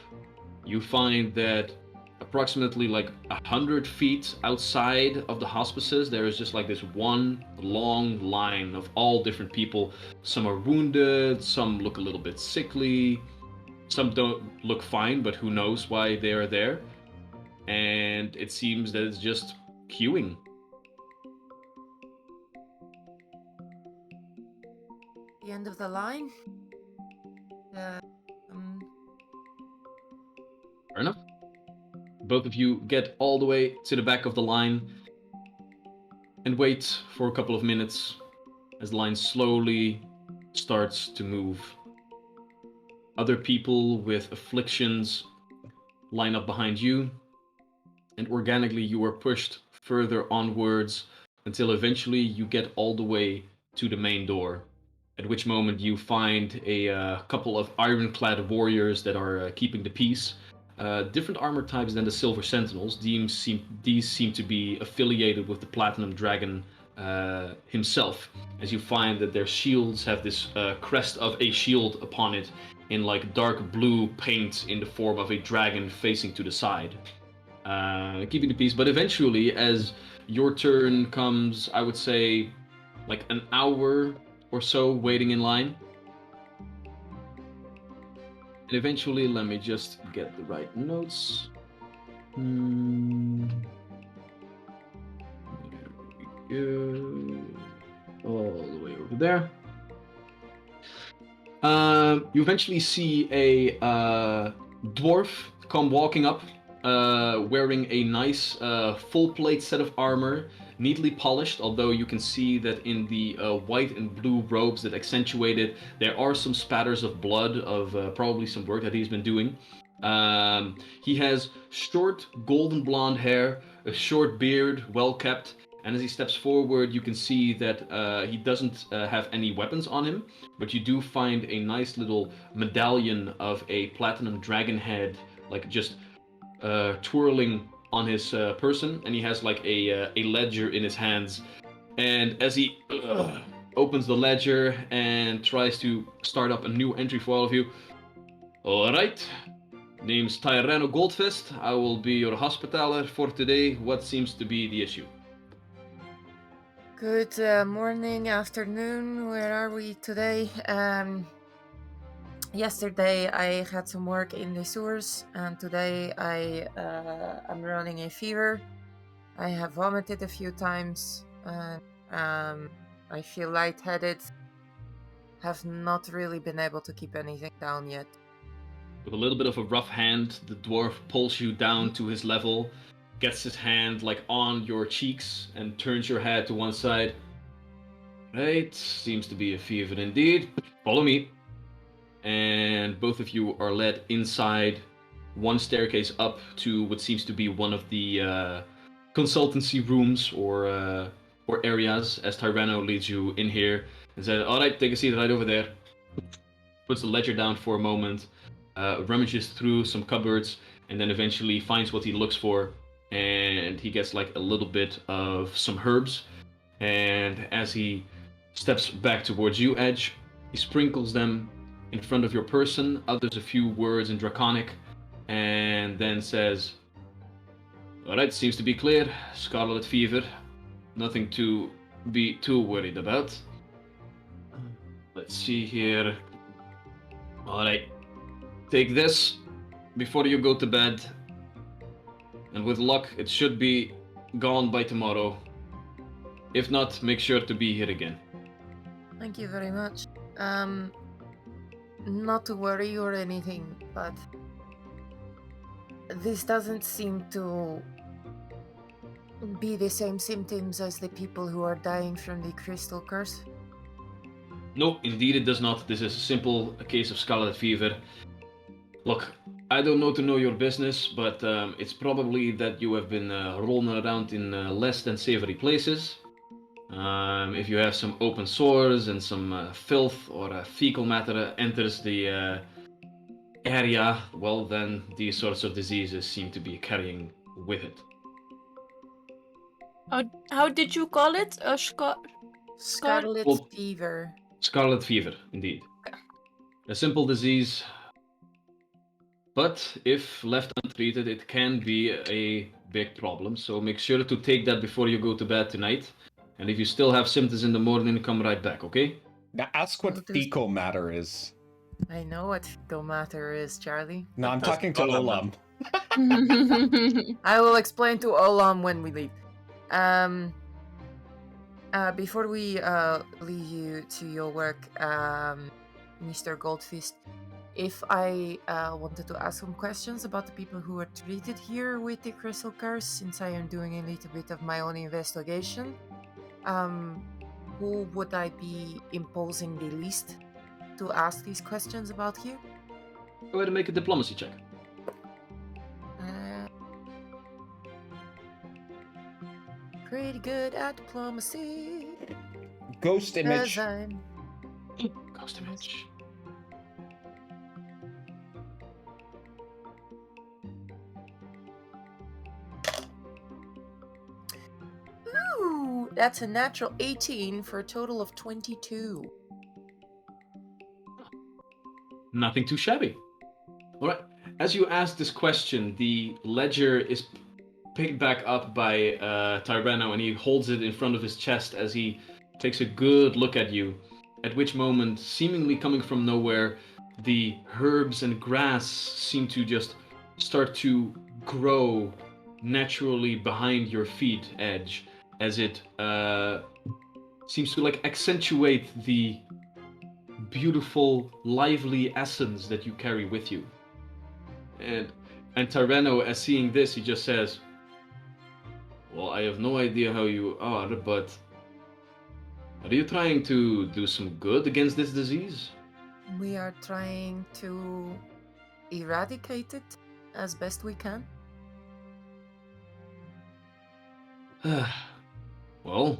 S1: You find that approximately like 100 feet outside of the hospices, there is just like this one long line of all different people. Some are wounded, some look a little bit sickly, some don't look fine, but who knows why they are there. And it seems that it's just queuing.
S3: The end of the line.
S1: Fair enough. Both of you get all the way to the back of the line and wait for a couple of minutes as the line slowly starts to move. Other people with afflictions line up behind you, and organically you are pushed further onwards until eventually you get all the way to the main door, at which moment you find a couple of ironclad warriors that are keeping the peace. Different armor types than the Silver Sentinels. These seem to be affiliated with the Platinum Dragon himself, as you find that their shields have this crest of a shield upon it in like dark blue paint in the form of a dragon facing to the side. Keeping the peace, but eventually, as your turn comes, I would say like an hour or so waiting in line. And eventually, let me just get the right notes. There we go. All the way over there. You eventually see a dwarf come walking up, wearing a nice full plate set of armor, neatly polished, although you can see that in the white and blue robes that accentuate it, there are some spatters of blood of probably some work that he's been doing. He has short golden blonde hair, a short beard, well kept, and as he steps forward, you can see that he doesn't have any weapons on him, but you do find a nice little medallion of a platinum dragon head, like just twirling on his person, and he has like a ledger in his hands. And as he opens the ledger and tries to start up a new entry for all of you, all right. Name's Tyrano Goldfist. I will be your hospitaller for today. What seems to be the issue?
S3: Good morning, afternoon. Where are we today? Yesterday I had some work in the sewers, and today I'm running a fever. I have vomited a few times, and I feel lightheaded. Have not really been able to keep anything down yet.
S1: With a little bit of a rough hand, the dwarf pulls you down to his level, gets his hand like on your cheeks, and turns your head to one side. Right, seems to be a fever indeed. Follow me. And both of you are led inside one staircase up to what seems to be one of the consultancy rooms or areas, as Tyrano leads you in here and says, all right, take a seat right over there. Puts the ledger down for a moment, rummages through some cupboards, and then eventually finds what he looks for, and he gets like a little bit of some herbs, and as he steps back towards you, Edge, he sprinkles them in front of your person, utters a few words in Draconic, and then says, alright, seems to be clear. Scarlet fever. Nothing to be too worried about. Let's see here. Alright. Take this before you go to bed. And with luck, it should be gone by tomorrow. If not, make sure to be here again.
S3: Thank you very much. Not to worry or anything, but this doesn't seem to be the same symptoms as the people who are dying from the crystal curse.
S1: No, indeed it does not. This is a simple case of scarlet fever. Look, I don't know your business, but it's probably that you have been rolling around in less than savory places. If you have some open sores and some filth or fecal matter enters the area, well, then these sorts of diseases seem to be carrying with it.
S6: How did you call it? A
S3: Scarlet
S1: Well-
S3: fever.
S1: Scarlet fever, indeed. A simple disease, but if left untreated, it can be a big problem. So make sure to take that before you go to bed tonight. And if you still have symptoms in the morning, come right back, okay?
S4: Now ask what
S3: Will do.
S4: fecal matter is.
S3: I know what fecal matter is, Charlie.
S4: No, I'm
S5: That's
S4: talking to
S5: Olam.
S4: Olam.
S3: I will explain to Olam when we leave. Before we leave you to your work, Mr. Goldfist, if I wanted to ask some questions about the people who are treated here with the crystal curse, since I am doing a little bit of my own investigation, who would I be imposing the least to ask these questions about here?
S1: Go ahead and make a diplomacy check.
S3: Pretty good at diplomacy.
S4: Ghost image.
S3: 'Cause I'm
S1: Ghost image.
S3: Ooh, that's a natural 18 for a total of 22.
S1: Nothing too shabby. All right. As you ask this question, the ledger is picked back up by Tyrano, and he holds it in front of his chest as he takes a good look at you. At which moment, seemingly coming from nowhere, the herbs and grass seem to just start to grow naturally behind your feet edge, as it seems to like accentuate the beautiful, lively essence that you carry with you. And Tyrano, as seeing this, he just says, "Well, I have no idea how you are, but are you trying to do some good against this disease?"
S3: We are trying to eradicate it as best we can.
S1: Well,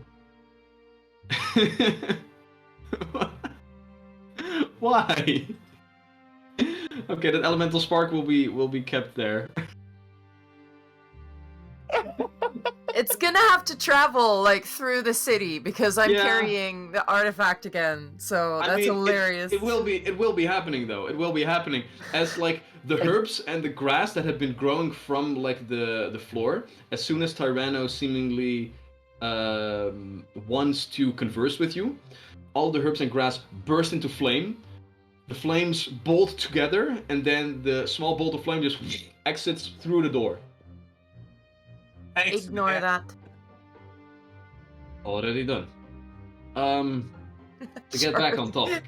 S1: why? Okay, that elemental spark will be kept there.
S3: It's gonna have to travel like through the city because I'm
S1: Yeah.
S3: carrying the artifact again. So
S1: I
S3: that's
S1: mean,
S3: hilarious.
S1: It will be happening though. It will be happening as like the herbs and the grass that have been growing from like the floor. As soon as Tyrano seemingly wants to converse with you, all the herbs and grass burst into flame. The flames bolt together, and then the small bolt of flame just exits through the door.
S5: Thanks,
S3: Ignore
S5: man.
S3: that.
S1: Already done. To get back on topic.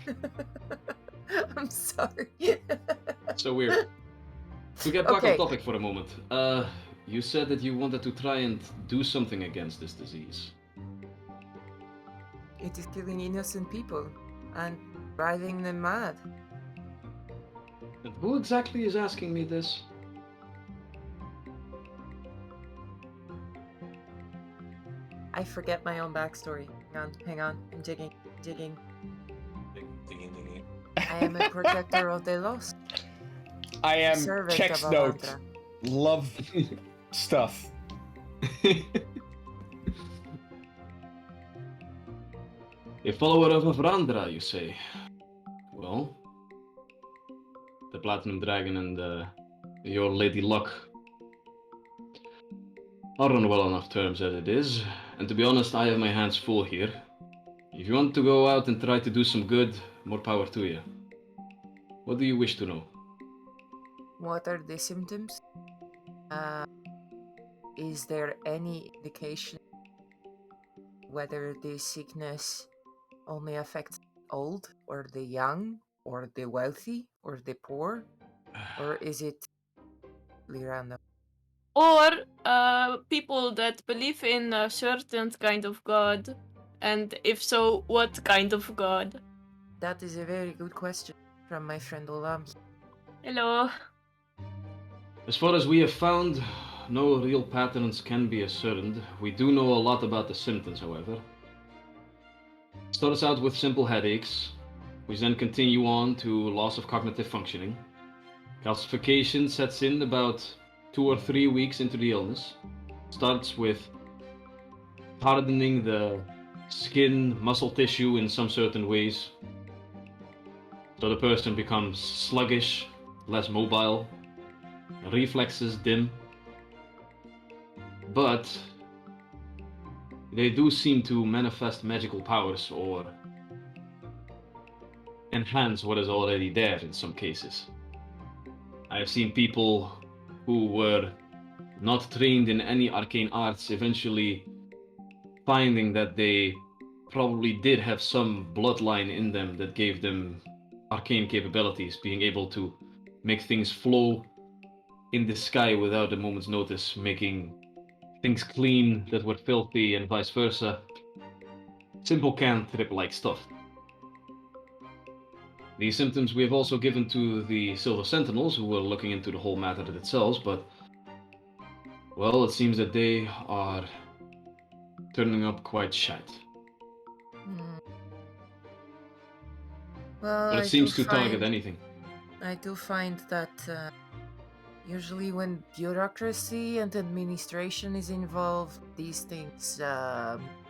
S3: I'm sorry.
S1: So weird. To get back
S3: Okay.
S1: on topic for a moment. You said that you wanted to try and do something against this disease.
S3: It is killing innocent people and driving them mad.
S1: And who exactly is asking me this?
S3: I forget my own backstory. Hang on. I'm digging.
S5: Digging.
S3: I am a protector of the lost.
S4: I am
S3: Servant
S4: checks
S3: of
S4: note.
S3: Avandra.
S4: Love stuff.
S1: A follower of Avrandra, you say? Well, the Platinum Dragon and your Lady Luck are on well enough terms as it is, and to be honest, I have my hands full here. If you want to go out and try to do some good, more power to you. What do you wish to know?
S3: What are the symptoms? is there any indication whether this sickness only affects old, or the young, or the wealthy, or the poor? Or is it random?
S6: Or people that believe in a certain kind of god, and if so, what kind of god?
S3: That is a very good question from my friend Olam.
S6: Hello.
S1: As far as we have found, no real patterns can be ascertained. We do know a lot about the symptoms, however. It starts out with simple headaches, which then continue on to loss of cognitive functioning. Calcification sets in about 2 or 3 weeks into the illness. Starts with hardening the skin, muscle tissue in some certain ways. So the person becomes sluggish, less mobile, reflexes dim. But they do seem to manifest magical powers or enhance what is already there in some cases. I have seen people who were not trained in any arcane arts eventually finding that they probably did have some bloodline in them that gave them arcane capabilities, being able to make things flow in the sky without a moment's notice, making things clean that were filthy and vice versa. Simple cantrip-like stuff. These symptoms we have also given to the Silver Sentinels, who were looking into the whole matter themselves, but well, it seems that they are turning up quite shite.
S3: Well,
S1: But it seems to target anything.
S3: I do find that usually when bureaucracy and administration is involved, these things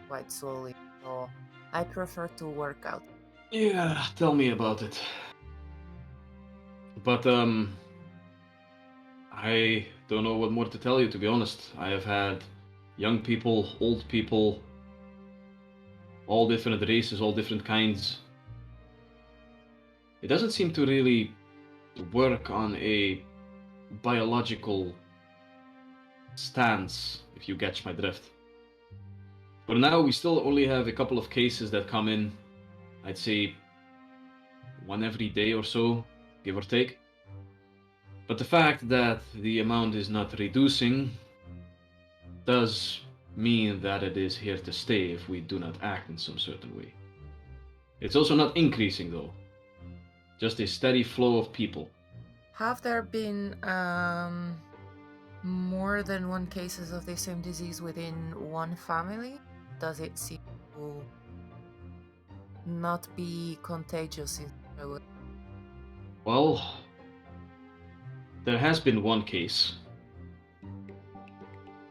S3: quite slowly. So I prefer to work out.
S1: Yeah, tell me about it. But I don't know what more to tell you, to be honest. I have had young people, old people, all different races, all different kinds. It doesn't seem to really work on a biological stance, if you catch my drift. For now, we still only have a couple of cases that come in, I'd say, one every day or so, give or take. But the fact that the amount is not reducing does mean that it is here to stay if we do not act in some certain way. It's also not increasing though, just a steady flow of people.
S3: Have there been more than one cases of the same disease within one family? Does it seem to not be contagious in a way?
S1: Well, there has been one case.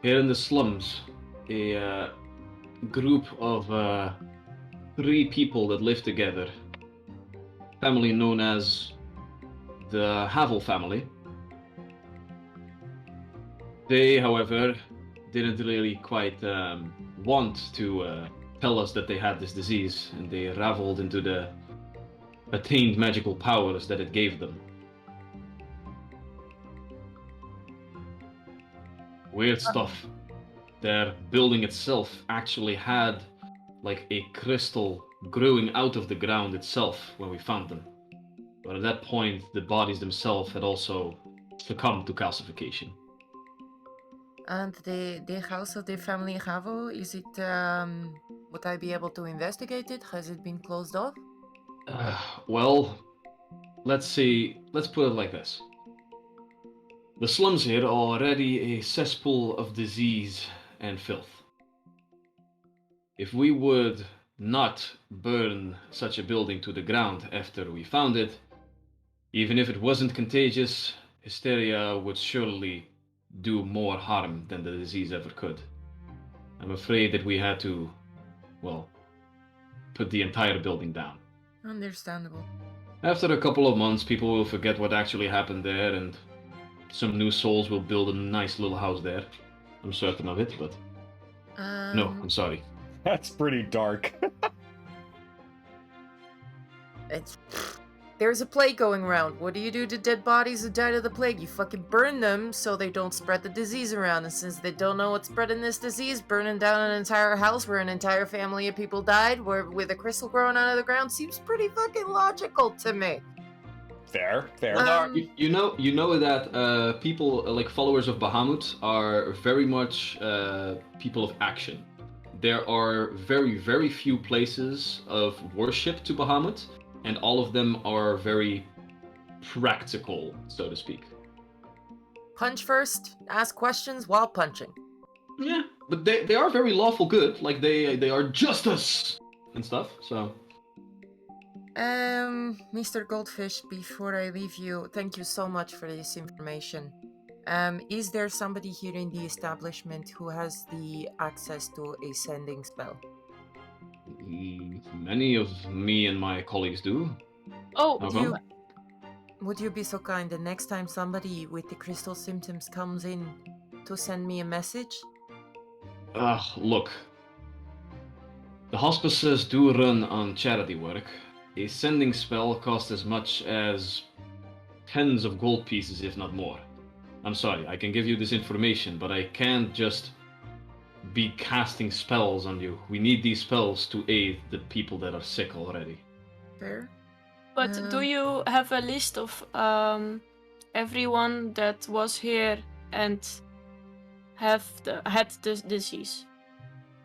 S1: Here in the slums, a group of 3 people that live together, family known as the Havel family. They, however, didn't really quite want to tell us that they had this disease, and they raveled into the attained magical powers that it gave them. Weird stuff. Their building itself actually had like a crystal growing out of the ground itself when we found them. But at that point, the bodies themselves had also succumbed to calcification.
S3: And the house of the family Havo, is it, would I be able to investigate it? Has it been closed off?
S1: Well, let's put it like this. The slums here are already a cesspool of disease and filth. If we would not burn such a building to the ground after we found it, even if it wasn't contagious, hysteria would surely do more harm than the disease ever could. I'm afraid that we had to, well, put the entire building down.
S3: Understandable.
S1: After a couple of months, people will forget what actually happened there, and some new souls will build a nice little house there. I'm certain of it, but no, I'm sorry.
S4: That's pretty dark.
S3: It's there's a plague going around. What do you do to dead bodies who died of the plague? You fucking burn them so they don't spread the disease around. And since they don't know what's spreading this disease, burning down an entire house where an entire family of people died, with a crystal growing out of the ground, seems pretty fucking logical to me.
S4: Fair.
S1: You know that people like followers of Bahamut are very much people of action. There are very, very few places of worship to Bahamut, and all of them are very practical, so to speak.
S3: Punch first, ask questions while punching.
S1: Yeah, but they are very lawful good. Like they are justice and stuff. So.
S3: Mr. Goldfish, before I leave you, thank you so much for this information. Is there somebody here in the establishment who has the access to a sending spell?
S1: Many of me and my colleagues do.
S6: Oh,
S1: How
S3: you-
S1: come?
S3: Would you be so kind the next time somebody with the crystal symptoms comes in to send me a message?
S1: Look. The hospices do run on charity work. A sending spell costs as much as tens of gold pieces, if not more. I'm sorry, I can give you this information, but I can't just be casting spells on you. We need these spells to aid the people that are sick already.
S3: Fair.
S6: but do you have a list of everyone that was here and had the disease?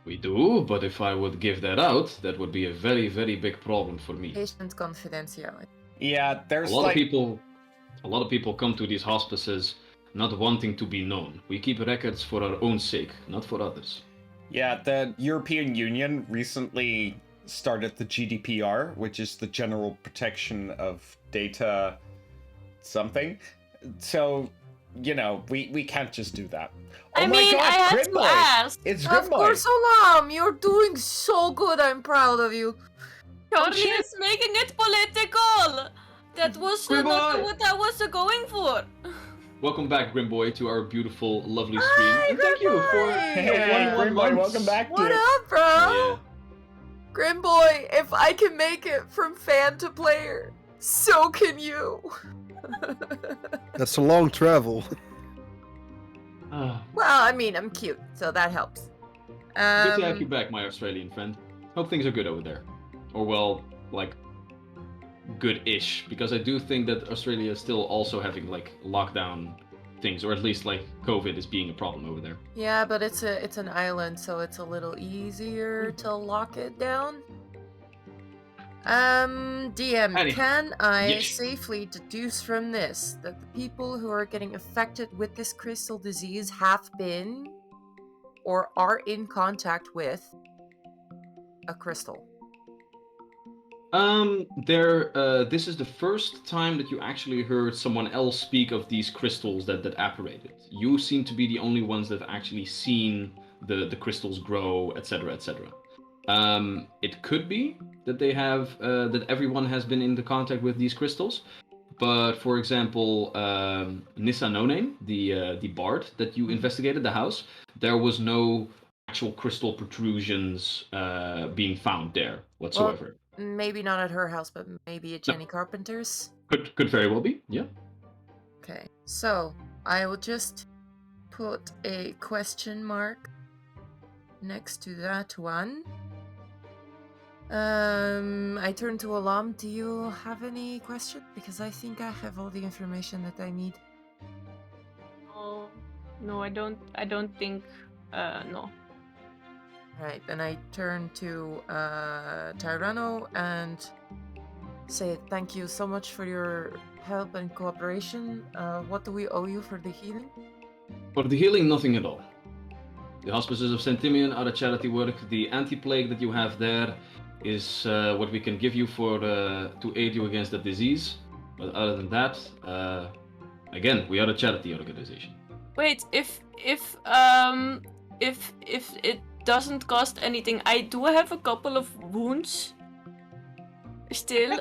S1: We do, but if I would give that out, that would be a very, very big problem for me.
S3: Patient confidentiality.
S4: Yeah,
S1: A
S4: there's
S1: lot
S4: like
S1: of people come to these hospices not wanting to be known. We keep records for our own sake, not for others.
S4: Yeah, the European Union recently started the GDPR, which is the General Protection of Data something. So, you know, we can't just do that. Oh
S6: I
S4: my
S6: mean,
S4: god,
S6: I had to
S4: Grimboy!
S6: ask.
S4: It's
S3: Of
S4: Grimboy!
S3: course, Olam, you're doing so good. I'm proud of you.
S6: Charlie
S1: shit.
S6: is making it political. That was not
S1: Grimboy!
S6: what I was going for.
S1: Welcome back, Grimboy, to our beautiful, lovely stream.
S3: Hi,
S1: And thank you for
S3: Grimboy!
S4: Hey,
S1: 21
S4: Grimboy,
S1: months.
S4: welcome back,
S3: What
S4: dude.
S3: up, bro?
S1: Yeah.
S3: Grimboy, if I can make it from fan to player, so can you.
S2: That's a long travel.
S1: Ah,
S3: Well, I mean, I'm cute, so that helps.
S1: good to have you back, my Australian friend. Hope things are good over there. Or, well, like, good-ish. Because I do think that Australia is still also having, like, lockdown things. Or at least, like, COVID is being a problem over there.
S3: Yeah, but it's an island, so it's a little easier to lock it down. DM,
S1: Annie.
S3: can I
S1: Yes.
S3: safely deduce from this that the people who are getting affected with this crystal disease have been or are in contact with a crystal?
S1: This is the first time that you actually heard someone else speak of these crystals that apparated. You seem to be the only ones that have actually seen the crystals grow, etc., etc. It could be that they have that everyone has been into contact with these crystals, but for example, Nissa No Name, the bard that you investigated the house, there was no actual crystal protrusions being found there whatsoever.
S3: Maybe not at her house, but maybe at Jenny Carpenter's.
S1: Could very well be, yeah.
S3: Okay, so I will just put a question mark next to that one. I turn to Alam. Do you have any questions? Because I think I have all the information that I need.
S6: No, I don't. I don't think. No.
S3: Right, then I turn to Tyranno and say thank you so much for your help and cooperation. What do we owe you for the healing?
S1: For the healing, nothing at all. The Hospices of Sentimian are a charity work. The anti-plague that you have there is what we can give you for to aid you against the disease. But other than that, again, we are a charity organization.
S6: Wait, if it doesn't cost anything, I do have a couple of wounds. Still,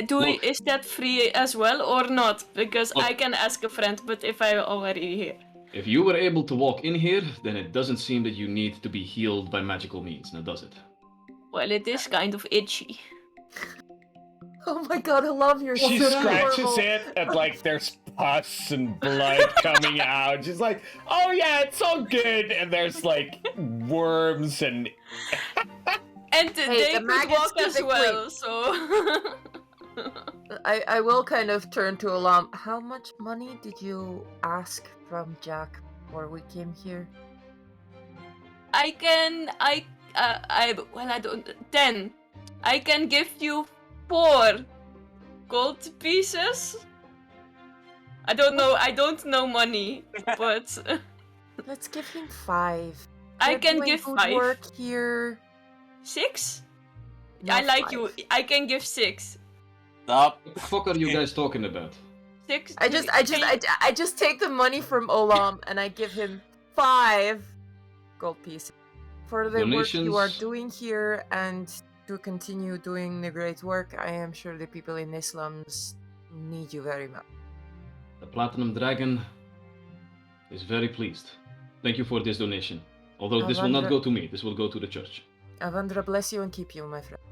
S1: Look.
S6: is that free as well or not? Because
S1: Look.
S6: I can ask a friend, but if I'm already here.
S1: If you were able to walk in here, then it doesn't seem that you need to be healed by magical means, now does it?
S6: Well, it is kind of itchy.
S3: Oh my god, I love your
S4: She
S3: so
S4: scratches
S3: horrible.
S4: it, and like there's pus and blood coming out. She's like, "Oh yeah, it's all good." And there's like worms and.
S6: And
S3: Hey,
S6: they
S3: the
S6: could
S3: maggots
S6: walk
S3: give
S6: as
S3: the
S6: well, so.
S3: I will kind of turn to Alam. How much money did you ask from Jack before we came here?
S6: I don't. 10. I can give you 4 gold pieces. I don't know money, but
S3: Let's give him 5.
S6: I
S3: You're
S6: can
S3: doing
S6: give
S3: good
S6: 5.
S3: work here.
S6: 6?
S3: No,
S6: I like
S3: 5.
S6: you. I can give 6.
S5: Stop.
S1: What the fuck are you guys talking about?
S6: 6.
S3: I just take the money from Olam and I give him 5 gold pieces for the work you are
S1: Donations?
S3: doing here and to continue doing the great work. I am sure the people in the slums need you very much.
S1: The Platinum Dragon is very pleased. Thank you for this donation. Although this will not go to me, this will go to the church.
S3: Avandra bless you and keep you, my friend.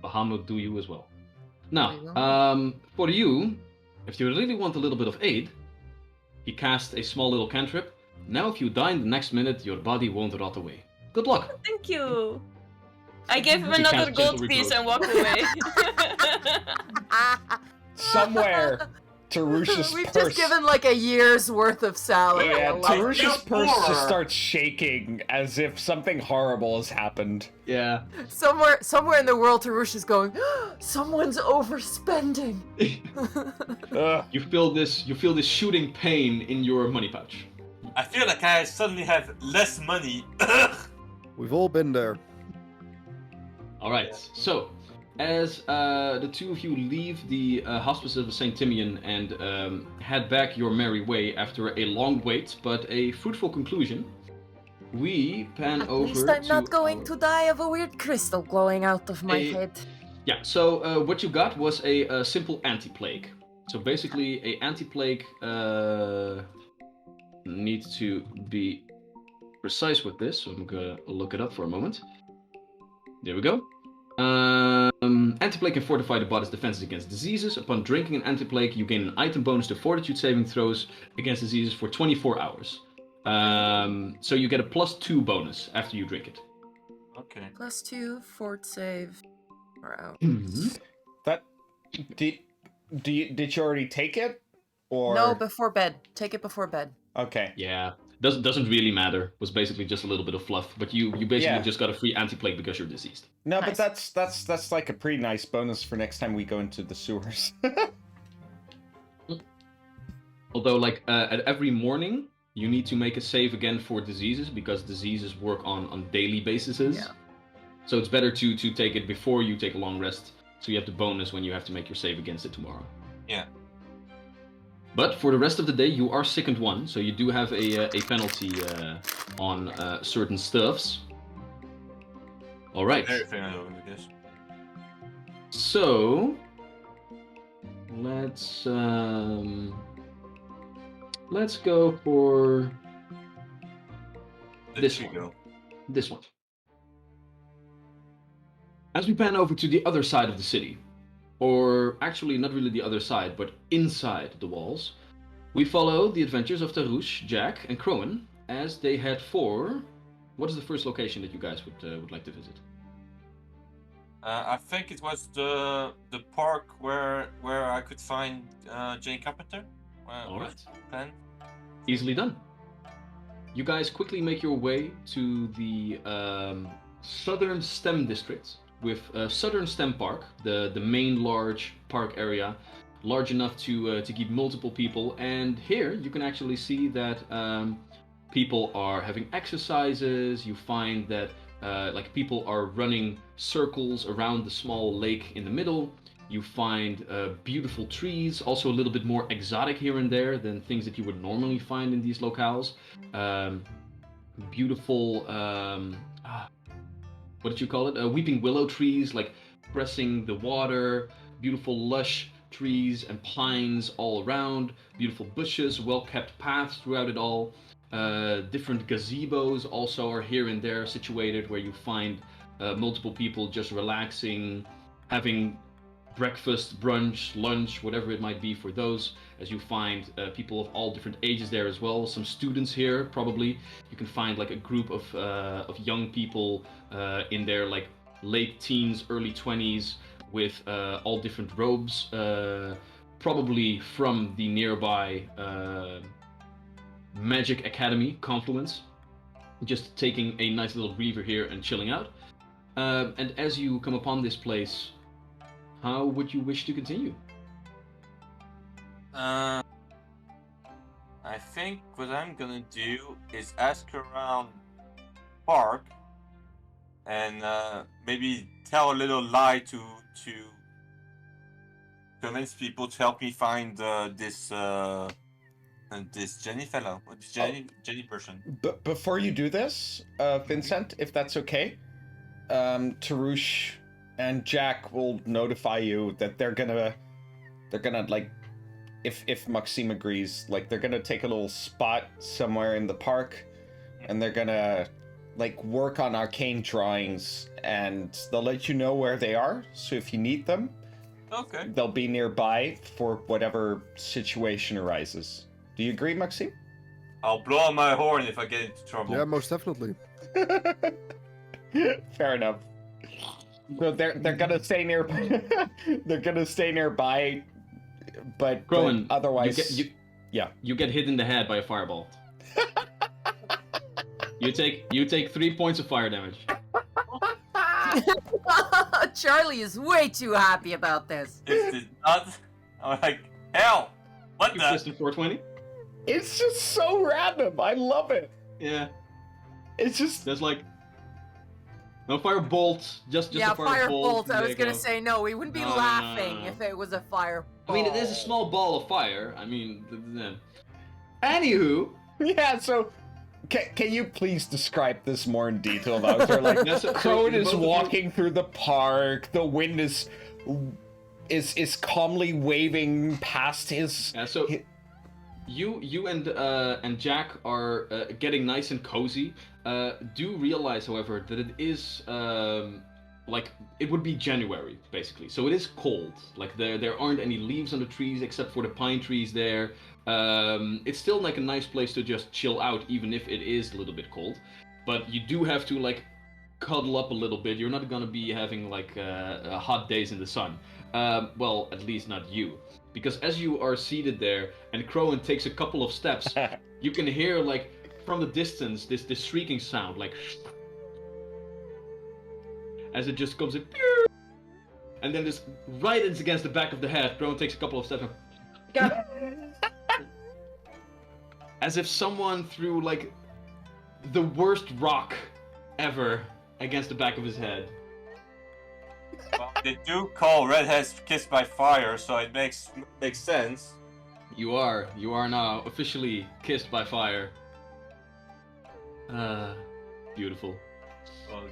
S1: Bahamut do you as well.
S3: There
S1: Now,
S3: you go.
S1: for you, if you really want a little bit of aid, he cast a small little cantrip. Now if you die in the next minute, your body won't rot away. Good luck!
S6: Thank you. I gave him
S1: She
S6: another
S1: cast gentle
S6: gold piece
S1: regrowth.
S6: and walked away.
S4: Somewhere, Tarusha's
S3: We've
S4: purse.
S3: just given like a year's worth of salary.
S4: Yeah,
S3: Like,
S4: Tarusha's
S5: you're
S4: purse
S5: poor.
S4: just starts shaking as if something horrible has happened.
S1: Yeah.
S3: somewhere in the world, Tarush is going, someone's overspending.
S4: Ugh.
S1: You feel this shooting pain in your money pouch.
S5: I feel like I suddenly have less money.
S2: We've all been there.
S1: Alright, so as the two of you leave the Hospice of St. Timian and head back your merry way after a long wait but a fruitful conclusion, we pan
S3: At
S1: over
S3: least I'm
S1: to
S3: not going
S1: our-
S3: to die of a weird crystal glowing out of my
S1: A-
S3: head.
S1: Yeah, so what you got was a simple anti-plague. So basically, a anti-plague needs to be precise with this, so I'm gonna look it up for a moment. There we go. Anti-plague can fortify the body's defenses against diseases. Upon drinking an anti-plague, you gain an item bonus to fortitude saving throws against diseases for 24 hours. So you get a +2 bonus after you drink it.
S5: Okay.
S3: +2 fort save. Or out.
S4: That did you already take it? Or
S3: No, before bed. Take it before bed.
S4: okay.
S1: Yeah, doesn't really matter. Was basically just a little bit of fluff, but you basically
S4: Yeah.
S1: just got a free anti-plague because you're deceased.
S4: No,
S3: Nice.
S4: but that's like a pretty nice bonus for next time we go into the sewers.
S1: Although, like at every morning, you need to make a save again for diseases because diseases work on daily basis.
S3: Yeah.
S1: So it's better to take it before you take a long rest, so you have the bonus when you have to make your save against it tomorrow.
S5: Yeah.
S1: But for the rest of the day, you are sickened 1, so you do have a penalty on certain stuffs. All right.
S5: Very familiar with this.
S1: So let's go for this
S5: There you
S1: one.
S5: go.
S1: This one. As we pan over to the other side of the city, or actually not really the other side, but inside the walls, we follow the adventures of Tarush, Jack, and Crowan as they head for... What is the first location that you guys would like to visit?
S5: I think it was the park where I could find Jane Carpenter.
S1: All right.
S5: Then.
S1: Easily done. You guys quickly make your way to the Southern STEM district with Southern STEM Park, the main large park area, large enough to keep multiple people. And here you can actually see that people are having exercises. You find that like people are running circles around the small lake in the middle. You find beautiful trees, also a little bit more exotic here and there than things that you would normally find in these locales. Beautiful, what did you call it? Weeping willow trees, like pressing the water. Beautiful lush trees and pines all around. Beautiful bushes, well-kept paths throughout it all. Different gazebos also are here and there situated where you find multiple people just relaxing, having breakfast, brunch, lunch, whatever it might be for those, as you find people of all different ages there as well. Some students here, probably. You can find like a group of young people in their like late teens, early 20s, with all different robes, probably from the nearby Magic Academy, Confluence, just taking a nice little breather here and chilling out. And as you come upon this place, how would you wish to continue?
S5: I think what I'm gonna do is ask around park and maybe tell a little lie to convince people to help me find this Jenny fellow, this Jenny person.
S4: But before you do this, Vincent, if that's okay, Tarush and Jack will notify you that they're gonna like, if Maxime agrees, like they're gonna take a little spot somewhere in the park, and they're gonna like work on arcane drawings, and they'll let you know where they are. So if you need them,
S5: okay,
S4: they'll be nearby for whatever situation arises. Do you agree, Maxime?
S5: I'll blow on my horn if I get into trouble.
S2: Yeah, most definitely.
S4: Fair enough. So they're gonna stay nearby. They're gonna stay nearby, but
S1: Crowan,
S4: otherwise,
S1: you get hit in the head by a fireball. You take 3 points of fire damage.
S3: Charlie is way too happy about this.
S5: This is not. I'm like, hell. What
S1: You
S5: the?
S1: twist in 420.
S4: it's just so random. I love it.
S1: Yeah,
S4: It's just
S1: there's like no firebolt, just
S3: yeah,
S1: a firebolt.
S3: firebolt. I was
S1: There you
S3: go.
S1: go.
S3: say no. We wouldn't be
S1: No, no,
S3: laughing
S1: no.
S3: if it was a fireball.
S1: I mean, it is a small ball of fire. I mean, anywho,
S4: yeah. So, can you please describe this more in detail? Bowser? Like,
S1: That's so
S4: Crone is
S1: both of you-
S4: walking through the park. The wind is calmly waving past his.
S1: so you and Jack are getting nice and cozy. Do realize, however, that it is like it would be January basically, so it is cold. Like there aren't any leaves on the trees except for the pine trees there. It's still like a nice place to just chill out, even if it is a little bit cold. But you do have to like cuddle up a little bit. You're not gonna be having like hot days in the sun. Well, at least not you. Because as you are seated there and Crowan takes a couple of steps, you can hear like from the distance this shrieking sound, like as it just comes in, and then this right against the back of the head. Crowan takes a couple of steps and as if someone threw like the worst rock ever against the back of his head.
S5: Well, they do call redheads kissed by fire, so it makes sense.
S1: You are now officially kissed by fire. Beautiful.
S5: Oh,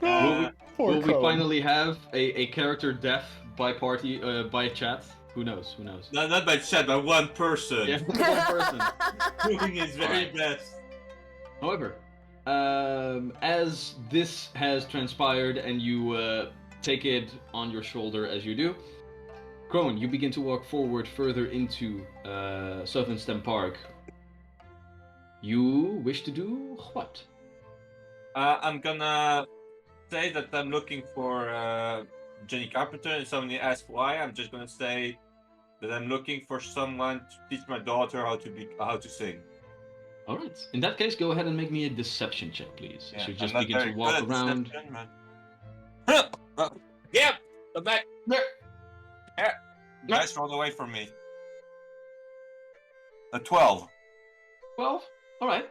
S5: God.
S1: Will we
S4: Crowan.
S1: finally have a character death by party by chat? Who knows?
S5: Not by chat, by one person.
S1: Yeah, one person.
S5: Doing his very
S1: Alright.
S5: best.
S1: However, as this has transpired and you take it on your shoulder as you do, Crone, you begin to walk forward further into Southern Stem Park. You wish to do what?
S5: I'm gonna say that I'm looking for Jenny Carpenter, and somebody asks why. I'm just gonna say that I'm looking for someone to teach my daughter how to sing.
S1: All right. In that case, go ahead and make me a deception check, please.
S5: Yeah,
S1: So
S5: I'm
S1: just
S5: not
S1: begin
S5: very
S1: to walk
S5: good at
S1: around.
S5: deception, man. Yep, the back. Yeah. Guys rolled away from me. A 12.
S1: 12? Alright.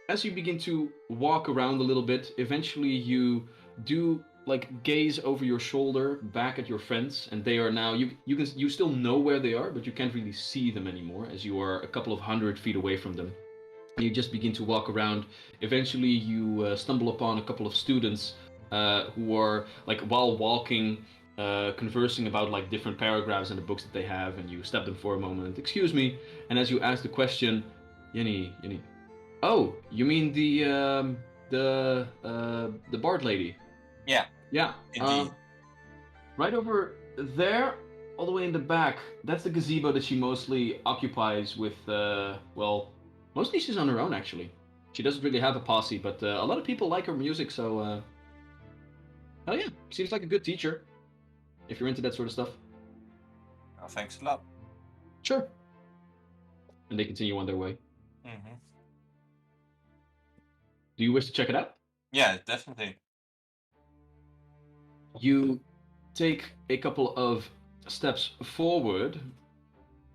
S1: As you begin to walk around a little bit, eventually you do like gaze over your shoulder back at your friends, and they are now you still know where they are, but you can't really see them anymore as you are a couple of 100 feet away from them. You just begin to walk around. Eventually you stumble upon a couple of students who are like while walking conversing about like different paragraphs in the books that they have, and you stop them for a moment. Excuse me. And as you ask the question, Yenny. Oh, you mean the Bard lady?
S5: Yeah.
S1: Yeah.
S5: Indeed.
S1: Right over there, all the way in the back, that's the gazebo that she mostly occupies with, mostly she's on her own, actually. She doesn't really have a posse, but a lot of people like her music, so, hell yeah, seems like a good teacher, if you're into that sort of stuff.
S5: Well, thanks a lot.
S1: Sure. And they continue on their way.
S5: Mm-hmm.
S1: Do you wish to check it out?
S5: Yeah, definitely.
S1: You take a couple of steps forward,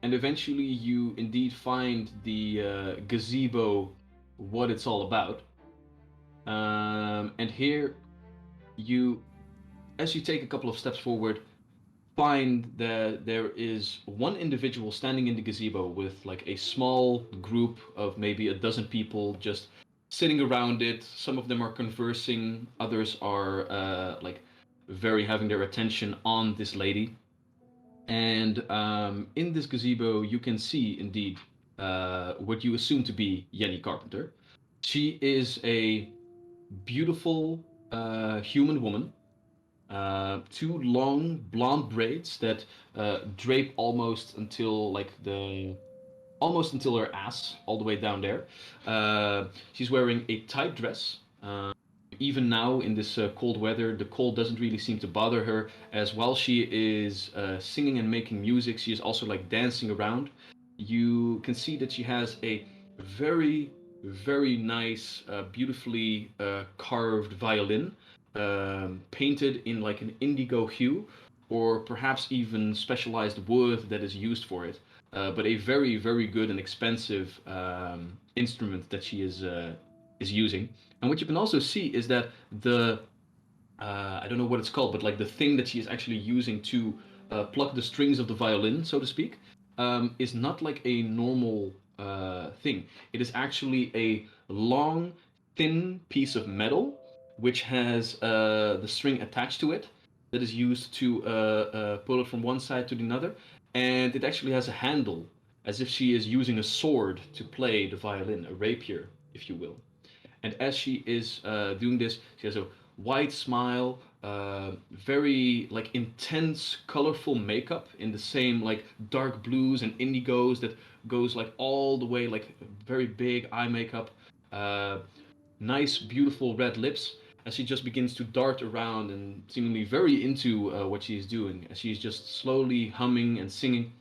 S1: and eventually you indeed find the gazebo, what it's all about. And here you, as you take a couple of steps forward, find that there is one individual standing in the gazebo with like a small group of maybe a dozen people just sitting around it. Some of them are conversing, others are like very having their attention on this lady. And in this gazebo, you can see indeed what you assume to be Yenny Carpenter. She is a beautiful human woman. Two long blonde braids that drape almost until her ass, all the way down there. She's wearing a tight dress. Even now in this cold weather, the cold doesn't really seem to bother her. As while she is singing and making music, she is also like dancing around. You can see that she has a very, very nice, beautifully carved violin, painted in like an indigo hue, or perhaps even specialized wood that is used for it. But a very, very good and expensive instrument that she is using. And what you can also see is that the I don't know what it's called, but like the thing that she is actually using to pluck the strings of the violin, so to speak, is not like a normal thing. It is actually a long, thin piece of metal which has the string attached to it that is used to pull it from one side to the other, and it actually has a handle, as if she is using a sword to play the violin, a rapier, if you will. And as she is doing this, she has a wide smile, very like intense, colorful makeup in the same like dark blues and indigos that goes like all the way, like very big eye makeup, uh, nice, beautiful red lips. As she just begins to dart around and seemingly very into what she's doing, as she's just slowly humming and singing.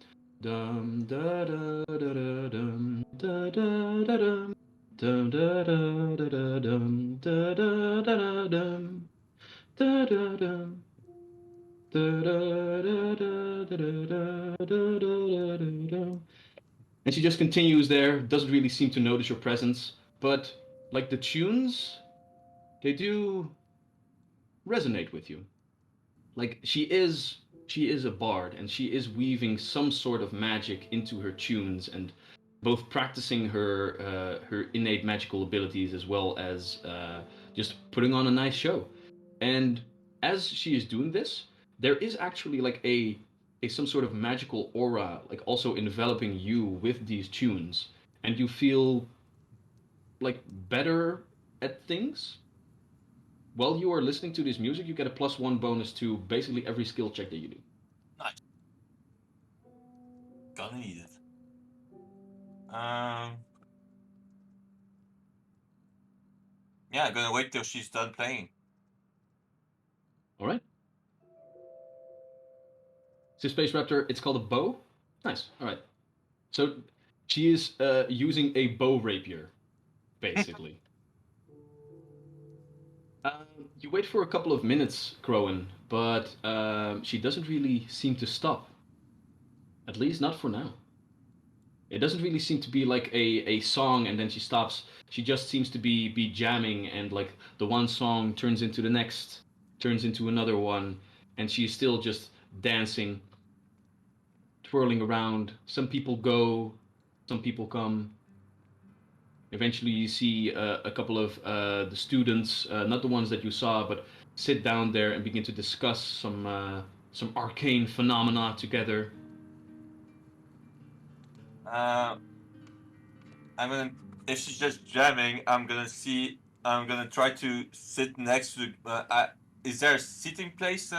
S1: Dum da da da da dum da da da dum. Dum da da da da dum da da da da dum da da dum da da da da da da da da da da. And she just continues there, doesn't really seem to notice your presence, but like the tunes, they do resonate with you. Like she is a bard and she is weaving some sort of magic into her tunes and both practicing her innate magical abilities as well as just putting on a nice show. And as she is doing this, there is actually like a some sort of magical aura like also enveloping you with these tunes, and you feel like better at things. While you are listening to this music, you get a +1 bonus to basically every skill check that you do.
S5: Nice. Gonna need it. Yeah, I'm gonna wait till she's done playing.
S1: All right. So Space Raptor, it's called a bow. Nice. All right. So she is using a bow rapier, basically. You wait for a couple of minutes, Crowan, but she doesn't really seem to stop. At least not for now. It doesn't really seem to be like a song and then she stops. She just seems to be jamming, and like the one song turns into the next, turns into another one, and she's still just dancing, twirling around. Some people go, some people come. Eventually, you see a couple of the students, not the ones that you saw, but sit down there and begin to discuss some arcane phenomena together.
S5: I'm gonna. If she's just jamming, I'm gonna see. I'm gonna try to sit next to. is there a sitting place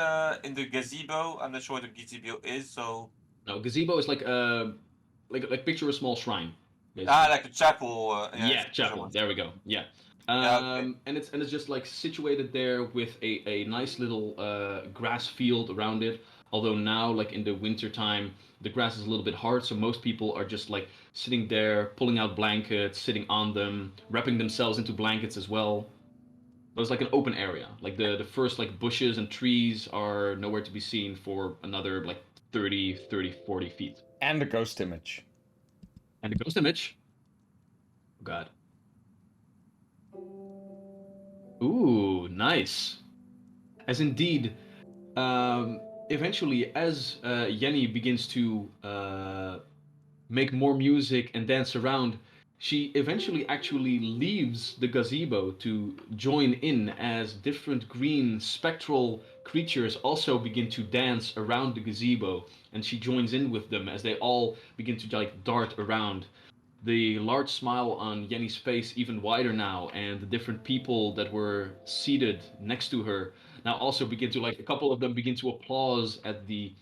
S5: in the gazebo? I'm not sure what a gazebo is, so
S1: No, gazebo is like picture a small shrine, basically.
S5: like a chapel.
S1: Yeah, chapel. There we go. Yeah.
S5: Yeah, okay.
S1: And it's just like situated there with a nice little grass field around it. Although now, like in the winter time, the grass is a little bit hard, so most people are just like sitting there, pulling out blankets, sitting on them, wrapping themselves into blankets as well. But it's like an open area. Like the first like bushes and trees are nowhere to be seen for another like 40 feet.
S4: And a ghost image.
S1: And the ghost image. Oh god. Ooh, nice. As indeed, eventually, as Yenny begins to make more music and dance around, she eventually actually leaves the gazebo to join in as different green spectral creatures also begin to dance around the gazebo, and she joins in with them as they all begin to like dart around. The large smile on Yenny's face even wider now, and the different people that were seated next to her now also begin to like a couple of them begin to applause at the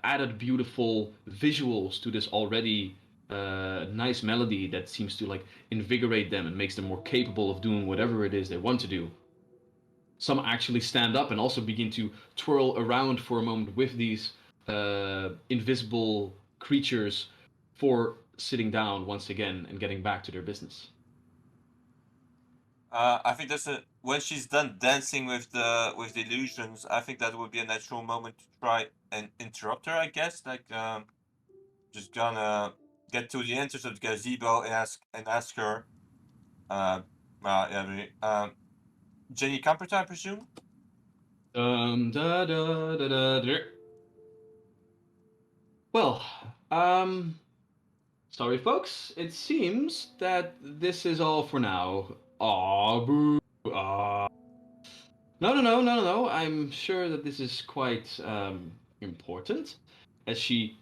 S1: added beautiful visuals to this already nice melody that seems to like invigorate them and makes them more capable of doing whatever it is they want to do. Some actually stand up and also begin to twirl around for a moment with these invisible creatures for sitting down once again and getting back to their business.
S5: I think that's when she's done dancing with the illusions. I think that would be a natural moment to try and interrupt her. I guess, like just gonna get to the entrance of the gazebo and ask her. Jenny Camperton, I presume.
S1: Da, da, da, da, da. Well, sorry, folks. It seems that this is all for now. Aw, boo. Aw. No. I'm sure that this is quite important. As she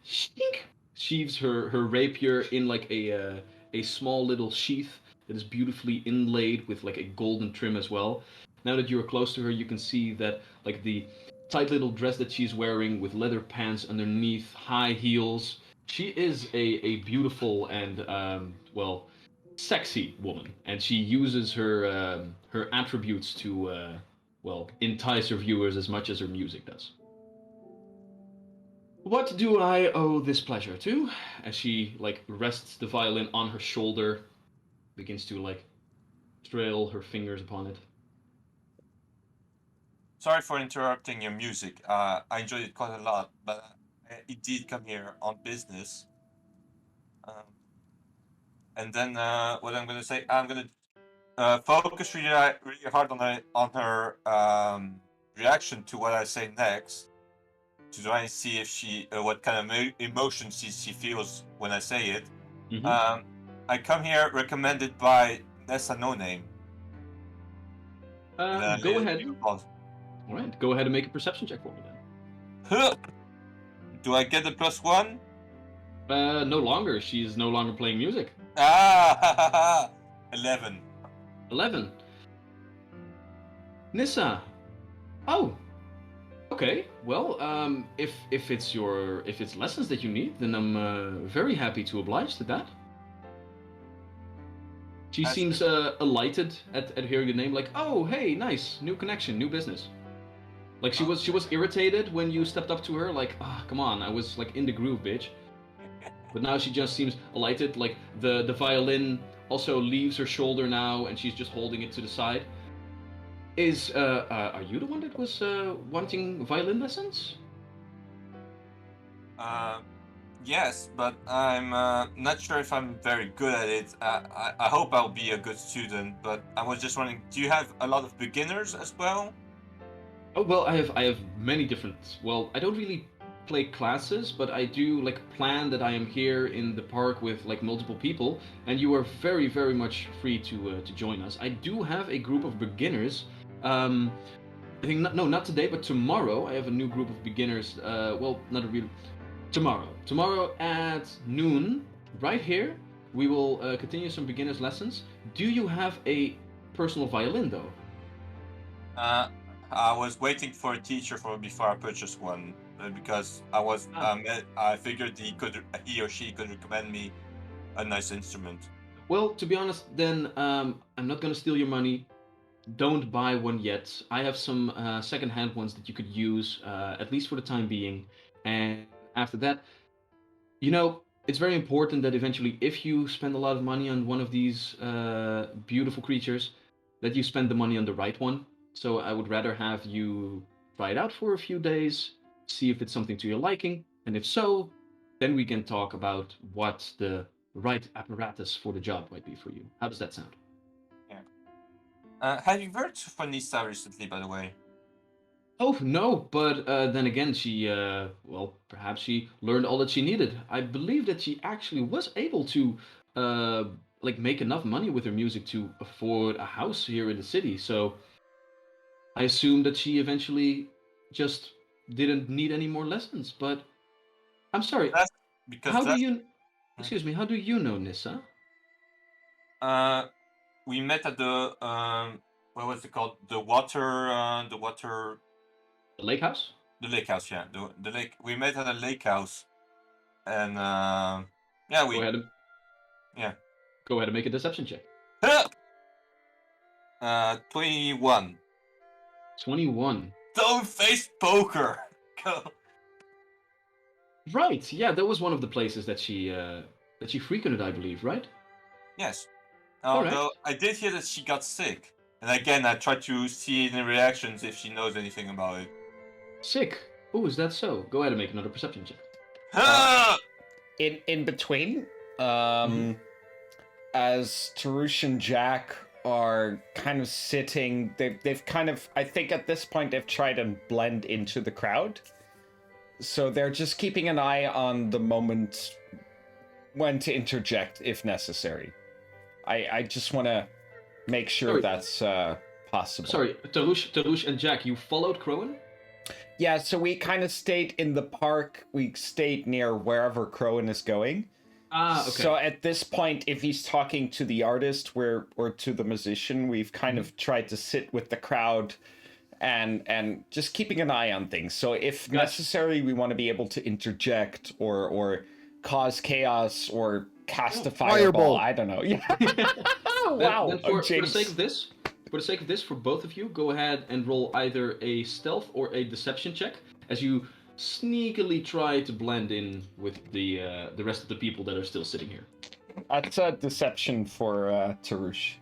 S1: sheaves her rapier in like a small little sheath that is beautifully inlaid with like a golden trim as well. Now that you are close to her, you can see that like the tight little dress that she's wearing with leather pants underneath, high heels. She is a beautiful and well, sexy woman, and she uses her attributes to well, entice her viewers as much as her music does. What do I owe this pleasure to? As she like rests the violin on her shoulder, begins to like trail her fingers upon it.
S5: Sorry for interrupting your music. I enjoyed it quite a lot, but I did come here on business. And then what I'm gonna say, I'm gonna focus really hard on her reaction to what I say next, to try and see if she what kind of emotion she feels when I say it.
S1: Mm-hmm.
S5: I come here recommended by Nessa No Name.
S1: Go ahead. All right, go ahead and make a perception check for me then.
S5: Do I get the +1?
S1: No longer. She is no longer playing music.
S5: 11.
S1: 11. Nissa. Oh. Okay. Well, if it's lessons that you need, then I'm very happy to oblige to that. She seems elated at hearing the name, like, oh, hey, nice, new connection, new business. Like she was irritated when you stepped up to her, like, ah, come on, I was like in the groove, bitch. But now she just seems elated, like the violin also leaves her shoulder now, and she's just holding it to the side. Are you the one that was wanting violin lessons?
S5: Yes, but I'm not sure if I'm very good at it. I hope I'll be a good student, but I was just wondering, do you have a lot of beginners as well?
S1: Oh well, I have many different. Well, I don't really play classes, but I do like plan that I am here in the park with like multiple people, and you are very very much free to join us. I do have a group of beginners. I think not today, but tomorrow I have a new group of beginners. Well, not a real. Tomorrow at noon, right here, we will continue some beginners lessons. Do you have a personal violin though?
S5: I was waiting for a teacher before I purchased one because I figured he or she could recommend me a nice instrument.
S1: Well, to be honest, then I'm not gonna steal your money. Don't buy one yet. I have some second-hand ones that you could use, at least for the time being. And after that, it's very important that eventually, if you spend a lot of money on one of these beautiful creatures, that you spend the money on the right one. So I would rather have you try it out for a few days, see if it's something to your liking, and if so, then we can talk about what the right apparatus for the job might be for you. How does that sound?
S5: Have you heard from Nisa recently, by the way?
S1: Oh, no, but then again, she, perhaps she learned all that she needed. I believe that she actually was able to, make enough money with her music to afford a house here in the city. So I assume that she eventually just didn't need any more lessons. But I'm sorry, how do you, excuse me, how do you know Nissa?
S5: We met at the, what was it called? The water...
S1: The lake house?
S5: The lake house, yeah. The lake. We met at a lake house, and
S1: Go ahead and,
S5: yeah.
S1: Go ahead and make a deception check.
S5: 21.
S1: 21.
S5: Don't face poker. Go.
S1: Right. Yeah, that was one of the places that she frequented, I believe. Right.
S5: Yes.
S1: Alright.
S5: Although I did hear that she got sick, and again I tried to see in the reactions if she knows anything about it.
S1: Sick. Oh, is that so? Go ahead and make another perception check.
S4: In between, as Tarush and Jack are kind of sitting, they've kind of, I think at this point they've tried and blend into the crowd. So they're just keeping an eye on the moment when to interject if necessary. I just want to make sure that's possible.
S1: Sorry, Tarush and Jack, you followed Crowan?
S4: Yeah, so we kind of stayed in the park. We stayed near wherever Crowan is going.
S1: Ah, okay.
S4: So at this point, if he's talking to the artist or to the musician, we've kind of tried to sit with the crowd and just keeping an eye on things. So if necessary, we want to be able to interject or cause chaos or cast a fireball. I don't know. Yeah. Wow.
S1: Then for the sake of this, for both of you, go ahead and roll either a stealth or a deception check as you sneakily try to blend in with the rest of the people that are still sitting here.
S4: That's a deception for Tarush.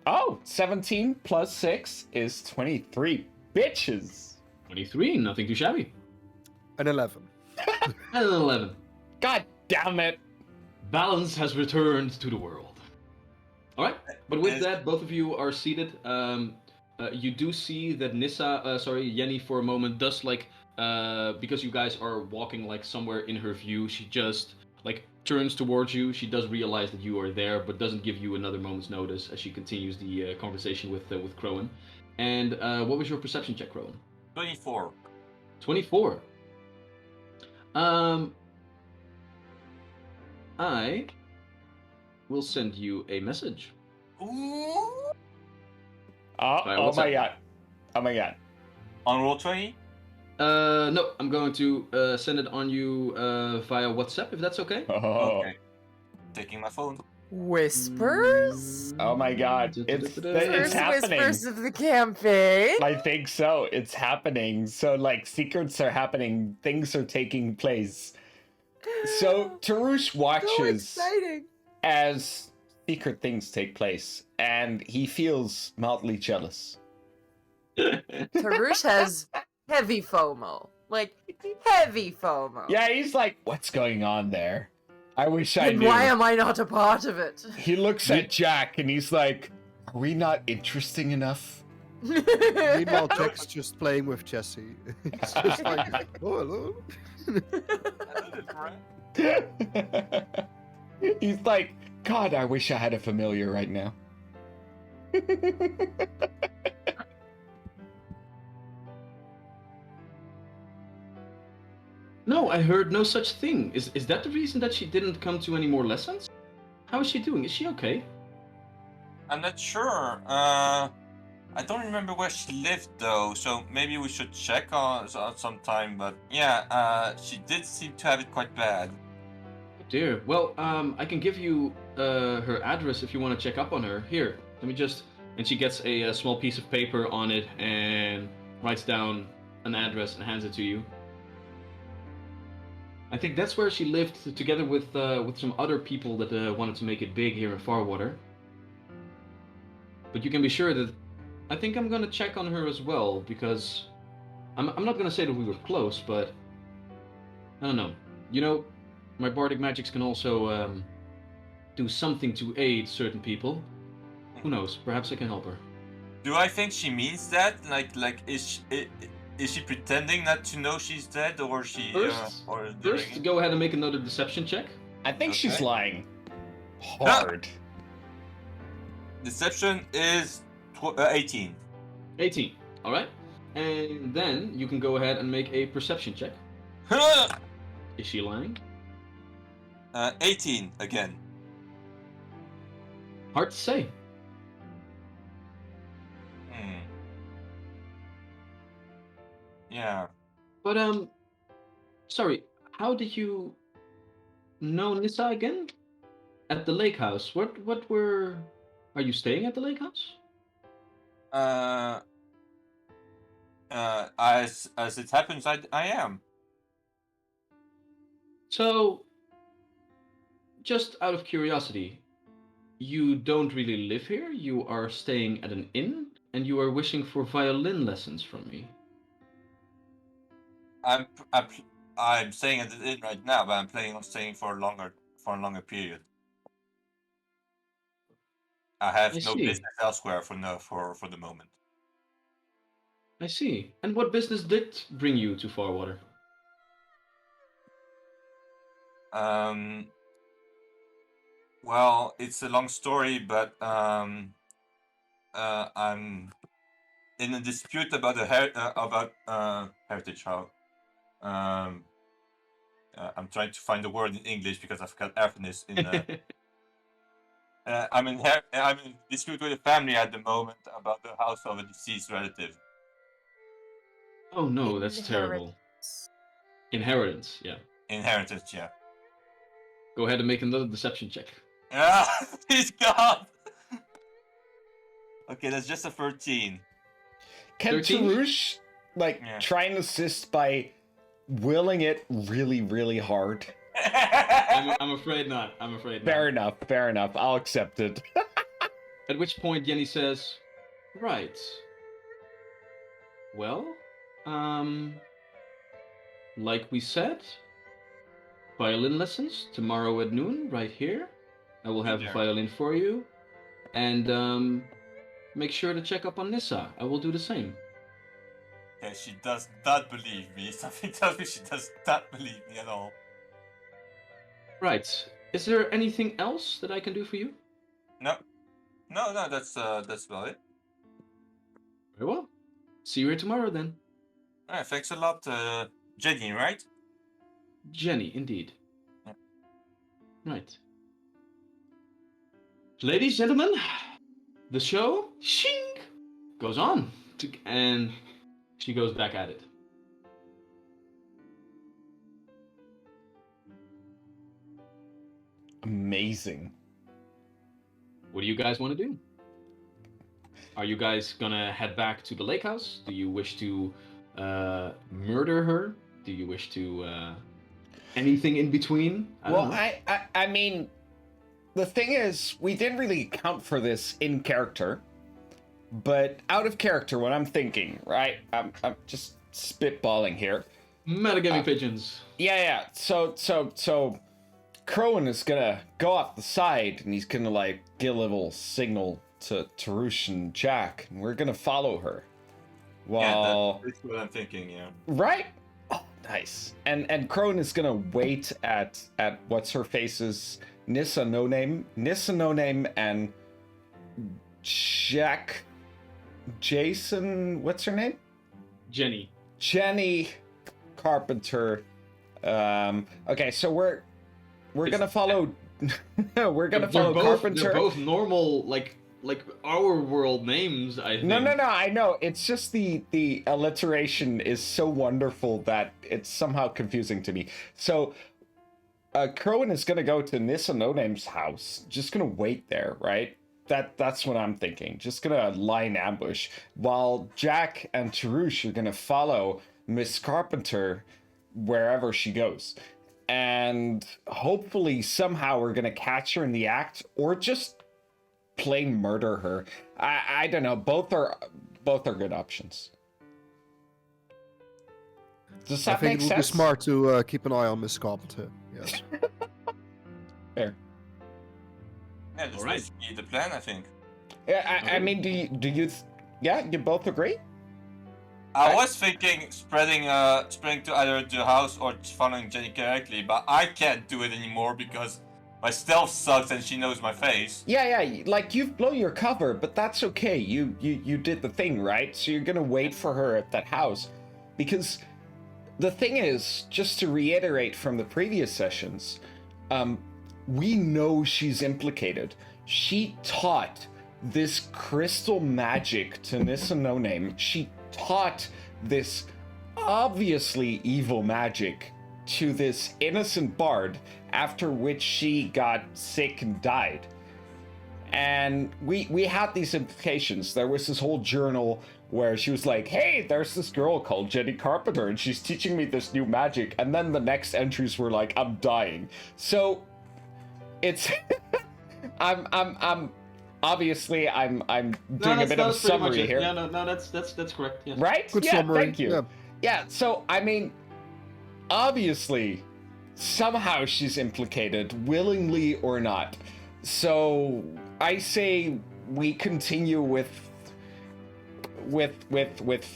S4: Oh, 17 plus 6 is 23. Bitches!
S1: 23, nothing too shabby.
S2: An 11.
S1: And an 11.
S4: God damn it!
S1: Balance has returned to the world. Alright, but with that, both of you are seated. You do see that Yenny for a moment does because you guys are walking somewhere in her view, she just turns towards you. She does realize that you are there, but doesn't give you another moment's notice as she continues the conversation with Crowan. And what was your perception check, Crowan?
S5: 24.
S1: 24. I will send you a message.
S5: Ooh.
S4: Oh my god. Oh my god.
S5: On Roll20?
S1: No, I'm going to send it on you via WhatsApp, if that's okay.
S4: Oh.
S5: Okay. Taking my phone.
S3: Whispers?
S4: Oh my god. It's
S3: First
S4: happening.
S3: whispers of the campaign.
S4: I think so. It's happening. So secrets are happening. Things are taking place. So Tarush watches
S3: So exciting.
S4: as secret things take place, and he feels mildly jealous.
S3: Tarush has heavy FOMO. Heavy FOMO.
S4: Yeah, he's like, what's going on there? I wish I
S3: And
S4: knew.
S3: why am I not a part of it?
S4: He looks at Jack and he's like, are we not interesting enough?
S2: Meanwhile, Jack's just playing with Jesse. It's just like, oh, hello.
S4: He's like, God, I wish I had a familiar right now.
S1: No, I heard no such thing. Is that the reason that she didn't come to any more lessons? How is she doing? Is she okay?
S5: I'm not sure. I don't remember where she lived though, so maybe we should check on sometime. But yeah, she did seem to have it quite bad.
S1: Dear. Well, I can give you her address if you want to check up on her. Here, let me just. And she gets a small piece of paper on it and writes down an address and hands it to you. I think that's where she lived together with some other people that wanted to make it big here in Farwater. But you can be sure that I think I'm gonna check on her as well, because I'm not gonna say that we were close, but I don't know. You know, my bardic magics can also do something to aid certain people. Who knows? Perhaps I can help her.
S5: Do I think she means that? Like, is she pretending not to know she's dead, or she
S1: First, go ahead and make another deception check.
S4: I think she's
S5: Okay.
S4: lying hard.
S5: Deception is 18.
S1: 18. All right. And then you can go ahead and make a perception check. Is she lying?
S5: 18 again.
S1: Hard to say.
S5: Yeah.
S1: But sorry. How did you know Nissa again? At the lake house. What were? Are you staying at the lake house?
S5: As it happens, I am.
S1: So, just out of curiosity, you don't really live here. You are staying at an inn, and you are wishing for violin lessons from me.
S5: I'm staying at the inn right now, but I'm planning on staying for a longer period. I have
S1: I
S5: no
S1: see.
S5: business elsewhere for the moment.
S1: I see. And what business did bring you to Farwater?
S5: Well, it's a long story, but I'm in a dispute about heritage. How? I'm trying to find the word in English because I've got Afghanis in. I'm in dispute with a family at the moment about the house of a deceased relative.
S1: Oh no, that's terrible. Inheritance, yeah.
S5: Inheritance, yeah.
S1: Go ahead and make another deception check.
S5: Ah, please God. Okay, that's just a 13.
S4: Can
S1: 13?
S4: Tarush
S5: Yeah.
S4: try and assist by willing it really, really hard?
S1: I'm afraid not. I'm afraid
S4: Fair
S1: not.
S4: enough, fair enough. I'll accept it.
S1: At which point Jenny says, right. Well, like we said, violin lessons tomorrow at noon, right here. I will have a violin for you. And make sure to check up on Nissa. I will do the same.
S5: Okay, she does not believe me. Something tells me she does not believe me at all.
S1: Right. Is there anything else that I can do for you?
S5: No, that's about it.
S1: Very well. See you here tomorrow then.
S5: Alright, thanks a lot, Jenny, right?
S1: Jenny, indeed.
S5: Yeah.
S1: Right. Ladies, gentlemen, the show, shing, goes on. And she goes back at it.
S4: Amazing.
S1: What do you guys want to do? Are you guys gonna head back to the lake house? Do you wish to murder her? Do you wish to anything in between?
S4: I mean, the thing is, we didn't really account for this in character, but out of character, what I'm thinking, right? I'm just spitballing here.
S1: Metagaming pigeons.
S4: Yeah. So Crowan is gonna go off the side, and he's gonna give a little signal to Tarush and Jack, and we're gonna follow her.
S5: Yeah, that's what I'm thinking. Yeah.
S4: Right? Oh, nice. And Crowan is gonna wait at what's her face's Nissa No Name, and Jason. What's her name? Jenny Carpenter. Okay, so we're gonna follow. We're gonna follow Carpenter.
S1: They're both normal, like our world names, I think.
S4: No, I know. It's just the alliteration is so wonderful that it's somehow confusing to me. So, Crowan is gonna go to Nissa No Name's house. Just gonna wait there, right? That's what I'm thinking. Just gonna lie in ambush while Jack and Tarush are gonna follow Miss Carpenter wherever she goes. And hopefully somehow we're gonna catch her in the act, or just plain murder her. I don't know. Both are good options. Does that
S2: I think
S4: make
S2: it would
S4: sense?
S2: be smart to keep an eye on Miss Carpenter. Yes.
S4: Fair.
S5: Yeah, that's
S1: Alright.
S5: basically the plan, I think.
S4: Yeah, I mean, do you? Yeah, you both agree?
S5: I was thinking spreading to either the house or following Jenny directly, but I can't do it anymore because my stealth sucks and she knows my face.
S4: Yeah, like you've blown your cover, but that's okay. You did the thing, right? So you're gonna wait for her at that house. Because the thing is, just to reiterate from the previous sessions, we know she's implicated. She taught this crystal magic to Nissa No Name. She taught this obviously evil magic to this innocent bard, after which she got sick and died. And we had these implications. There was this whole journal where she was like, hey, there's this girl called Jenny Carpenter and she's teaching me this new magic. And then the next entries were like, I'm dying. So it's I'm obviously I'm doing a bit of a summary here.
S1: Yeah, no, that's correct. Yes.
S4: Right?
S2: Good
S4: yeah,
S2: summary.
S4: thank you. Yeah, so I mean, obviously, somehow she's implicated, willingly or not. So I say we continue with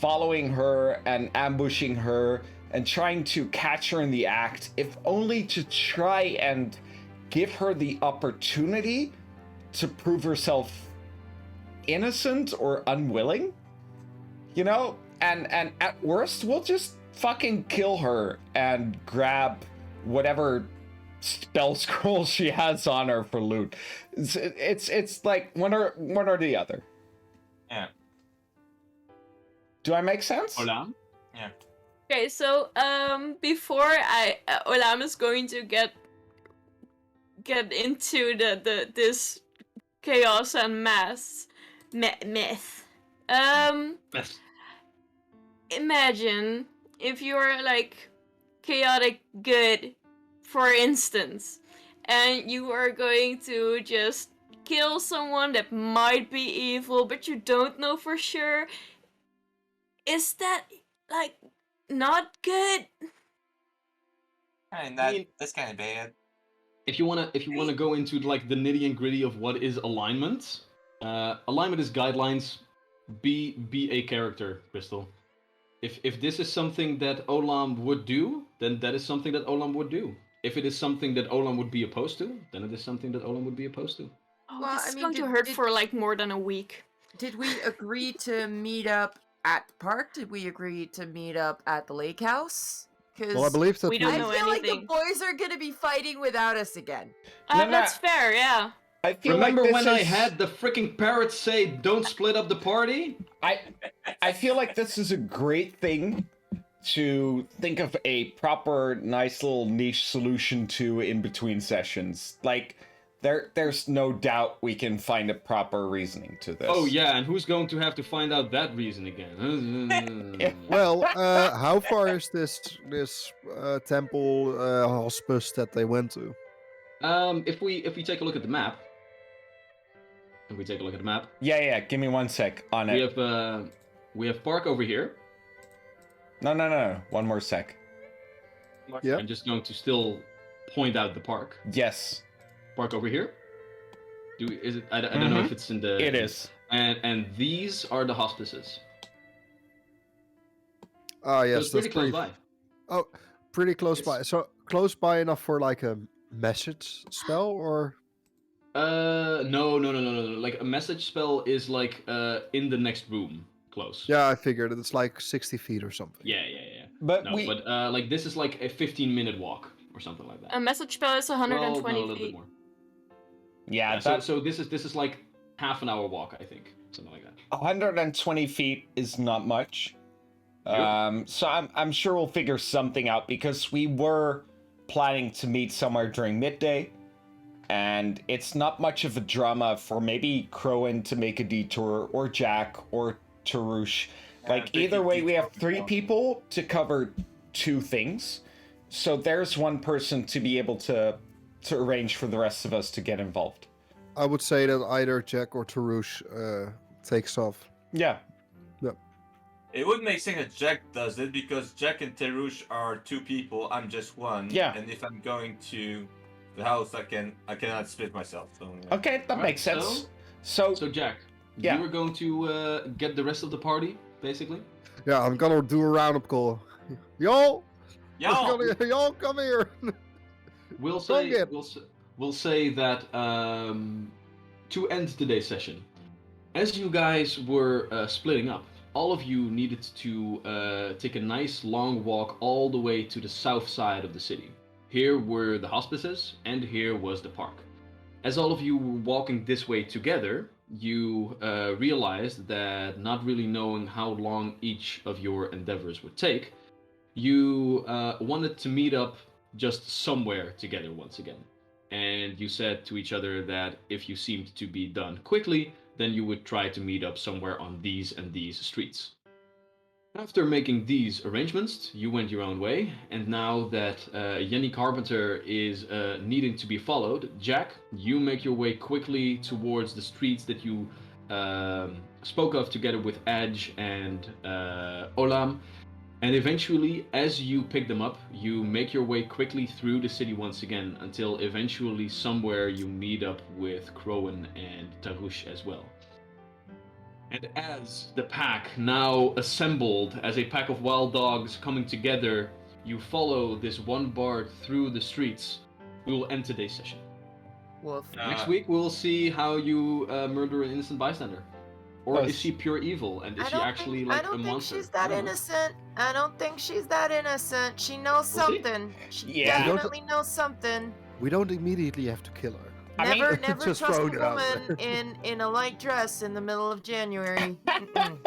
S4: following her and ambushing her and trying to catch her in the act, if only to try and give her the opportunity to prove herself innocent or unwilling, you know? And at worst, we'll just fucking kill her and grab whatever spell scroll she has on her for loot. It's like one or the other.
S5: Yeah.
S4: Do I make sense?
S1: Hola.
S5: Yeah.
S6: Okay, so before Olam is going to get into this chaos and myth.
S1: Yes.
S6: Imagine if you're like chaotic good, for instance, and you are going to just kill someone that might be evil, but you don't know for sure. Is that like not good?
S5: I mean,
S1: I mean-
S5: that's kind of bad.
S1: If you wanna go into like the nitty and gritty of what is alignment, alignment is guidelines. Be a character, Crystal. If this is something that Olam would do, then that is something that Olam would do. If it is something that Olam would be opposed to, then it is something that Olam would be opposed to.
S6: Oh,
S3: Well,
S6: this
S3: I
S6: is
S3: mean,
S6: going to
S3: did-
S6: hurt
S3: did-
S6: for like more than a week.
S3: Did we agree to meet up at the park? Did we agree to meet up at the lake house? Because
S2: Well, I believe that
S6: We don't
S3: I
S6: know
S3: feel like
S6: anything.
S3: the boys are gonna be fighting without us again.
S4: No,
S6: That's fair, yeah.
S4: I feel
S1: Remember
S4: like
S1: when
S4: this
S1: I
S4: is-
S1: had the freaking parrots say, "Don't split up the party"?
S4: I feel like this is a great thing to think of a proper, nice little niche solution to in between sessions. Like, there's no doubt we can find a proper reasoning to this.
S1: Oh yeah, and who's going to have to find out that reason again?
S2: Well, how far is this temple hospice that they went to?
S1: If we take a look at the map,
S4: Yeah, give me 1 sec on
S1: we
S4: it.
S1: have park over here.
S4: No, 1 more sec.
S2: Yeah.
S1: I'm just going to still point out the park.
S4: Yes,
S1: Park over here. Is it? I don't know if it's in the.
S4: it is.
S1: And these are the hospices.
S2: Ah,
S1: So
S2: yes,
S1: it's pretty
S2: that's
S1: close
S2: pretty.
S1: by.
S2: Oh, pretty close
S1: It's-
S2: by. So close by enough for like a message spell, or
S1: No. Like a message spell is like in the next room, close.
S2: yeah, I figured it's like 60 feet or something.
S1: Yeah.
S4: But
S1: No, but like this is like a 15-minute walk or something like that.
S6: A message spell is
S1: Well, no,
S6: 120
S1: a little bit
S6: feet.
S1: more.
S4: yeah,
S1: Yeah, so this is like half an hour walk, I think, something like that.
S4: 120 feet is not much.
S1: Yep.
S4: So I'm sure we'll figure something out because we were planning to meet somewhere during midday, and it's not much of a drama for maybe Crowan to make a detour, or Jack, or Tarush. Like, either way, we have 3 people to cover 2 things. So there's one person to be able to arrange for the rest of us to get involved.
S2: I would say that either Jack or Tarush takes off.
S4: Yeah.
S5: It would make sense that Jack does it because Jack and Terush are 2 people. I'm just one.
S4: Yeah.
S5: And if I'm going to the house, I cannot split myself. So, yeah.
S4: Okay, that makes sense. So
S1: Jack,
S4: yeah.
S1: you were going to get the rest of the party, basically.
S2: Yeah, I'm gonna do a roundup call. Y'all,
S5: Yo!
S2: y'all come here.
S1: We'll
S2: Don't
S1: say
S2: get-
S1: we'll say that to end today's session, as you guys were splitting up, all of you needed to take a nice long walk all the way to the south side of the city. Here were the hospices, and here was the park. As all of you were walking this way together, you realized that, not really knowing how long each of your endeavors would take, you wanted to meet up just somewhere together once again. And you said to each other that if you seemed to be done quickly, then you would try to meet up somewhere on these and these streets. After making these arrangements, you went your own way, and now that Jenny Carpenter is needing to be followed, Jack, you make your way quickly towards the streets that you spoke of together with Edge and Olam. And eventually, as you pick them up, you make your way quickly through the city once again, until eventually somewhere you meet up with Crowan and Tarush as well. And as the pack, now assembled as a pack of wild dogs coming together, you follow this one bard through the streets. We will end today's session.
S3: Woof.
S1: Next week, we'll see how you murder an innocent bystander. Or is she pure evil, and is she actually like a monster?
S3: I don't think she's that
S1: I don't know.
S3: innocent. I don't think she's that innocent. She knows
S1: We'll see.
S3: something. She
S4: Yeah.
S3: definitely knows something.
S2: We don't immediately have to kill her.
S4: I mean,
S3: Never
S2: just
S3: trust a
S2: throwing it out
S3: woman in a light dress in the middle of January. Mm-mm.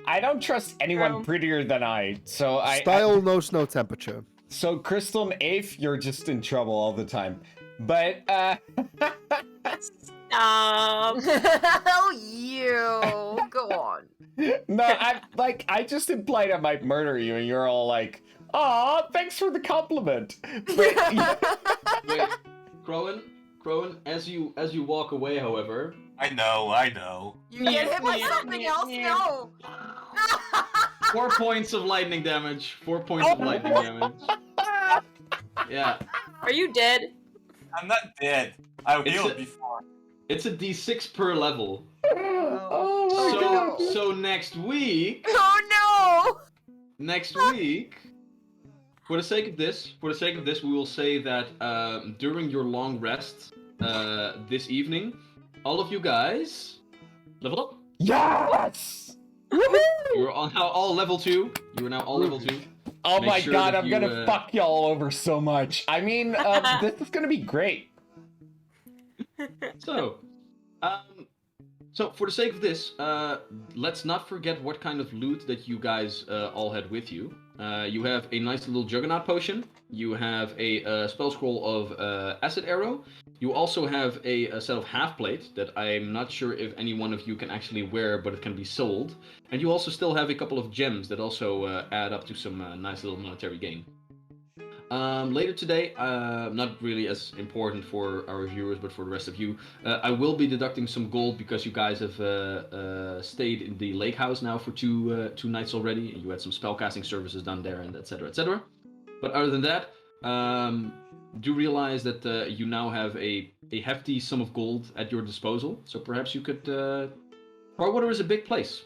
S4: I don't trust anyone
S3: True.
S4: prettier than I. So
S2: Style knows no temperature.
S4: So Crystal and Afe, you're just in trouble all the time. But
S3: Oh, you. Go on.
S4: no, I just implied I might murder you, and you're all like, "Aw, thanks for the compliment." But,
S1: Wait, Crowan, as you walk away, however,
S5: I know.
S3: You get hit by something else? No.
S1: 4 points of lightning damage. 4 points of lightning damage. Yeah,
S6: Are you dead?
S5: I'm not dead. I
S1: It's
S5: healed
S1: a-
S5: before.
S1: it's a D6 per level.
S4: oh my
S1: So
S4: god!
S1: so next week,
S3: Oh,
S1: for the sake of this, we will say that during your long rest this evening, all of you guys leveled up.
S4: Yes!
S1: You are now all level 2. You are now all level 2.
S4: Oh
S1: Make
S4: my
S1: sure
S4: god,
S1: that
S4: I'm
S1: you,
S4: gonna fuck y'all over so much. I mean, this is gonna be great.
S1: So, for the sake of this, let's not forget what kind of loot that you guys all had with you. You have a nice little Juggernaut potion. You have a spell scroll of Acid Arrow. You also have a set of half plate that I'm not sure if any one of you can actually wear, but it can be sold. And you also still have a couple of gems that also add up to some nice little monetary gain. Later today, not really as important for our viewers, but for the rest of you, I will be deducting some gold because you guys have stayed in the lake house now for two nights already, and you had some spellcasting services done there, and etc. etc. But other than that, do realize that you now have a hefty sum of gold at your disposal. So perhaps you could. Farwater is a big place.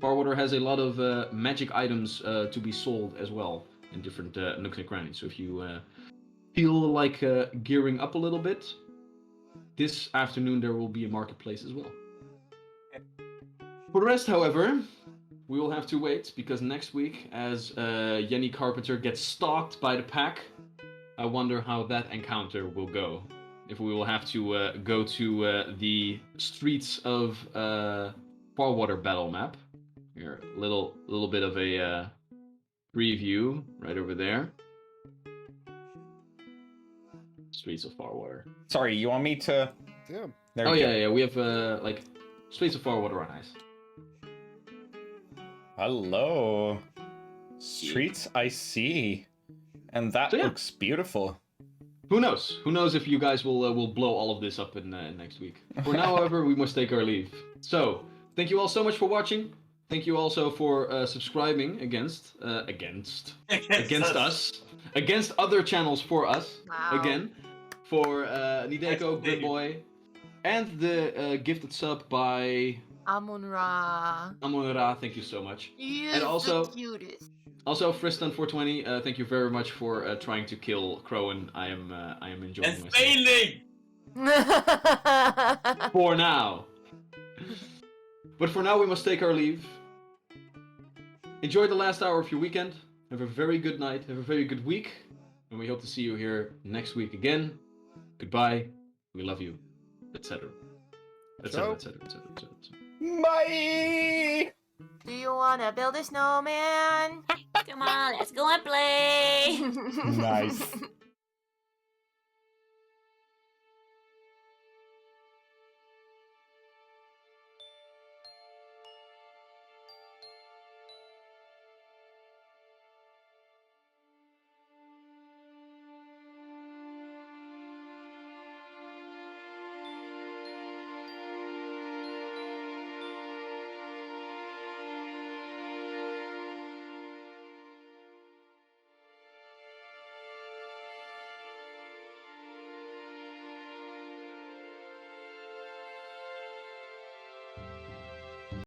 S1: Farwater has a lot of magic items to be sold as well in different nooks and crannies. So if you feel like gearing up a little bit, this afternoon there will be a marketplace as well. For the rest, however, we will have to wait, because next week, as Jenny Carpenter gets stalked by the pack, I wonder how that encounter will go. if we will have to go to the streets of Farwater battle map. Here, little bit of a preview right over there. Streets of Farwater.
S4: Sorry, you want me to?
S2: Yeah.
S4: There
S1: Oh
S4: we go.
S1: yeah, we have like Streets of Farwater are nice.
S4: Hello. Streets I see. And that
S1: So, yeah.
S4: looks beautiful.
S1: Who knows? Who knows if you guys will blow all of this up in next week? For now, however, we must take our leave. So, thank you all so much for watching. Thank you also for subscribing against us, against other channels for us.
S3: Wow.
S1: Again, for Nideko, Good Boy, and the gifted sub by
S3: Amun-Ra.
S1: Amonra. Thank you so much.
S3: You're
S1: And also-
S3: the cutest.
S1: Also, Fristan420, thank you very much for trying to kill Crowan. I am enjoying
S5: And
S1: myself.
S5: failing!
S1: For now. But for now, we must take our leave. Enjoy the last hour of your weekend. Have a very good night. Have a very good week. And we hope to see you here next week again. Goodbye. We love you. Etc.
S2: Ciao.
S1: Etc.
S4: Bye!
S3: Do you wanna build a snowman?
S8: Come on, let's go and play.
S4: Nice.